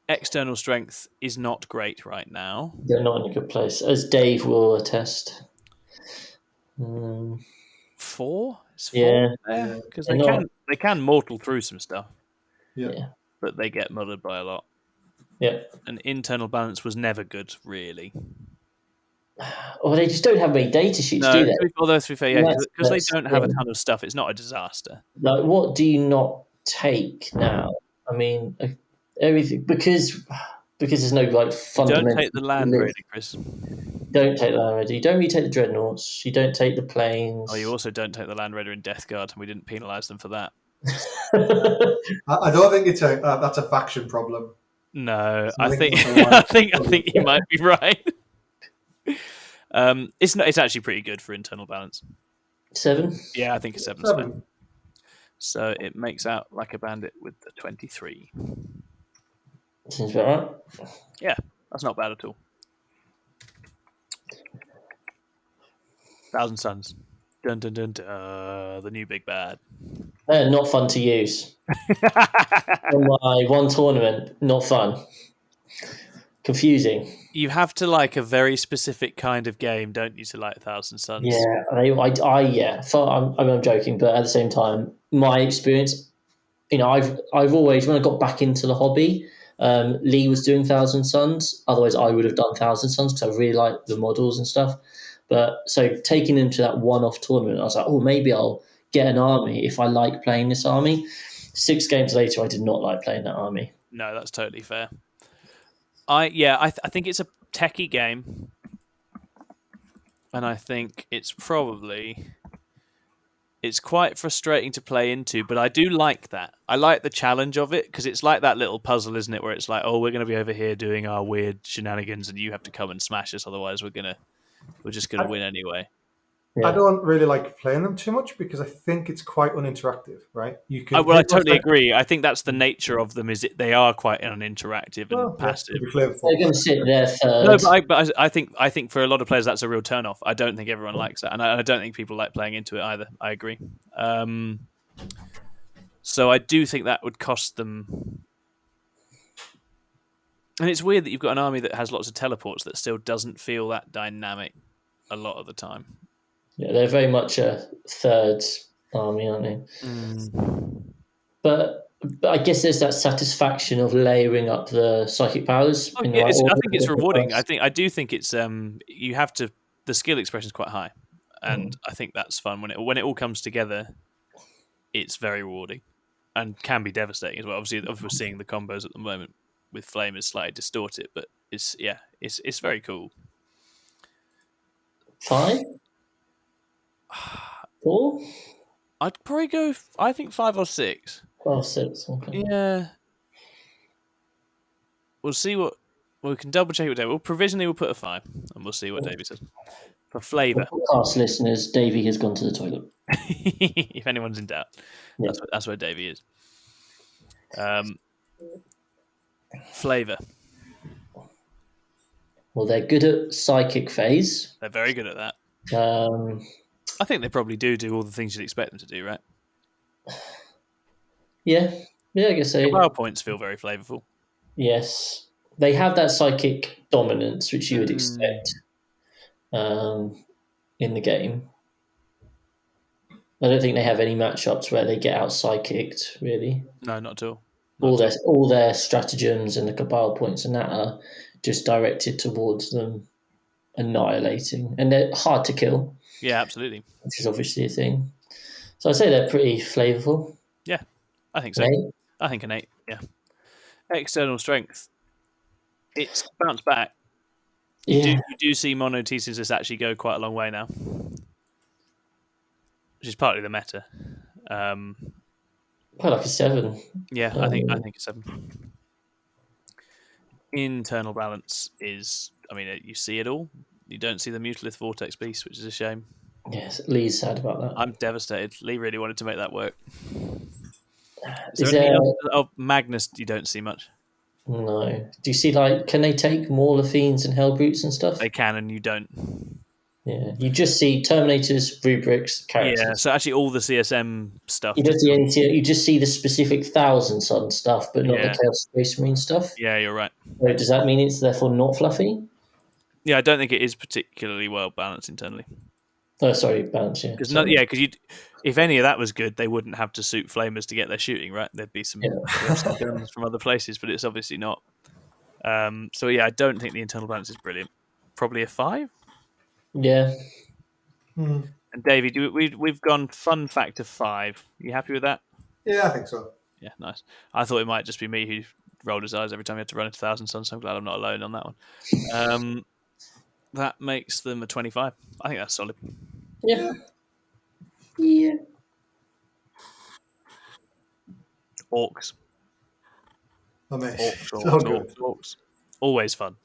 External strength is not great right now. They're not in a good place, as Dave will attest. 4? It's 4 because they can mortal through some stuff. Yeah. But they get muddled by a lot. Yeah. And internal balance was never good, really. Or they just don't have many data sheets, do they? Although, to be fair, because they don't have a ton of stuff, it's not a disaster. Like, what do you not take now? I mean, everything, because there's no fundamental. Don't take the Land Raider, Chris. Don't take the Land Raider. You don't really take the Dreadnoughts. You don't take the planes. Oh, you also don't take the Land Raider in Death Guard, and we didn't penalise them for that. I don't think that's a faction problem. No, I think you might be right. It's actually pretty good for internal balance. 7? Yeah, I think a 7's fair. So it makes out like a bandit with the 23. Seems about right. Yeah, that's not bad at all. 1,000 Suns. Dun dun dun dun. The new big bad. They're not fun to use. On my one tournament, not fun. Confusing. You have to like a very specific kind of game, don't you, to like 1,000 Suns? Yeah, I'm joking, but at the same time, my experience, I've always, when I got back into the hobby, Lee was doing 1,000 Suns. Otherwise, I would have done 1,000 Suns because I really like the models and stuff. But so taking him to that one-off tournament, I was like, maybe I'll get an army if I like playing this army. 6 games later, I did not like playing that army. No, that's totally fair. I think it's a techie game, and I think it's quite frustrating to play into, but I do like that. I like the challenge of it because it's like that little puzzle, isn't it? Where it's like, we're going to be over here doing our weird shenanigans, and you have to come and smash us, otherwise we're just going to win anyway. I don't really like playing them too much because I think it's quite uninteractive, right? You can. I totally agree. I think that's the nature of them. They are quite uninteractive and passive. They're going to sit there third. No, but I think for a lot of players that's a real turn off. I don't think everyone likes that, and I don't think people like playing into it either. I agree. So I do think that would cost them. And it's weird that you've got an army that has lots of teleports that still doesn't feel that dynamic a lot of the time. Yeah, they're very much a third army, aren't they? But I guess there's that satisfaction of layering up the psychic powers. I think it's rewarding. I do think it's you have to. The skill expression is quite high, and I think that's fun when it all comes together. It's very rewarding, and can be devastating as well. Obviously, we're seeing the combos at the moment with Flame is slightly distorted, but it's very cool. 5? 4? I'd probably go. I think 5 or 6. 5 or 6. Okay. Yeah. We'll see what we can double check with Davey. We'll put a 5, and we'll see what Davey says. For flavour, podcast listeners, Davey has gone to the toilet. If anyone's in doubt, that's where Davey is. Flavour. Well, they're good at psychic phase. They're very good at that. I think they probably do all the things you'd expect them to do, right? Yeah, I guess so. The power points feel very flavourful. Yes, they have that psychic dominance, which you would expect in the game. I don't think they have any matchups where they get out psychicked, really. No, not at all. All their stratagems and the cabal points and that are just directed towards them annihilating, and they're hard to kill. Yeah, absolutely. Which is obviously a thing. So I'd say they're pretty flavourful. Yeah, I think so. 8? I think an 8. Yeah. External strength. It's bounced back. You do see monothesis actually go quite a long way now, which is partly the meta. Quite like a 7. Yeah, I think a 7. Internal balance is, you see it all. You don't see the Mutalith Vortex Beast, which is a shame. Yes, Lee's sad about that. I'm devastated. Lee really wanted to make that work. Is there anything else of Magnus you don't see much? No. Do you see, can they take Maul of Fiends and Hellbrutes and stuff? They can, and you don't. Yeah, you just see Terminators, Rubrics, characters. Yeah, so actually all the CSM stuff. You just see the specific Thousand Sun stuff, but not the Chaos Space Marine stuff. Yeah, you're right. So does that mean it's therefore not fluffy? Yeah, I don't think it is particularly well balanced internally. Oh, sorry, balance, yeah. Because if any of that was good, they wouldn't have to suit flamers to get their shooting, right? There'd be some guns from other places, but it's obviously not. So yeah, I don't think the internal balance is brilliant. Probably a 5. Yeah. And Davey, we've gone fun factor 5. You happy with that? Yeah, I think so. Yeah, nice. I thought it might just be me who rolled his eyes every time he had to run into Thousand Suns, so I'm glad I'm not alone on that one. That makes them a 25. I think that's solid. Yeah. Yeah. Orcs. Amazing. Orcs. Always fun.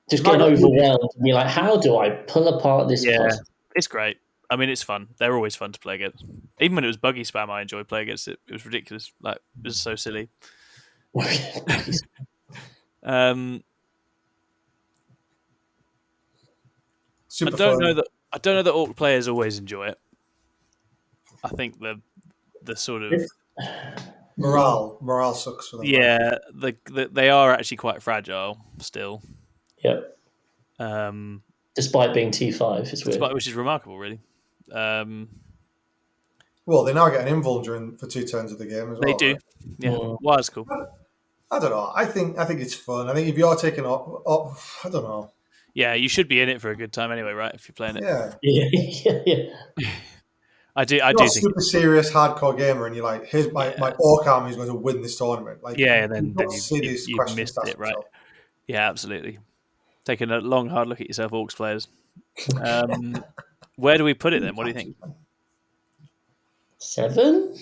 Just getting overwhelmed and be like, how do I pull apart this puzzle? It's great. It's fun. They're always fun to play against. Even when it was buggy spam, I enjoyed playing against it. It was ridiculous. It was so silly. Super I don't fun. know that Orc players always enjoy it. I think the sort of morale sucks for them. Yeah, they are actually quite fragile still. Yep. Despite being T5, it's weird. Which is remarkable, really. Well, they now get an invul for 2 turns of the game as well. They do. Right? Yeah. Well, that's cool. I don't know. I think it's fun. I think if you're taking up, I don't know. Yeah, you should be in it for a good time anyway, right? If you're playing it. Yeah. I do You're think super serious hardcore gamer, and you're like, "Here's my orc army is going to win this tournament." Then you've missed it, right? Yourself. Yeah, absolutely. Taking a long, hard look at yourself, Orcs players. Where do we put it then? What do you think? 7?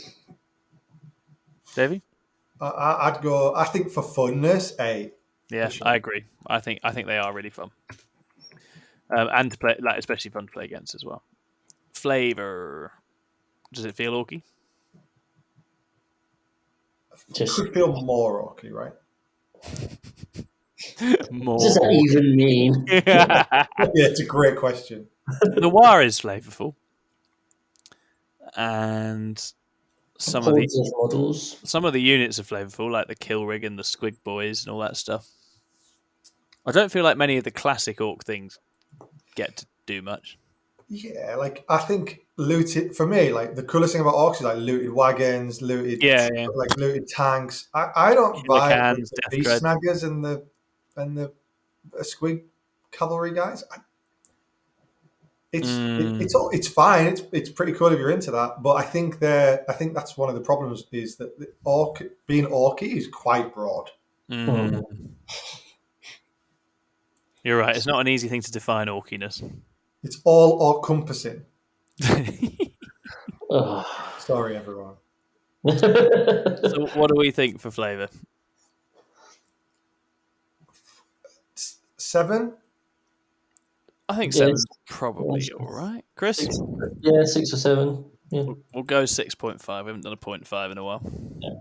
Davey? I'd go. I think for funness, 8. Yeah, I agree. I think they are really fun. and to play, like, especially fun to play against as well. Flavor. Does it feel orky? Could feel more orky, right? More. What does that even mean? Yeah, it's a great question. The Noir is flavorful, and some of the units are flavorful, like the Kill Rig and the Squig Boys and all that stuff. I don't feel like many of the classic orc things get to do much. Yeah, like I think looted for me, like the coolest thing about orcs is like looted wagons, looted like looted tanks. I don't vibe with the beast snaggers and the squig cavalry guys. It's fine. It's pretty cool if you're into that, but I think that's one of the problems is that the being orky is quite broad. You're right. It's not an easy thing to define orkiness. It's all all-encompassing. Sorry, everyone. So what do we think for flavour? 7? I think 7's probably all right. Chris? 6 or 7. Yeah. We'll go 6.5. We haven't done a 0.5 in a while. Yeah.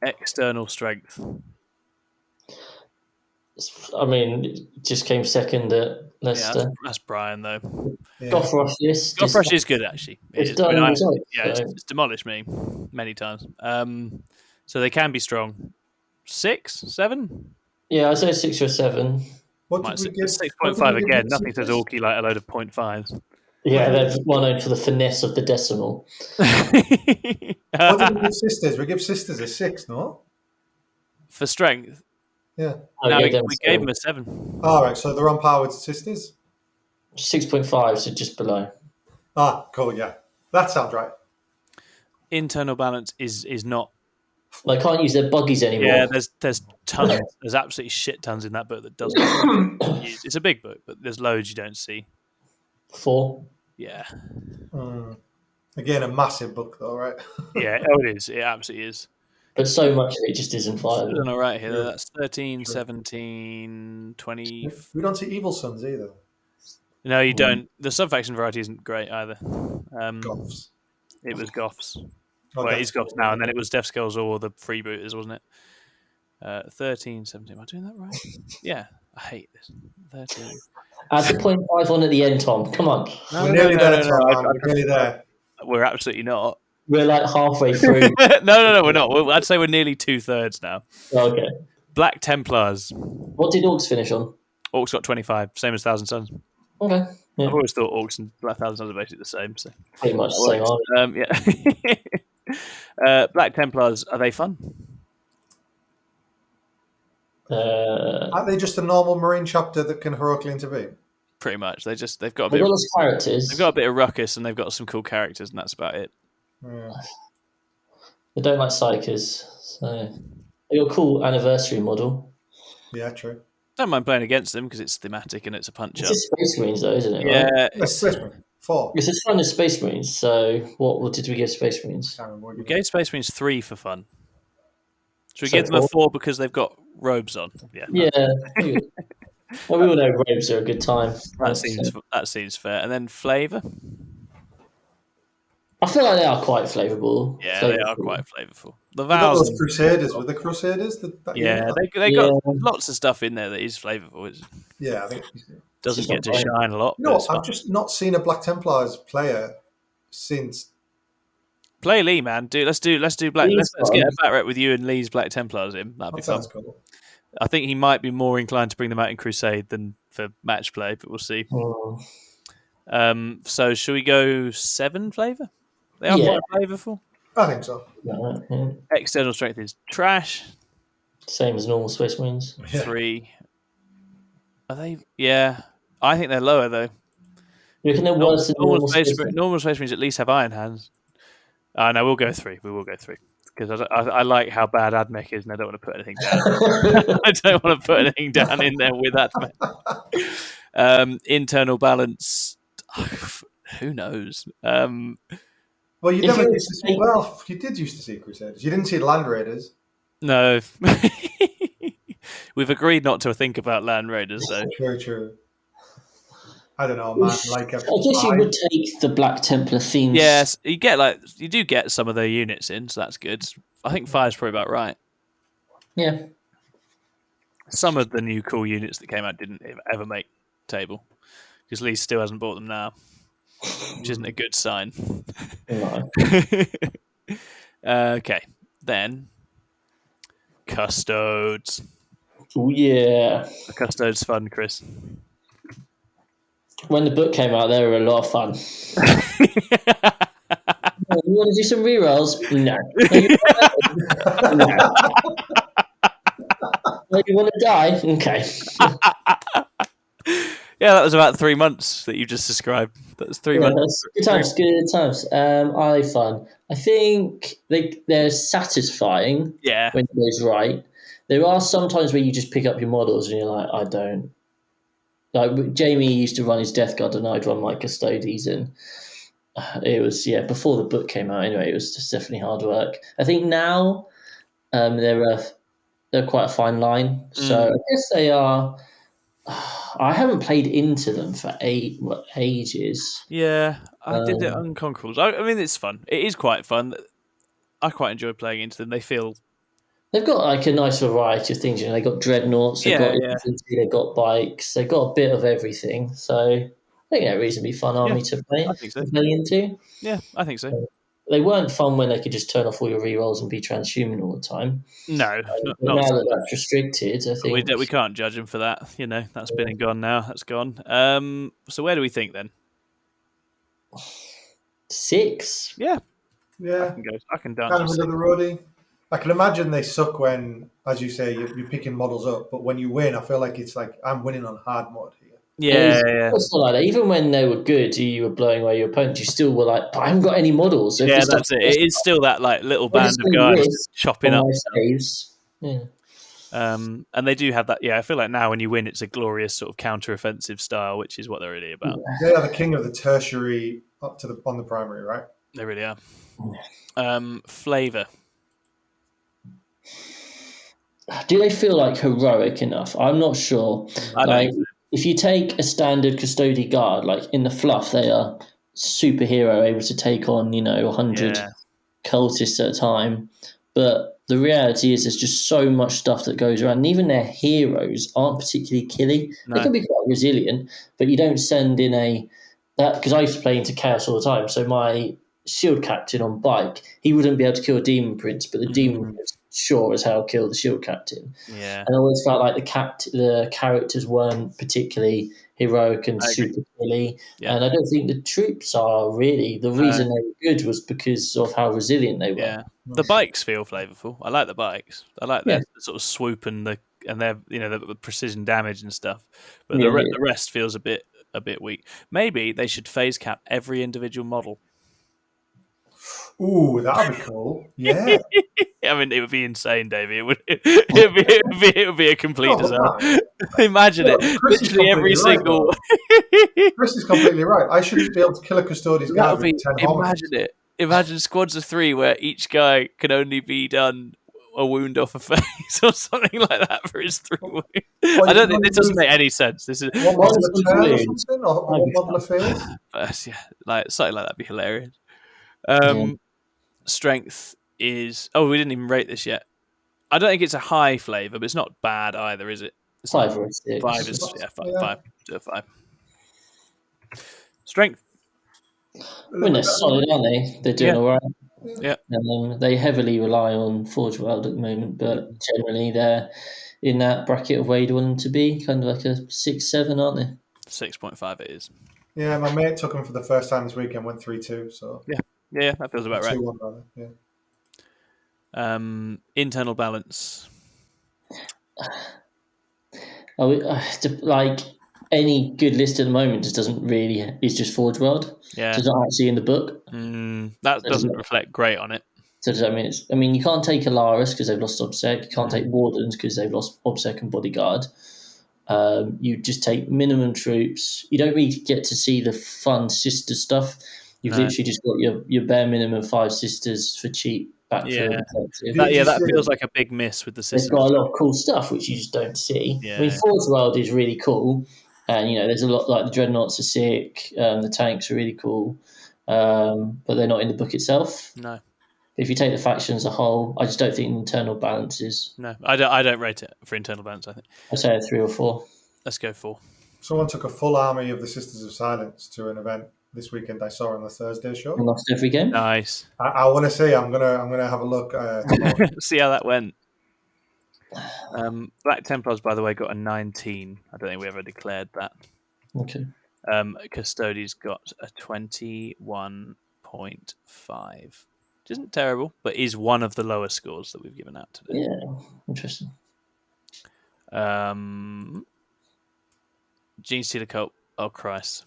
External strength. I mean, it just came second at Leicester. Yeah, that's Brian, though. Yeah. Goth Rush is good, actually. It's demolished me many times. So they can be strong. 6, 7? Yeah, I'd say 6 or 7. What did we give? 6.5 again. Nothing says orky like a load of 0.5s. Yeah, they're well known for the finesse of the decimal. What did we give sisters? We give sisters a 6, no? For strength? Yeah. No, we gave them a 7. All right, so they're on par with sisters? 6.5, so just below. Ah, cool, yeah. That sounds right. Internal balance is not... They can't use their buggies anymore. Yeah, there's tons. There's absolutely shit tons in that book that doesn't use. It's a big book, but there's loads you don't see. 4? Yeah. Again, a massive book, though, right? Yeah, it is. It absolutely is. But so much of it just isn't viable. All right here. Yeah. That's 13, 17, 20. We don't see Evil Sons either. No, you don't. The sub-faction variety isn't great either. Goths. It was Goths. Well, it is Goths now, and then it was Death Skulls or the Freebooters, wasn't it? 13, 17. Am I doing that right? Yeah. I hate this. 13. Add the 0.5 on at the end, Tom. Come on. We're nearly there, Tom. We're nearly there. We're absolutely not. We're like halfway through. No, we're not. I'd say we're nearly 2/3 now. Okay. Black Templars. What did Orcs finish on? Orcs got 25, same as Thousand Sons. Okay. Yeah. I've always thought Orcs and Black Thousand Sons are basically the same. So. Pretty much the same, yeah. Black Templars, are they fun? Aren't they just a normal Marine chapter that can heroically intervene? Pretty much. They've got a bit of characters. They've got a bit of ruckus and they've got some cool characters, and that's about it. Yeah. They don't like psychers, so they got a cool anniversary model. Yeah, true. Don't mind playing against them because it's thematic and it's a punch up. It's Space Marines, though, isn't it? Yeah, right? It's Space Marine 4. It's as fun as Space Marines. So, what did we give Space Marines? We gave Space Marines 3 for fun. Should we give them a 4 because they've got robes on? Yeah. Well, we all know robes are a good time. That seems fair. And then flavour? I feel like they are quite flavourable. Yeah, they are quite flavourful. The vows. Vows. Those Crusaders were the Crusaders. They got lots of stuff in there that is flavourful. Yeah, I think doesn't get to shine a lot. No, I've just not seen a Black Templars player since. Play Lee, man. Let's do Black. Let's get a bat rep with you and Lee's Black Templars in. That'd be fun. Cool. I think he might be more inclined to bring them out in Crusade than for match play, but we'll see. So should we go 7 flavour? They are quite flavourful. I think so. Yeah. External strength is trash. Same as normal Space Marines. 3. Are they? Yeah. I think they're lower, though. You reckon they're worse than normal Space Marines? Normal Space Marines at least have iron hands. No, we'll go 3. We will go 3. Because I like how bad AdMech is and I don't want to put anything down. I don't want to put anything down in there with AdMech. Internal balance, who knows? Well, you never used to see. Well, you did used to see Crusaders. You didn't see Land Raiders. No. We've agreed not to think about Land Raiders, though. Very true. I don't know, man. Like I guess you would take the Black Templar themes. Yes, you do get some of the units in, so that's good. I think 5's probably about right. Yeah. Some of the new cool units that came out didn't ever make table because Lee still hasn't bought them now, which isn't a good sign. No. Okay, then Custodes. Oh yeah, The Custodes fun, Chris. When the book came out, they were a lot of fun. You want to do some rerolls? No. No. You want to die? Okay. Yeah, that was about 3 months that you just described. That was 3 months. Good times. I fun. I think they're satisfying. Yeah. When it goes right. There are some times where you just pick up your models and you're like, I don't. Like Jamie used to run his Death Guard and I'd run my Custodes, and it was before the book came out. Anyway, it was just definitely hard work. I think now they're quite a fine line. So I guess they are. I haven't played into them for ages. Yeah, I did it Unconquerables. I mean, it's fun. It is quite fun. I quite enjoy playing into them. They feel... They've got like a nice variety of things. You know, they got dreadnoughts, they've got infantry, they've got bikes, they've got a bit of everything. So I think they're a reasonably fun army to play. I think so. Play into. Yeah, I think so. They weren't fun when they could just turn off all your rerolls and be transhuman all the time. No, now that that's restricted, I think we can't judge them for that. You know, that's been and gone now. That's gone. So where do we think then? 6. Yeah. I can dance. Kind of another roadie. I can imagine they suck when, as you say, you're picking models up. But when you win, I feel like it's like I'm winning on hard mode here. Yeah. It's not like that. Even when they were good, you were blowing away your opponent. You still were like, I haven't got any models. So that's it. It is still that like little band of guys chopping up. Yeah. And they do have that. Yeah, I feel like now when you win, it's a glorious sort of counter-offensive style, which is what they're really about. They are the king of the tertiary up to on the primary, right? They really are. Flavor. Do they feel like heroic enough? I'm not sure. If you take a standard Custody Guard, like in the fluff, they are superhero, able to take on 100 cultists at a time. But the reality is, there's just so much stuff that goes around. And even their heroes aren't particularly killy. No. They can be quite resilient, but you don't send in because I used to play into Chaos all the time. So my shield captain on bike, he wouldn't be able to kill a demon prince, but the demon prince sure as hell kill the shield captain. Yeah. And I always felt like the characters weren't particularly heroic and super killy. Yeah. And I don't think the troops are really. The reason they were good was because of how resilient they were. Yeah. The bikes feel flavorful. I like the bikes. I like their sort of swoop and their the precision damage and stuff. But the rest feels a bit weak. Maybe they should phase cap every individual model. Ooh, that'd be cool. Yeah. I mean, it would be insane, Davey. It would be a complete disaster. Imagine it. Literally every single. Right, Chris is completely right. I shouldn't be able to kill a Custodian's guard with 10 Imagine it. Imagine squads of 3 where each guy can only be done a wound off a face or something like that for his 3 wounds. I don't think this doesn't make any sense. This is one model of turn or something, or one model of field. Something like that'd be hilarious. Strength is... Oh, we didn't even rate this yet. I don't think it's a high flavour, but it's not bad either, is it? It's 5 or 6. 5 is... Yeah, 5. Do a 5. Strength. I mean, they're solid, aren't they? They're doing all right. Yeah. They heavily rely on Forge World at the moment, but generally they're in that bracket of where you'd want them to be, kind of like a 6-7, aren't they? 6.5 it is. Yeah, my mate took them for the first time this weekend, went 3-2, so... Yeah, that feels about right. 2-1, rather, yeah. Internal balance. Like any good list at the moment just doesn't really... It's just Forge World. Yeah. So it's not actually in the book. That doesn't reflect great on it. So does that mean you can't take Alaris because they've lost Obsec. You can't take Wardens because they've lost Obsec and Bodyguard. You just take minimum troops. You don't really get to see the fun sister stuff. You've literally just got your bare minimum 5 sisters for cheap backfield. That feels like a big miss with the sisters. They've got a lot of cool stuff which you just don't see. Yeah. I mean, Forge World is really cool. And there's a lot, like the dreadnoughts are sick, the tanks are really cool, but they're not in the book itself. No. If you take the faction as a whole, I just don't think internal balance is. No, I don't rate it for internal balance. I think I'd say a 3 or 4. Let's go 4. Someone took a full army of the Sisters of Silence to an event this weekend. I saw on the Thursday show. And lost every game. Nice. I want to see. I'm gonna have a look. See how that went. Black Templars, by the way, got a 19. I don't think we ever declared that. Okay. Custodies got a 21.5, which isn't terrible, but is one of the lower scores that we've given out today. Yeah, interesting. Gene Stealer Cult. Oh Christ.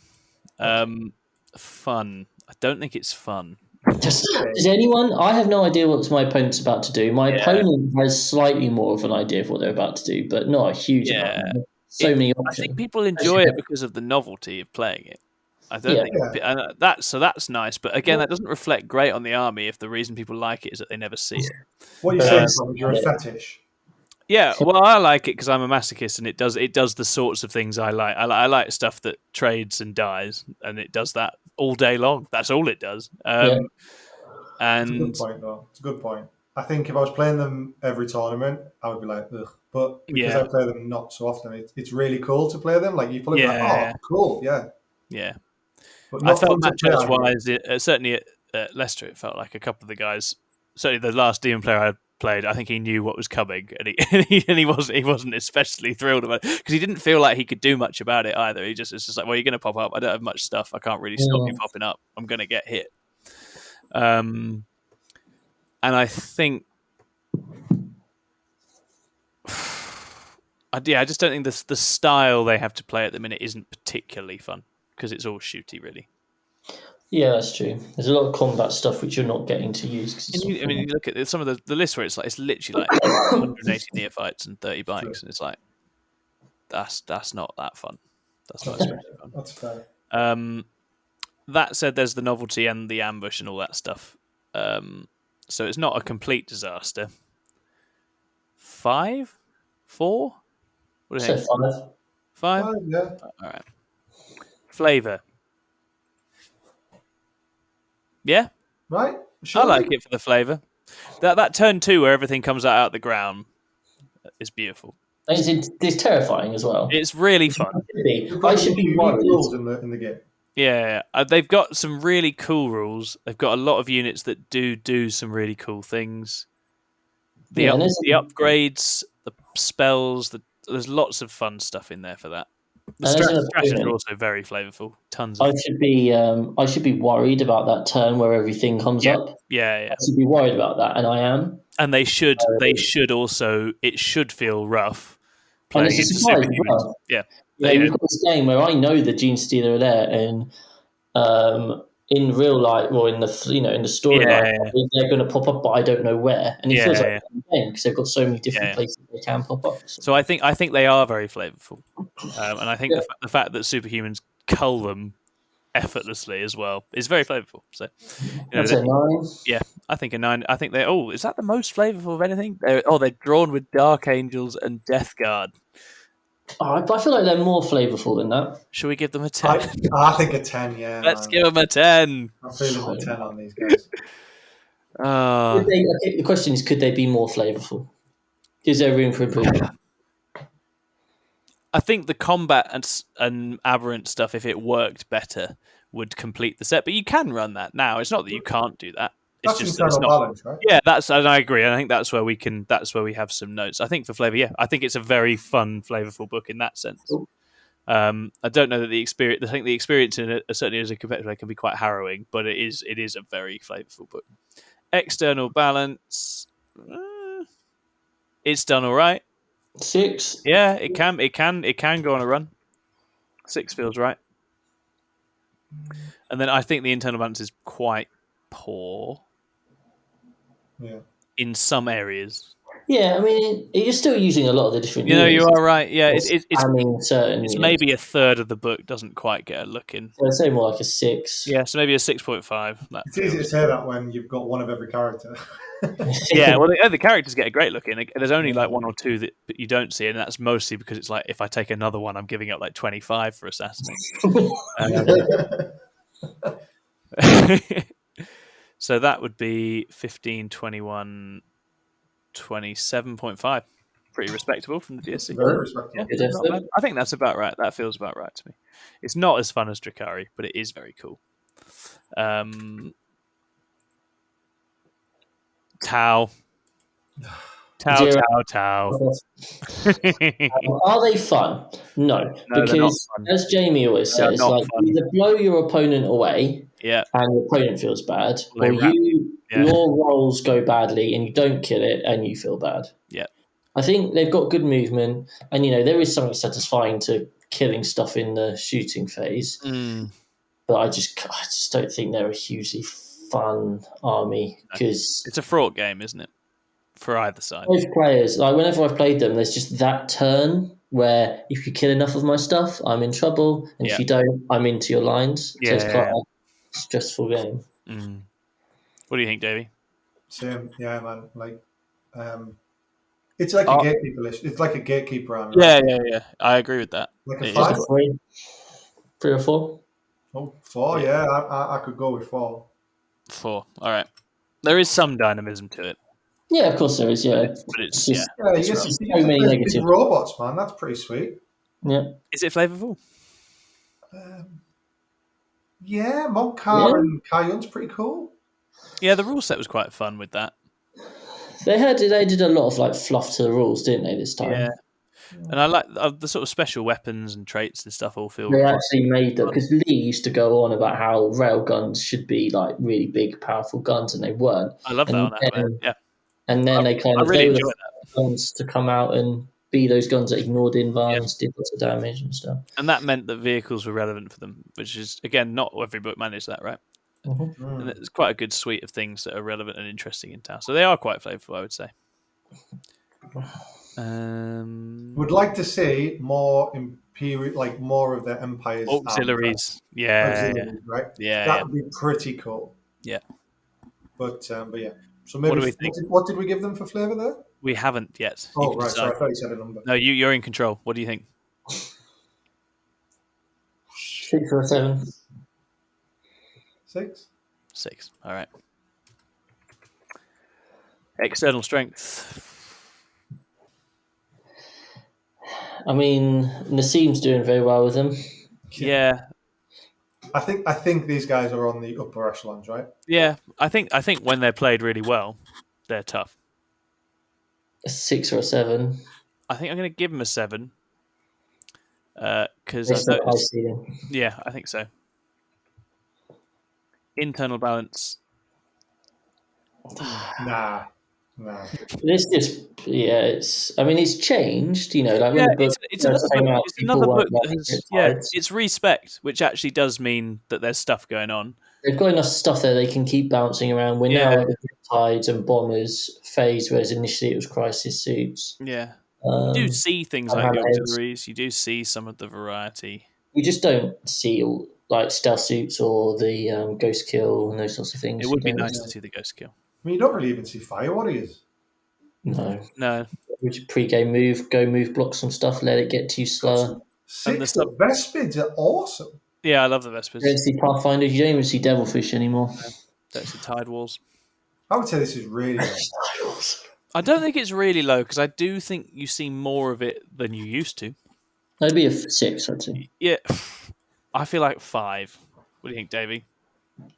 Fun. I don't think it's fun. Does anyone? I have no idea what my opponent's about to do. My opponent has slightly more of an idea of what they're about to do, but not a huge amount. So many options. I think people enjoy it because of the novelty of playing it. I don't think that's nice, but again, that doesn't reflect great on the army if the reason people like it is that they never see it. What you're saying, Tom, is you're a fetish. Yeah, well, I like it because I'm a masochist, and it does the sorts of things I like. I like stuff that trades and dies, and it does that all day long. That's all it does. And it's a good point, though. It's a good point. I think if I was playing them every tournament, I would be like, ugh. But because I play them not so often, it's really cool to play them. Like you play them, like, oh, cool, yeah. But I felt matchups-wise, certainly at Leicester, it felt like a couple of the guys. Certainly, the last Demon player I played, I think he knew what was coming, and he wasn't especially thrilled about it because he didn't feel like he could do much about it either. It's just like, well, you're going to pop up. I don't have much stuff. I can't really stop you popping up. I'm going to get hit. And I think, I just don't think the style they have to play at the minute isn't particularly fun because it's all shooty, really. Yeah, that's true. There's a lot of combat stuff which you're not getting to use. You look at some of the lists where it's literally like 180 neophytes and 30 bikes, and it's like that's not that fun. That's not especially fun. That's fair. That said, there's the novelty and the ambush and all that stuff. So it's not a complete disaster. 5? 4? What do you think? 5? Yeah. All right. Flavor. Yeah, right. Sure. I like it for the flavour. That turn 2 where everything comes out the ground is beautiful. It's terrifying as well. It's really fun. I should be worried. Rules in the game. Yeah, they've got some really cool rules. They've got a lot of units that do some really cool things. The upgrades, the spells, there's lots of fun stuff in there for that. The strategies are also very flavourful. Tons of. I should be worried about that turn where everything comes up. Yeah. I should be worried about that, and I am. And they should also. It should feel rough. And it's a surprise as well. Yeah. We've got this game where I know the Gene Stealer are there, and in real life, or in the storyline, they're going to pop up, but I don't know where. And it feels like a game because they've got so many different places they can pop up. So I think they are very flavourful, and I think the fact that superhumans cull them effortlessly as well is very flavourful. So that's a 9. Yeah, I think a 9. I think they're. Oh, is that the most flavourful of anything? They're drawn with Dark Angels and Death Guard. I feel like they're more flavourful than that. Should we give them a 10? I think a 10, yeah. Let's give them a 10. I'm feeling a 10 on these guys. The question is, could they be more flavourful? Is there room for improvement? I think the combat and aberrant stuff, if it worked better, would complete the set. But you can run that now. It's not that you can't do that. It's just that it's not balance, right? Yeah, and I agree. I think that's where we have some notes. I think for flavour, I think it's a very fun, flavourful book in that sense. I don't know that the experience. I think the experience in it, certainly as a competitor, can be quite harrowing, but it is a very flavourful book. External balance, it's done all right. 6. Yeah, it can go on a run. 6 feels right. And then I think the internal balance is quite poor. Yeah. In some areas. Yeah, I mean, you're still using a lot of the different You units. are right. Yeah, it's certain it's units. maybe a third of the book doesn't quite get a look in. So I'd say more like a 6. Yeah, so maybe a 6.5. It's easy to say that when you've got one of every character. Yeah, well, the characters get a great look in. There's only like one or two that you don't see, and that's mostly because it's like if I take another one, I'm giving up like 25 for Assassinate. So that would be 15, 21, 27.5. Pretty respectable from the GSC. Very respectable. Yeah, not bad. I think that's about right. That feels about right to me. It's not as fun as Drakari, but it is very cool. Tau. Are they fun? No, because as Jamie always says, like either blow your opponent away, and your opponent feels bad, or your rolls go badly and you don't kill it and you feel bad. Yeah, I think they've got good movement, and there is something satisfying to killing stuff in the shooting phase. But I just don't think they're a hugely fun army because it's a fraught game, isn't it? For either side. Both players, like whenever I've played them, there's just that turn where if you kill enough of my stuff, I'm in trouble, and if you don't, I'm into your lines. So it's quite a stressful game. What do you think, Davey? Same, yeah, man. Like, it's like a gatekeeper list. It's like a gatekeeper army. Right? Yeah. I agree with that. Like a 5, 3 or 4. Oh, 4. Yeah, I could go with 4. 4. All right. There is some dynamism to it. Yeah, of course there is. Yeah, but it's you get so many negative robots, man. That's pretty sweet. Yeah. Is it flavorful? Yeah, Monkar and Kayun's pretty cool. Yeah, the rule set was quite fun with that. They did a lot of like fluff to the rules, didn't they, this time? Yeah. And I like the sort of special weapons and traits and stuff all feel. They actually made them because Lee used to go on about how rail guns should be like really big, powerful guns, and they weren't. I love that. Yeah. And then they really enjoy that. Guns to come out and be those guns that ignored invines, did lots of damage and stuff. And that meant that vehicles were relevant for them, which is again not every book managed that, right? And it's quite a good suite of things that are relevant and interesting in Tau. So they are quite flavorful, I would say. Would like to see more imperial, like more of the Empire's auxiliaries. Right? Yeah, that would be pretty cool. Yeah, but yeah. So maybe what do we think? What did we give them for flavour there? We haven't yet. Oh right, so I thought you said a number. No, you're in control. What do you think? 6 or 7. 6. 6. All right. External strength. I mean, Nassim's doing very well with them. Yeah. I think these guys are on the upper echelons, right? Yeah, I think when they're played really well, they're tough. A 6 or a 7. I think I'm going to give them a 7. Because yeah, I think so. Internal balance. Nah. This just it's changed, like when the book it's another book that has, it's respect, which actually does mean that there's stuff going on. They've got enough stuff there they can keep bouncing around. We're now at the tides and bombers phase, whereas initially it was crisis suits. Yeah. You do see things like the auxiliaries, you do see some of the variety. You just don't see all like stealth suits or the ghost kill and those sorts of things. It would be nice to see the ghost kill. I mean, you don't really even see fire warriors. No. Which pre-game move, block some stuff, let it get to you slower. 6 Vespids are awesome. Yeah, I love the Vespids. You don't see Pathfinders, you don't even see Devilfish anymore. No, don't see Tide Walls. I would say this is really low. I don't think it's really low, because I do think you see more of it than you used to. That'd be a 6, I'd say. Yeah, I feel like 5. What do you think, Davey?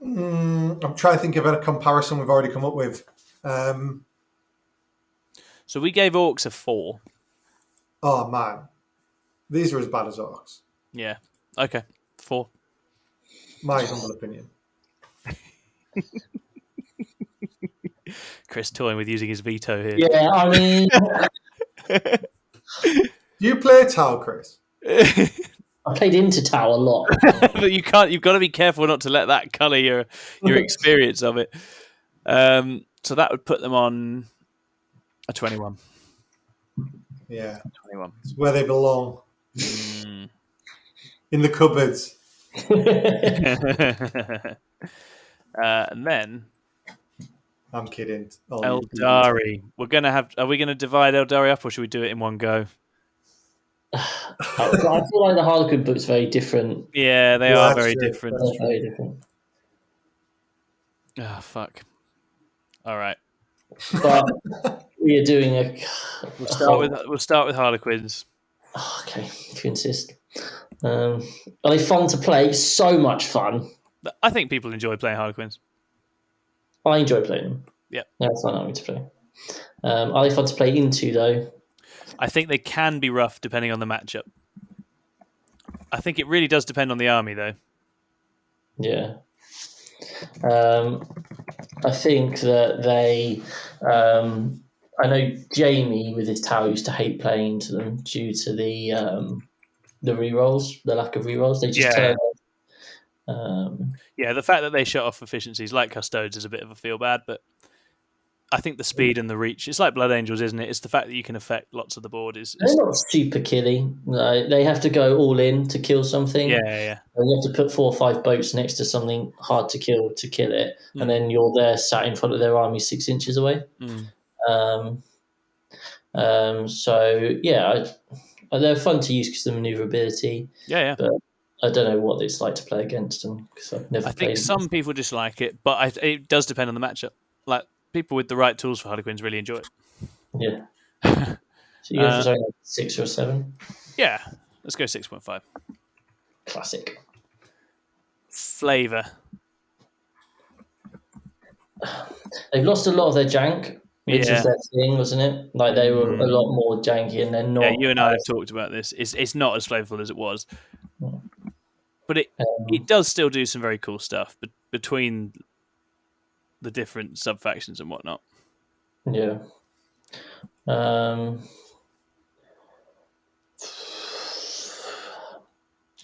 I'm trying to think of a comparison we've already come up with. So we gave Orcs a 4. Oh, man. These are as bad as Orcs. Yeah. Okay. 4. My humble opinion. Chris toying with using his veto here. Yeah, I mean... Do you play Tau, Chris? I played into Tau a lot. But you can't. You've got to be careful not to let that colour your experience of it. So that would put them on A 21. Yeah. 21. It's where they belong. In the cupboards. And then I'm kidding. Eldari. Are we gonna divide Eldari up, or should we do it in one go? I feel like the Harlequin book's very different. Yeah, they are very different. Very different. Oh, fuck. All right. But we are doing a. We'll start with Harlequins. Oh, okay, if you insist. Are they fun to play? So much fun. I think people enjoy playing Harlequins. I enjoy playing them. Yeah. That's fun for me to play. Are they fun to play into, though? I think they can be rough depending on the matchup. I think it really does depend on the army, though. Yeah. I think that they... I know Jamie, with his tower, used to hate playing into them due to the rerolls, the lack of rerolls. They just turn... the fact that they shut off efficiencies like Custodes is a bit of a feel bad, but I think the speed and the reach, it's like Blood Angels, isn't it? It's the fact that you can affect lots of the board. They're not super killy. No, they have to go all in to kill something. Yeah. And you have to put 4 or 5 boats next to something hard to kill it, and then you're there sat in front of their army 6 inches away. So yeah, they're fun to use because of the maneuverability. Yeah. But I don't know what it's like to play against them because I've never. I think some people dislike it, but it does depend on the matchup. Like people with the right tools for Harlequins really enjoy it. Yeah. So you go for something like 6 or 7. Yeah, let's go 6.5. Classic. Flavor. They've lost a lot of their jank, which is their thing, wasn't it? Like they were a lot more janky, and they're not. Yeah, you and I have talked about this. It's not as flavorful as it was, but it does still do some very cool stuff between the different sub factions and whatnot. Yeah.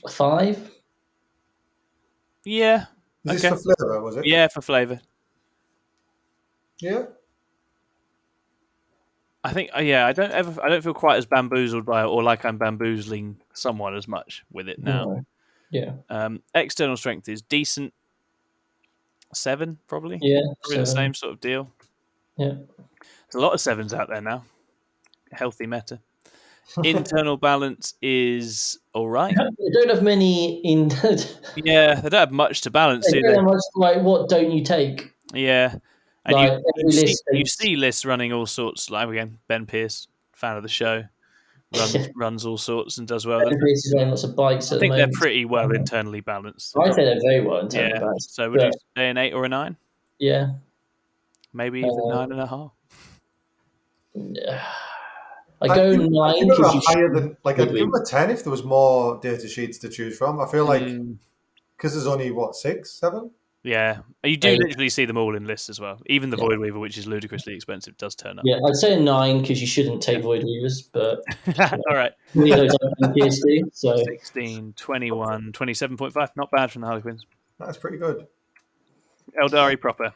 5. Yeah. Is this for flavor? Was it? Yeah, for flavor. Yeah. I think. I don't feel quite as bamboozled by it, or like I'm bamboozling someone as much with it now. Yeah. External strength is decent. 7 probably. Yeah. Probably the same sort of deal. Yeah. There's a lot of 7s out there now. Healthy meta. Internal balance is all right. They don't have many in. Yeah, they don't have much to balance, do they? Much, like, what don't you take? Yeah. And like, you see lists running all sorts. Like again, Ben Pierce, fan of the show, runs all sorts and does well. Ben Pierce is running lots of bikes. I think they're pretty well internally balanced. I think they're very well internally balanced. So would you say an 8 or a 9? Yeah. Maybe even 9.5. Yeah. I go 9 because higher than I'd give them a 10 if there was more data sheets to choose from. I feel like because there's only 6, 7. Yeah, you do literally see them all in lists as well. Even the Void Weaver, which is ludicrously expensive, does turn up. Yeah, I'd say a 9 because you shouldn't take Void Weavers, but all right. PSD, so 16, 21, 27.5. Not bad from the Harlequins. That's pretty good. Eldari proper.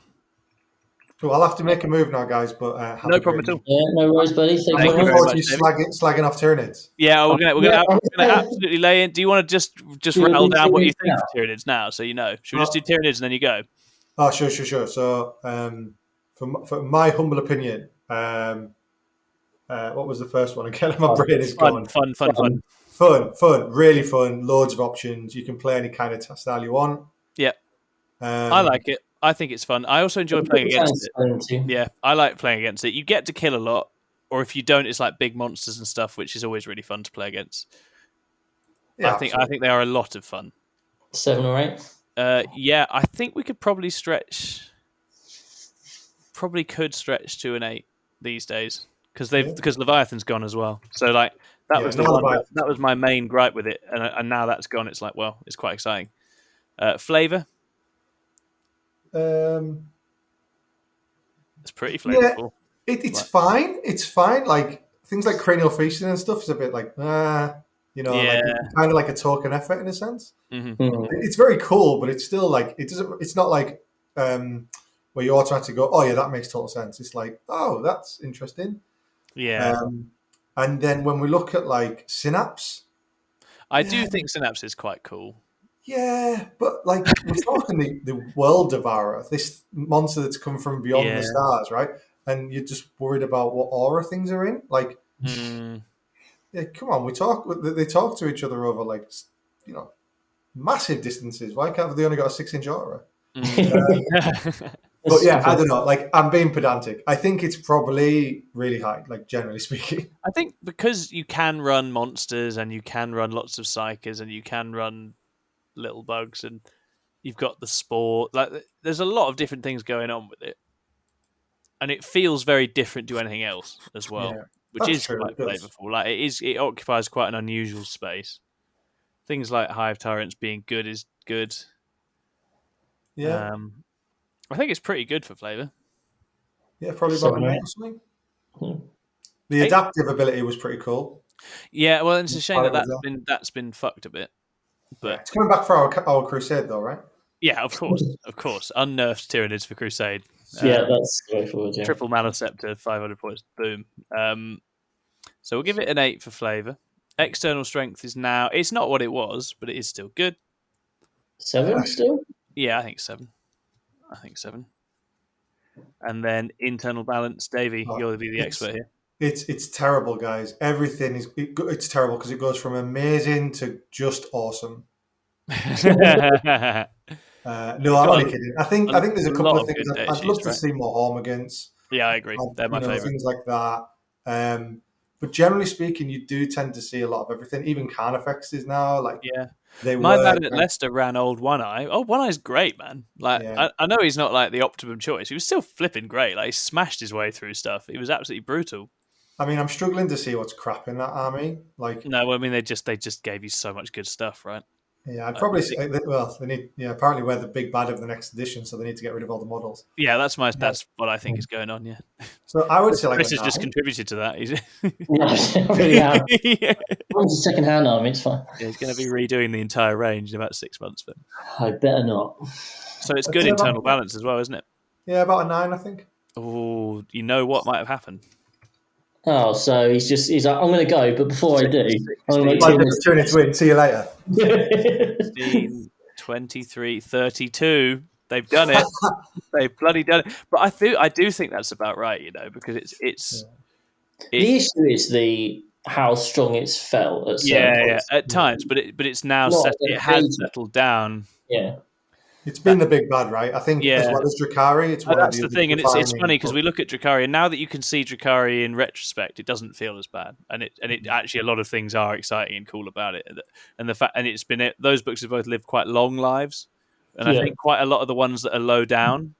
Cool. I'll have to make a move now, guys. But no problem at all. Yeah, no worries, buddy. Thank you very much. Slagging off Tyranids. Yeah, we're gonna absolutely lay in. Do you want to just rattle down what you think of Tyranids now, so you know? Should we just do Tyranids and then you go? Oh, sure. So, for my humble opinion, what was the first one again? My brain is gone. Fun. Really fun. Loads of options. You can play any kind of style you want. Yeah, I like it. I think it's fun. I also enjoy playing against it. Yeah, I like playing against it. You get to kill a lot, or if you don't, it's like big monsters and stuff, which is always really fun to play against. Yeah, I think they are a lot of fun. 7 or 8? Yeah, I think we could probably stretch to an 8 these days because Leviathan's gone as well. So like that was my main gripe with it, and now that's gone. It's like, well, it's quite exciting. Flavor. It's pretty flavorful. Yeah, it's fine. It's fine. Like things like cranial feasting and stuff is a bit like like kind of like a token effort in a sense. It's very cool, but it's still like it doesn't. It's not like where you automatically go, oh yeah, that makes total sense. It's like, oh, that's interesting. Yeah. And then when we look at like Synapse, I do think Synapse is quite cool. Yeah, but like we're talking the world devourer, this monster that's come from beyond the stars, right? And you're just worried about what aura things are in. Like, yeah, come on, they talk to each other over like, massive distances. Why can't they only got a 6-inch aura? But yeah, I don't know. Like, I'm being pedantic. I think it's probably really high, like generally speaking. I think because you can run monsters and you can run lots of psychers and you can run little bugs and you've got the spore. Like, there's a lot of different things going on with it, and it feels very different to anything else as well, which is quite flavorful. Like, it occupies quite an unusual space. Things like Hive Tyrants being good is good. Yeah. I think it's pretty good for flavor. Yeah, probably about 8 or something. The adaptive ability was pretty cool. Yeah, well, it's a shame that's been fucked a bit. But it's coming back for our Crusade, though, right? Yeah, of course. Unnerfed Tyranids for Crusade. Yeah, that's straightforward. Yeah. Triple Maliceptor, 500 points. Boom. So we'll give it an 8 for flavour. External strength is now... It's not what it was, but it is still good. 7 still? Yeah, I think 7. And then internal balance. Davey, you'll be the expert here. It's terrible, guys. Everything it's terrible because it goes from amazing to just awesome. No, I'm only kidding. I think there's a couple of things I'd love to see more Hormagaunts. Yeah, I agree. They're my favourite. Things like that. But generally speaking, you do tend to see a lot of everything. Even Carnifexes now, like my lad at Leicester ran old One Eye. Old One Eye's great, man. Like I know he's not like the optimum choice. He was still flipping great. Like he smashed his way through stuff. He was absolutely brutal. I mean, I'm struggling to see what's crap in that army. Like, no, I mean they just gave you so much good stuff, right? Yeah, I'd probably say. Well, they need. Yeah, apparently we're the big bad of the next edition, so they need to get rid of all the models. Yeah, that's what I think is going on. Yeah. So I would say like Chris has just contributed to that. No, I really have. It's a second-hand army. It's fine. Yeah, he's going to be redoing the entire range in about 6 months, but I better not. So it's good internal balance as well, isn't it? Yeah, about a 9, I think. Oh, you know what might have happened? Oh, so he's like, I'm going to go, but before I do, I'm going to turn it to win. See you later. 16, 23, 32. They've done it. They've bloody done it. But I do think that's about right, because it's the issue is how strong it's felt at certain points. At times, but it's now it has settled down. Yeah. It's been the big bad, right? I think as well as Drakari, it's one that's the thing, and it's funny because we look at Drakari, and now that you can see Drakari in retrospect, it doesn't feel as bad, and it actually a lot of things are exciting and cool about it, and the fact, and it's been those books have both lived quite long lives, and I think quite a lot of the ones that are low down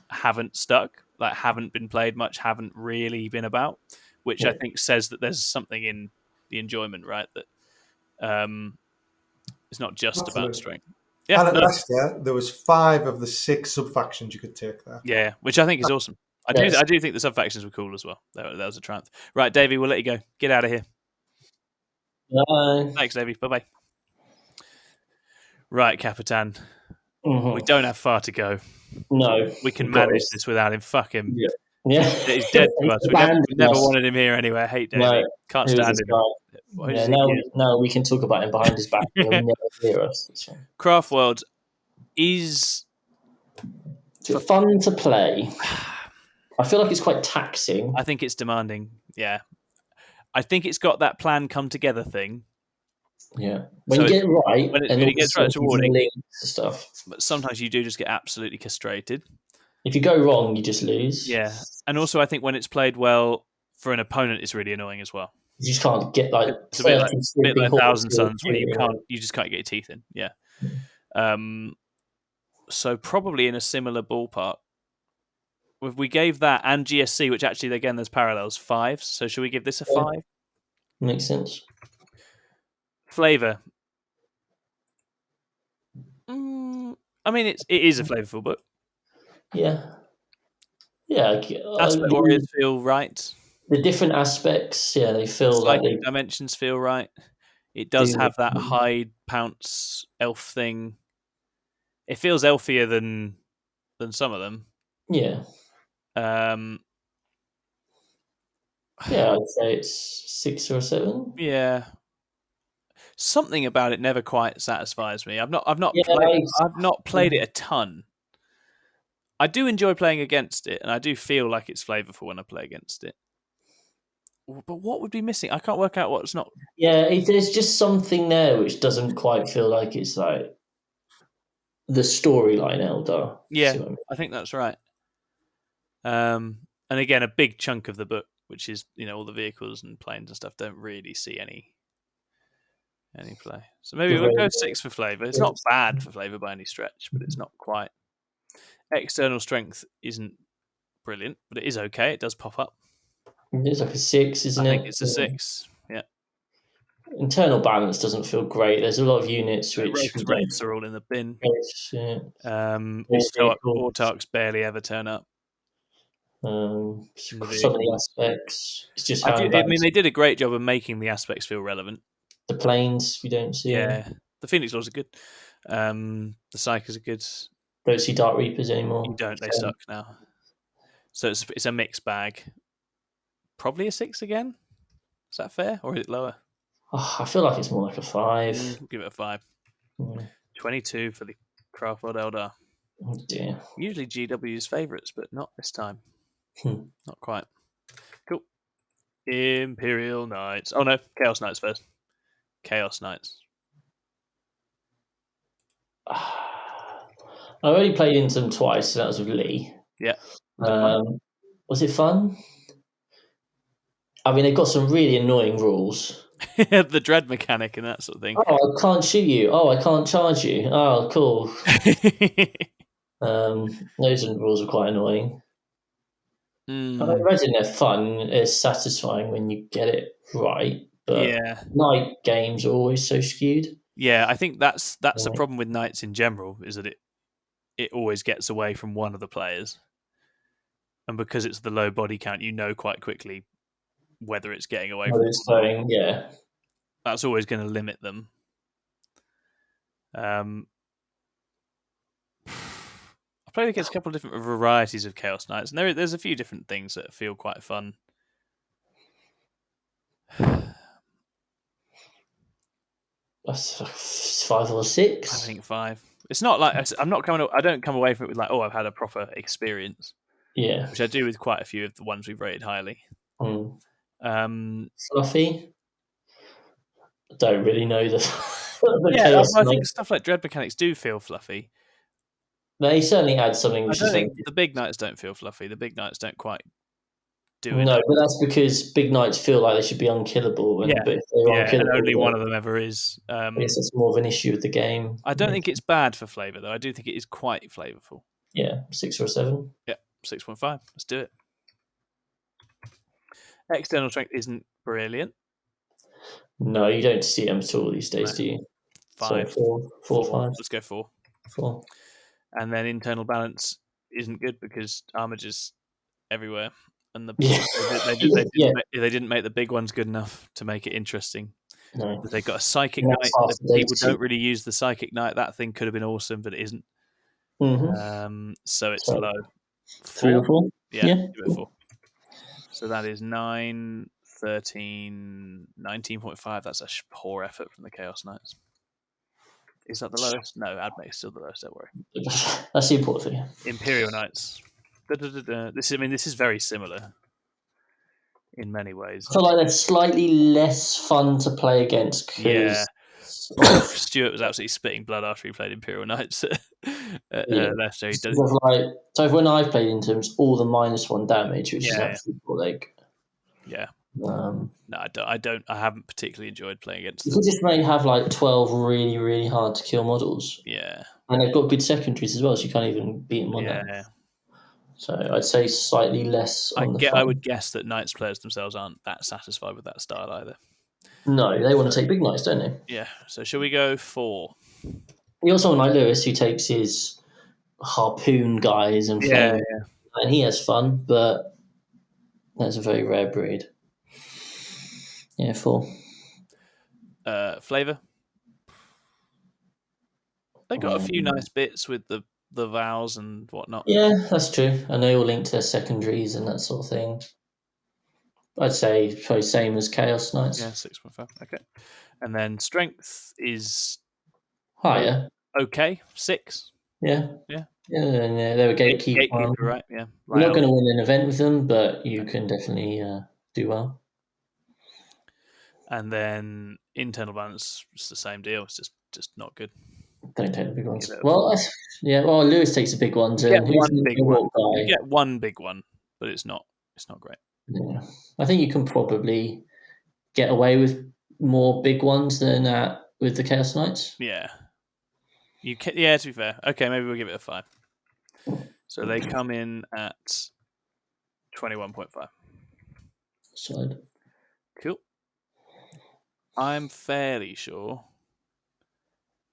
haven't stuck, like haven't been played much, haven't really been about, which I think says that there's something in the enjoyment, right? That it's not just about strength. Yeah, and at Leicester, there was 5 of the 6 sub-factions you could take there. Yeah, which I think is awesome. I do think the sub-factions were cool as well. That was a triumph. Right, Davey, we'll let you go. Get out of here. Bye. Thanks, Davey. Bye-bye. Right, Capitan. Mm-hmm. We don't have far to go. No. We can manage this without him. Fuck him. Yeah. He's dead to us. We never wanted him here anyway. I hate Davey. No. Can't stand him. No, we can talk about him behind his back. He'll never hear us. Craft World is fun to play. I feel like it's quite taxing. I think it's demanding. Yeah. I think it's got that plan come together thing. Yeah. When you get it right, when it gets right, it's rewarding. Stuff. But sometimes you do just get absolutely castrated. If you go wrong, you just lose. Yeah. And also I think when it's played well for an opponent, it's really annoying as well. You just can't get like it's a bit like Thousand Suns where you just can't get your teeth in. Yeah. So probably in a similar ballpark. If we gave that and GSC, which actually again there's parallels, 5s. So should we give this a 5? Makes sense. Flavor. I mean, it is a flavorful book. Yeah. Yeah. Aspect Warriors feel right. The different aspects, they feel like dimensions feel right. It does have that hide pounce elf thing. It feels elfier than some of them. Yeah. Yeah, I'd say it's 6 or 7. Yeah. Something about it never quite satisfies me. I've not played it a ton. I do enjoy playing against it, and I do feel like it's flavorful when I play against it. But what would be missing? I can't work out what's not. Yeah, there's just something there which doesn't quite feel like it's like the storyline Eldar. Yeah, I think that's right. And again, a big chunk of the book, which is all the vehicles and planes and stuff, don't really see any play. So maybe we'll go 6 for flavour. It's not bad for flavour by any stretch, but it's not quite. External strength isn't brilliant, but it is okay. It does pop up. It's like a 6, isn't it? I think it's a 6. Yeah. Internal balance doesn't feel great. There's a lot of units which rates are all in the bin. Yeah. Autarchs barely ever turn up. Some of the aspects. It's just how they did a great job of making the aspects feel relevant. The planes we don't see. Yeah, the Phoenix Lords are good. The Psychers are good. Don't see Dark Reapers anymore. You don't. They suck now. So it's a mixed bag. Probably a 6 again. Is that fair, or is it lower? I feel like it's more like a 5. Give it a 5. 22 for the Craftworld Eldar. Oh dear. Usually GW's favourites, but not this time. Not quite. Cool. Imperial Knights. Oh no, Chaos Knights first. Chaos Knights. I already played into them twice, so that was with Lee. Yeah. Was it fun? I mean, they've got some really annoying rules. The dread mechanic and that sort of thing. Oh, I can't shoot you. Oh, I can't charge you. Oh, cool. Those rules are quite annoying. I imagine they're fun. It's satisfying when you get it right. But night games are always so skewed. Yeah, I think that's the problem with Knights in general, is that it always gets away from one of the players. And because it's the low body count, you know quite quickly whether it's getting away from them. Yeah. That's always going to limit them. I played against a couple of different varieties of Chaos Knights, and there's a few different things that feel quite fun. That's 5 or 6. I think 5. It's not like I don't come away from it with like, I've had a proper experience. Yeah, which I do with quite a few of the ones we've rated highly. Fluffy. I don't really know the I think stuff like dread mechanics do feel fluffy. They certainly add something. I don't think the big knights don't feel fluffy. The big knights don't quite do it. No, but that's because big knights feel like they should be unkillable. But if they're unkillable, and only one of them ever is. I guess that's more of an issue with the game. I don't think it's bad for flavour, though. I do think it is quite flavourful. Yeah, 6 or 7. Yeah, 6.5. Let's do it. External strength isn't brilliant. No, you don't see them at all these days, do you? 5. So 4, 5. Let's go 4. 4. And then internal balance isn't good because Armiger's everywhere. And they didn't make the big ones good enough to make it interesting. No. They got a psychic knight. People don't really use the psychic knight. That thing could have been awesome, but it isn't. Mm-hmm. So it's low. 4. 4? Yeah. Give it 4. So that is 9, 13, 19.5. That's a poor effort from the Chaos Knights. Is that the lowest? No, Admech is still the lowest, don't worry. That's the important thing. Imperial Knights. This is very similar in many ways. I feel like they're slightly less fun to play against. Stuart was absolutely spitting blood after he played Imperial Knights left. So when I've played into them, it's all the -1 damage, which is absolutely No, I haven't particularly enjoyed playing against them. You just may have 12 really, really hard to kill models. Yeah. And they've got good secondaries as well, so you can't even beat them on that. So I'd say slightly less on the I would guess that Knights players themselves aren't that satisfied with that style either. No, they want to take big Knights, don't they? Yeah. So shall we go 4? You got someone like Lewis who takes his harpoon guys and and he has fun, but that's a very rare breed. Yeah, 4. Flavour. They got a few nice bits with the vows and whatnot. Yeah, that's true. And they all link to their secondaries and that sort of thing. I'd say probably same as Chaos Knights. Yeah, 6.5. Okay. And then strength is higher. Okay, 6. Yeah. Yeah. Yeah, they're a gatekeeper. Gatekeeper, right? Yeah. You're not going to win an event with them, but you can definitely do well. And then internal balance, it's the same deal. It's just not good. Don't take the big ones. Well, Lewis takes the big ones. You get one big one. Guy? You get one big one, but it's not great. Yeah. I think you can probably get away with more big ones than with the Chaos Knights. Yeah. You can, to be fair. Okay, maybe we'll give it a 5. So they come in at 21.5. Solid. Cool. I'm fairly sure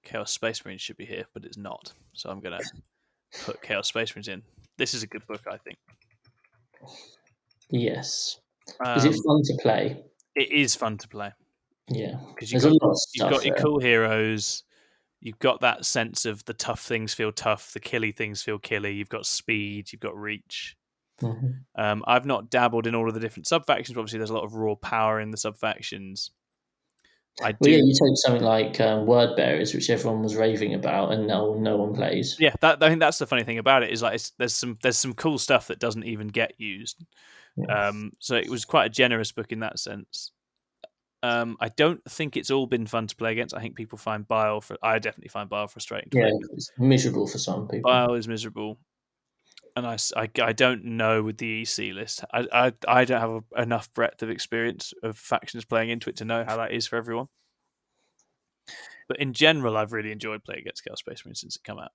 Chaos Space Marines should be here, but it's not. So I'm going to put Chaos Space Marines in. This is a good book, I think. Yes. Is it fun to play? It is fun to play. Yeah. Because you've got your cool heroes. You've got that sense of the tough things feel tough, the killy things feel killy. You've got speed, you've got reach. Mm-hmm. I've not dabbled in all of the different sub-factions. Obviously, there's a lot of raw power in the sub-factions. You take something like Word Bearers, which everyone was raving about, and no one plays. Yeah, I think that's the funny thing about it is like there's some cool stuff that doesn't even get used. Yeah. So it was quite a generous book in that sense. I don't think it's all been fun to play against. I think people find I definitely find Bile frustrating to play. It's miserable for some people. Bile is miserable. And I don't know with the EC list. I don't have enough breadth of experience of factions playing into it to know how that is for everyone. But in general, I've really enjoyed playing against Chaos Space Marine since it came out.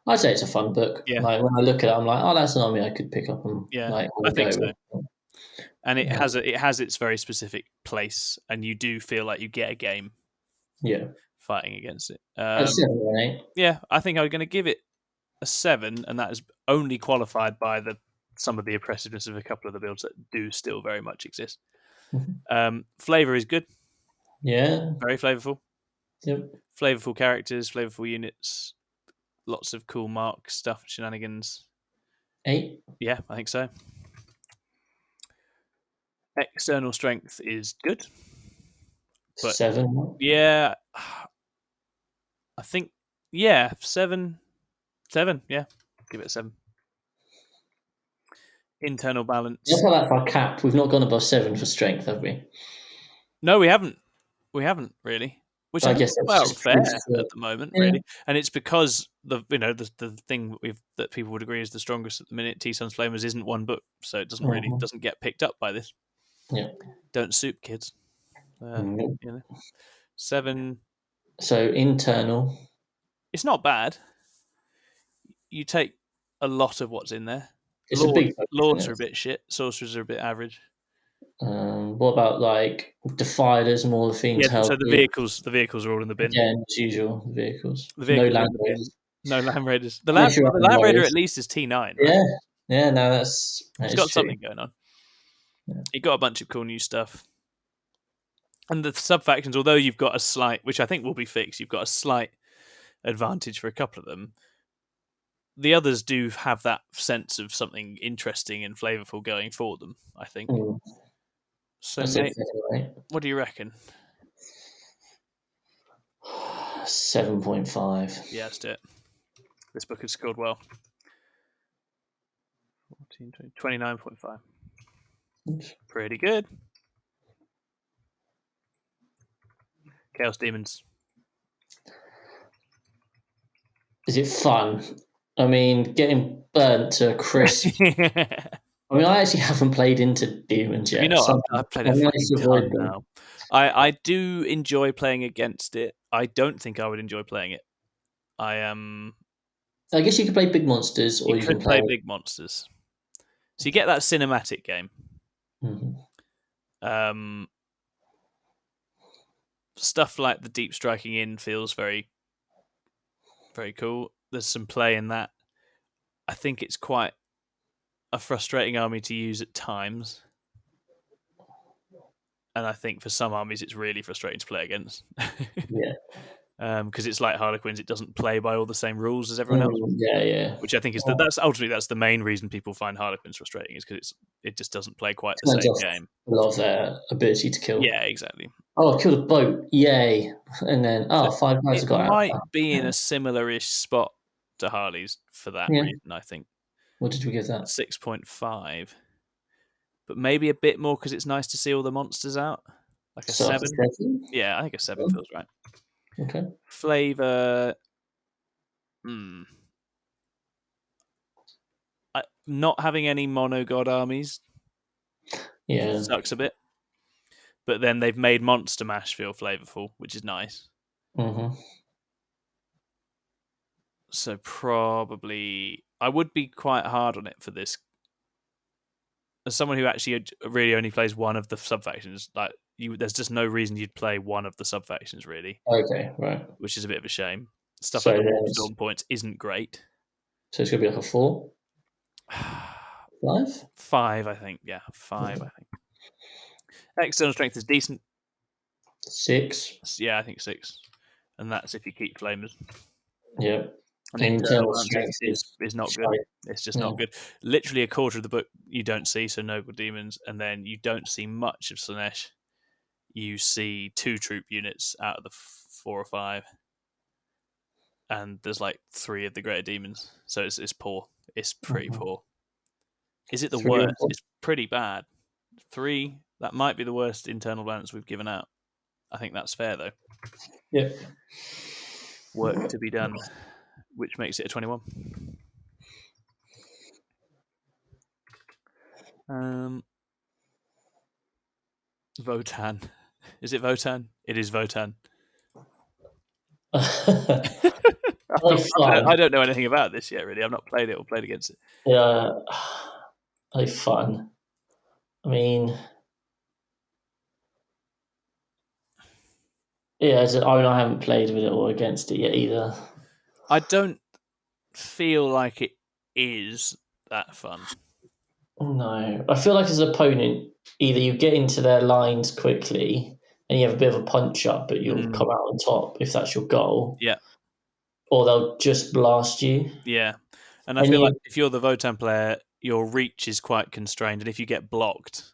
I'd say it's a fun book. Yeah. Like when I look at it, I'm like, oh, that's an army I could pick up and I think so. And it has its very specific place, and you do feel like you get a game. Yeah. Fighting against it. A 7 or an 8. Yeah, I think I'm going to give it a 7, and that is only qualified by some of the oppressiveness of a couple of the builds that do still very much exist. Mm-hmm. Flavor is good. Yeah. Very flavorful. Yep. Flavorful characters, flavorful units, lots of cool mark stuff, shenanigans. 8? Yeah, I think so. External strength is good. But 7? Yeah. I think, 7. 7, yeah. Give it a 7. Internal balance. That's how that's our cap. We've not gone above 7 for strength, have we? No, we haven't. We haven't really. Which I guess that's about fair at the moment, really. And it's because the thing that people would agree is the strongest at the minute, T-Sun's Flamers, isn't one book, so it doesn't doesn't get picked up by this. Yeah. Don't soup, kids. 7. So internal. It's not bad. You take a lot of what's in there. It's a big book, Lords are a bit shit. Sorcerers are a bit average. What about like Defilers, Maul of Fiends? Yeah, so the vehicles are all in the bin. Again, as usual, the vehicles. No Land Raiders. No Land Raiders. The Land Raider at least is T9. Right? Yeah. No, it's got something going on. Yeah. You got a bunch of cool new stuff. And the sub-factions, although you've got a slight, which I think will be fixed, you've got a slight advantage for a couple of them. The others do have that sense of something interesting and flavourful going for them, I think. So, mate, what do you reckon? 7.5. Yeah, let's do it. This book has scored well. 29.5. Pretty good. Chaos Demons. Is it fun? I mean, getting burnt to a crisp. I mean, I actually haven't played into Demons yet. I've played a ton now. I do enjoy playing against it. I don't think I would enjoy playing it. I guess you could play big monsters, or you can play big monsters. So you get that cinematic game. Mm-hmm. Stuff like the deep striking in feels very, very cool. There's some play in that. I think it's quite a frustrating army to use at times. And I think for some armies it's really frustrating to play against. Yeah. because it's like Harlequins, it doesn't play by all the same rules as everyone else. Yeah. Which I think is that's the main reason people find Harlequins frustrating, is because it just doesn't play quite the same game. A lot of their ability to kill. Yeah, exactly. Oh, I killed a boat! Yay! And then 5 guys got out. It might be in a similar-ish spot to Harley's for that reason. I think. What did we give that? 6.5, but maybe a bit more because it's nice to see all the monsters out. Like a 7. Yeah, I think a 7 feels right. Okay. Flavor. Not having any mono god armies. Yeah, sucks a bit. But then they've made Monster Mash feel flavorful, which is nice. Mm-hmm. So probably I would be quite hard on it for this. As someone who actually really only plays one of the sub-factions, like there's just no reason you'd play one of the sub-factions, really. Okay, right. Which is a bit of a shame. Stuff like the Storm Points isn't great. So it's going to be like a 4? 5? 5, I think. Yeah, 5, I think. External strength is decent. 6? Yeah, I think 6. And that's if you keep flamers. Yeah. And internal strength is not good. It's just not good. Literally a quarter of the book you don't see, so Noble Demons, and then you don't see much of Slaanesh. You see 2 troop units out of the 4 or 5. And there's like 3 of the Greater Demons. So it's poor. It's pretty poor. Is it the worst? It's pretty bad. 3, that might be the worst internal balance we've given out. I think that's fair, though. Yeah. Work to be done, which makes it a 21. Votan. Is it Votan? It is Votan. I don't know anything about this yet, really. I've not played it or played against it. Yeah. Are they fun? I mean... Yeah, I haven't played with it or against it yet either. I don't feel like it is that fun. No. I feel like as an opponent, either you get into their lines quickly and you have a bit of a punch up, but you'll come out on top if that's your goal. Yeah. Or they'll just blast you. Yeah. And I feel like if you're the Votan player, your reach is quite constrained. And if you get blocked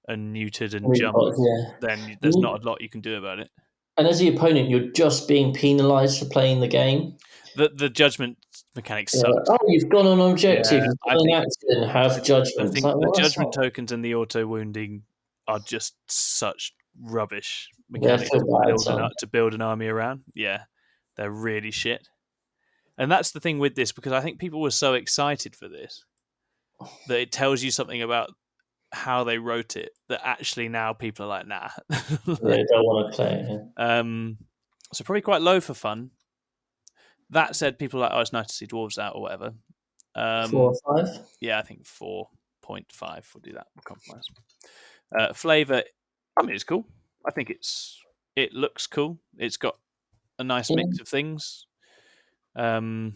and neutered and jumped, then there's not a lot you can do about it. And as the opponent, you're just being penalised for playing the game. The judgment mechanic sucks. Oh, you've gone on objective. You've done an accident. Have judgment. I think the judgment tokens and the auto wounding are just such rubbish mechanics to build an army around. Yeah, they're really shit. And that's the thing with this, because I think people were so excited for this that it tells you something about how they wrote it that actually now people are like, nah. They don't want to play it. Yeah. So probably quite low for fun. That said, people are like, oh, it's nice to see dwarves out or whatever. 4 or 5? Yeah, I think 4.5 will do that. We'll compromise. Flavor, I mean, it's cool. I think it looks cool. It's got a nice mix of things. I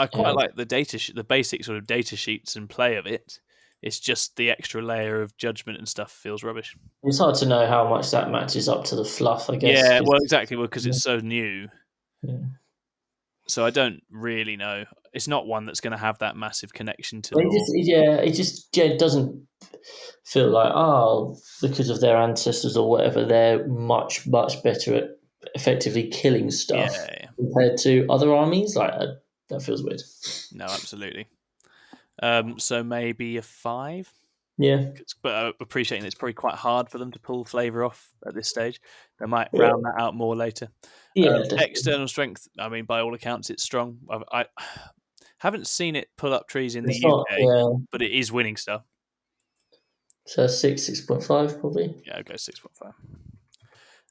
quite like the the basic sort of data sheets and play of it. It's just the extra layer of judgment and stuff feels rubbish. It's hard to know how much that matches up to the fluff, I guess. Yeah, well, exactly. Well, because it's so new. Yeah. So I don't really know. It's not one that's going to have that massive connection to. It just doesn't feel like, because of their ancestors or whatever, they're much, much better at effectively killing stuff compared to other armies. Like that feels weird. No, absolutely. So maybe a 5. Yeah. But appreciating it's probably quite hard for them to pull flavour off at this stage. They might round that out more later. Yeah. External strength, I mean, by all accounts, it's strong. I haven't seen it pull up trees in the UK, but it is winning stuff. So 6.5 probably. Yeah, I'll go 6.5.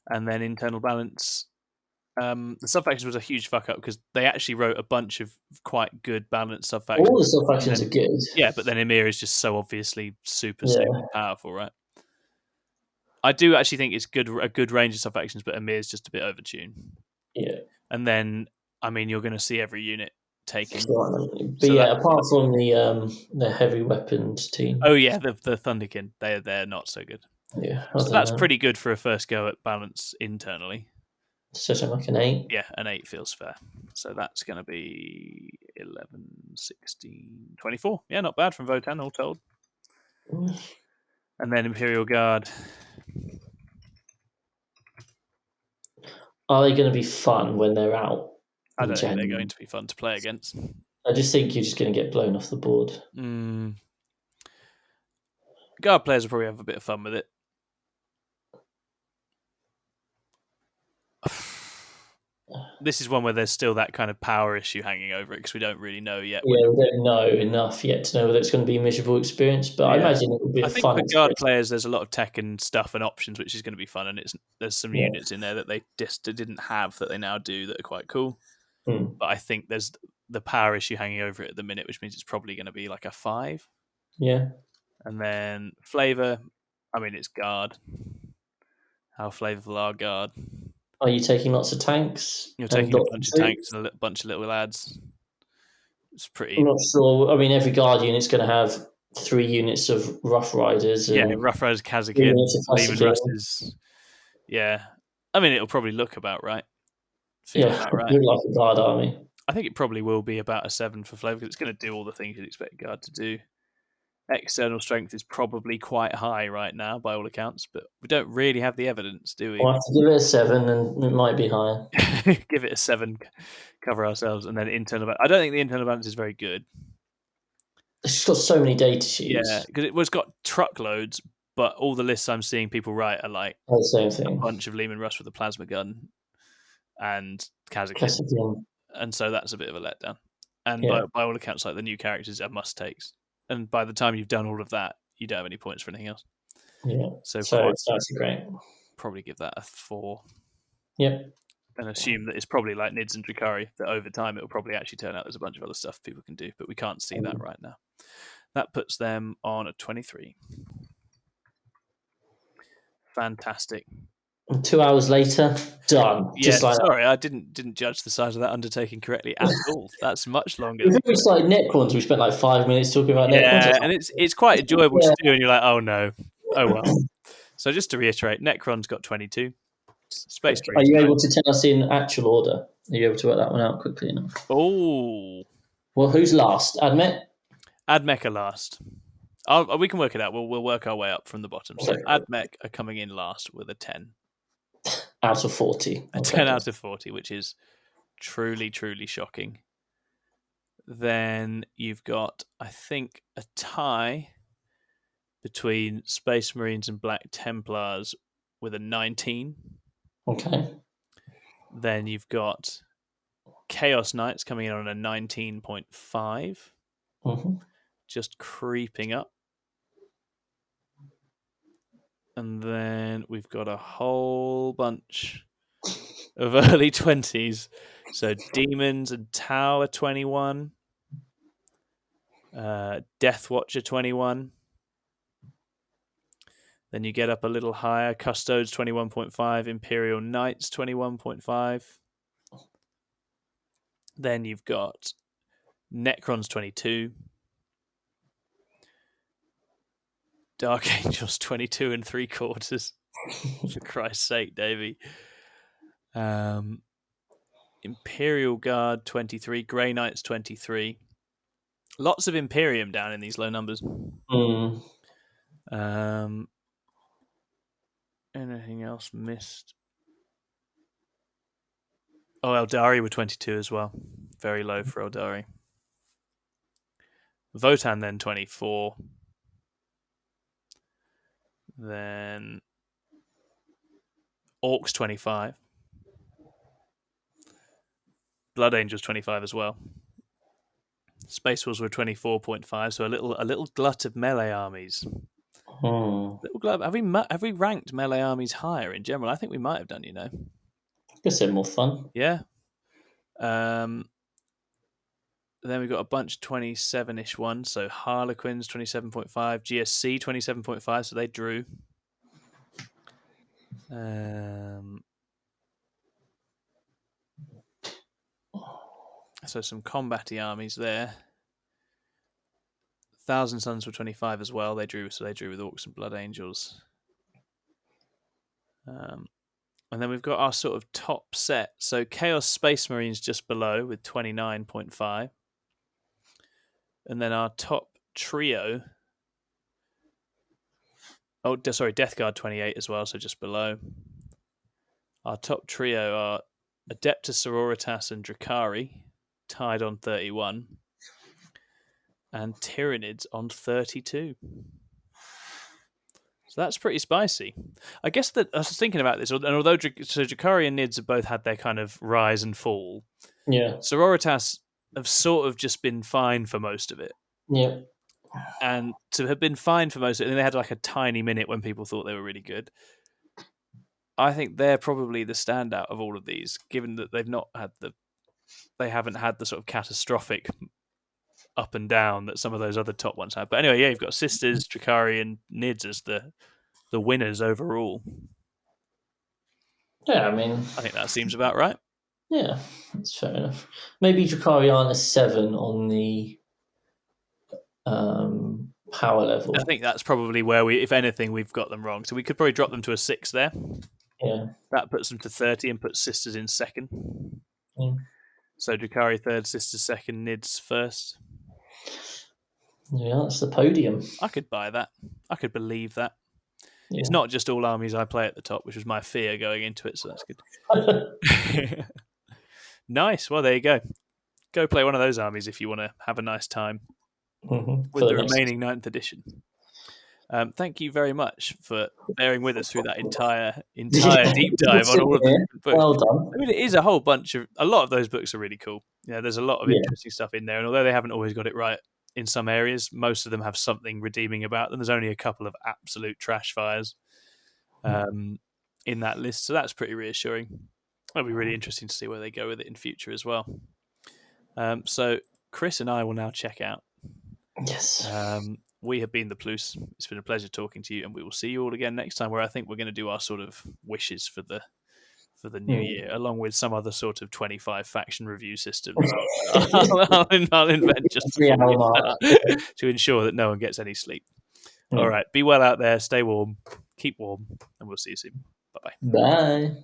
And then internal balance. The sub-factions was a huge fuck-up because they actually wrote a bunch of quite good balanced sub-factions. All the sub-factions are good. Yeah, but then Emir is just so obviously super powerful, right? I do actually think it's a good range of sub-factions, but Emir is just a bit overtuned. Yeah. And then, I mean, you're going to see every unit taken. But apart from the heavy weapons team. Oh, yeah, the Thunderkin. They're not so good. Yeah, so that's pretty good for a first go at balance internally. So something like an 8. Yeah, an 8 feels fair. So that's going to be 11, 16, 24. Yeah, not bad from Votan, all told. And then Imperial Guard. Are they going to be fun when they're out? I don't think they're going to be fun to play against. I just think you're just going to get blown off the board. Guard players will probably have a bit of fun with it. This is one where there's still that kind of power issue hanging over it because we don't really know yet. Yeah, we don't know enough yet to know whether it's going to be a miserable experience, but I imagine it will be a fun experience. I think for guard players, there's a lot of tech and stuff and options, which is going to be fun, and there's some units in there that they just didn't have that they now do that are quite cool. But I think there's the power issue hanging over it at the minute, which means it's probably going to be like a 5. Yeah. And then flavor, I mean, it's guard. How flavorful are guard? Are you taking lots of tanks? You're taking a bunch of tanks and a bunch of little lads. It's pretty... I'm not sure. I mean, every guard unit's going to have 3 units of Rough Riders. Rough Riders, Kazakin, Lehman Russes. Yeah. I mean, it'll probably look about right. Look like a guard army. I think it probably will be about a 7 for flavor because it's going to do all the things you'd expect guard to do. External strength is probably quite high right now, by all accounts, but we don't really have the evidence, do we? We'll have to give it a 7, and it might be higher. Give it a 7, cover ourselves, and then internal balance. I don't think the internal balance is very good. It's just got so many data sheets. Yeah, because it's got truckloads, but all the lists I'm seeing people write are like the same thing. A bunch of Lehman Russ with a plasma gun and Kazakin. And so that's a bit of a letdown. And by all accounts, like the new characters are must takes. And by the time you've done all of that, you don't have any points for anything else. Yeah. So that's great. Probably give that a 4. Yep. And assume that it's probably like Nids and Drakari, that over time it will probably actually turn out there's a bunch of other stuff people can do, but we can't see that right now. That puts them on a 23. Fantastic. And 2 hours later, done. Sorry, I didn't judge the size of that undertaking correctly at all. That's much longer. We started Necrons. We spent like 5 minutes talking about Necrons. Yeah, and it's quite enjoyable to do, and you're like, oh no, oh well. So just to reiterate, Necron's got 22. Space Marines. Are you able to tell us in actual order? Are you able to work that one out quickly enough? Oh. Well, who's last? Admech? Admech are last. We can work it out. We'll work our way up from the bottom. So Admech are coming in last with a 10. Out of 40. A 10 out of 40, which is truly, truly shocking. Then you've got, I think, a tie between Space Marines and Black Templars with a 19. Okay. Then you've got Chaos Knights coming in on a 19.5. Just creeping up. And then we've got a whole bunch of early 20s. So Demons and Tau are 21. Death Watcher 21. Then you get up a little higher. Custodes 21.5. Imperial Knights 21.5. Then you've got Necrons 22. Dark Angels 22 3/4. For Christ's sake, Davey. Imperial Guard 23. Grey Knights 23. Lots of Imperium down in these low numbers. Anything else missed? Oh, Eldari were 22 as well. Very low for Eldari. Votan then 24. Then Orcs 25. Blood Angels 25 as well. Space Wolves were 24.5, so a little glut of melee armies. Little glut. Have we ranked melee armies higher in general? I think we might have done. I guess they're more fun. Yeah. Then we've got a bunch of 27-ish ones. So Harlequins 27.5, GSC 27.5. So they drew. So some combat-y armies there. Thousand Suns were 25 as well. They drew with Orcs and Blood Angels. And then we've got our sort of top set. So Chaos Space Marines just below with 29.5. And then our top trio. Oh, sorry, Death Guard 28 as well, so just below. Our top trio are Adeptus Sororitas and Drakari, tied on 31. And Tyranids on 32. So that's pretty spicy. I guess that I was thinking about this, and although Drakari and Nids have both had their kind of rise and fall, Sororitas have sort of just been fine for most of it. Yeah. And to have been fine for most of it, and they had like a tiny minute when people thought they were really good. I think they're probably the standout of all of these, given that they haven't had the sort of catastrophic up and down that some of those other top ones have. But anyway, you've got Sisters, Drakari, and Nids as the winners overall. Yeah, I mean, I think that seems about right. Yeah, that's fair enough. Maybe Drakari aren't a 7 on the power level. I think that's probably where if anything, we've got them wrong. So we could probably drop them to a 6 there. Yeah. That puts them to 30 and puts Sisters in second. Yeah. So Drakari third, Sisters second, Nids first. Yeah, that's the podium. I could buy that. I could believe that. Yeah. It's not just all armies I play at the top, which was my fear going into it, so that's good. Nice. Well, there you go. Go play one of those armies if you want to have a nice time with the remaining 9th edition. Thank you very much for bearing with us through that entire deep dive on all of the books. Well done. I mean, it is a lot of those books are really cool. Yeah, there's a lot of interesting stuff in there, and although they haven't always got it right in some areas, most of them have something redeeming about them. There's only a couple of absolute trash fires in that list, so that's pretty reassuring. It'll be really interesting to see where they go with it in future as well. So Chris and I will now check out. Yes. We have been the Plus. It's been a pleasure talking to you, and we will see you all again next time, where I think we're going to do our sort of wishes for the new year, along with some other sort of 25 faction review systems. I'll invent just to ensure that no one gets any sleep. All right, be well out there, stay warm, keep warm, and we'll see you soon. Bye-bye. Bye.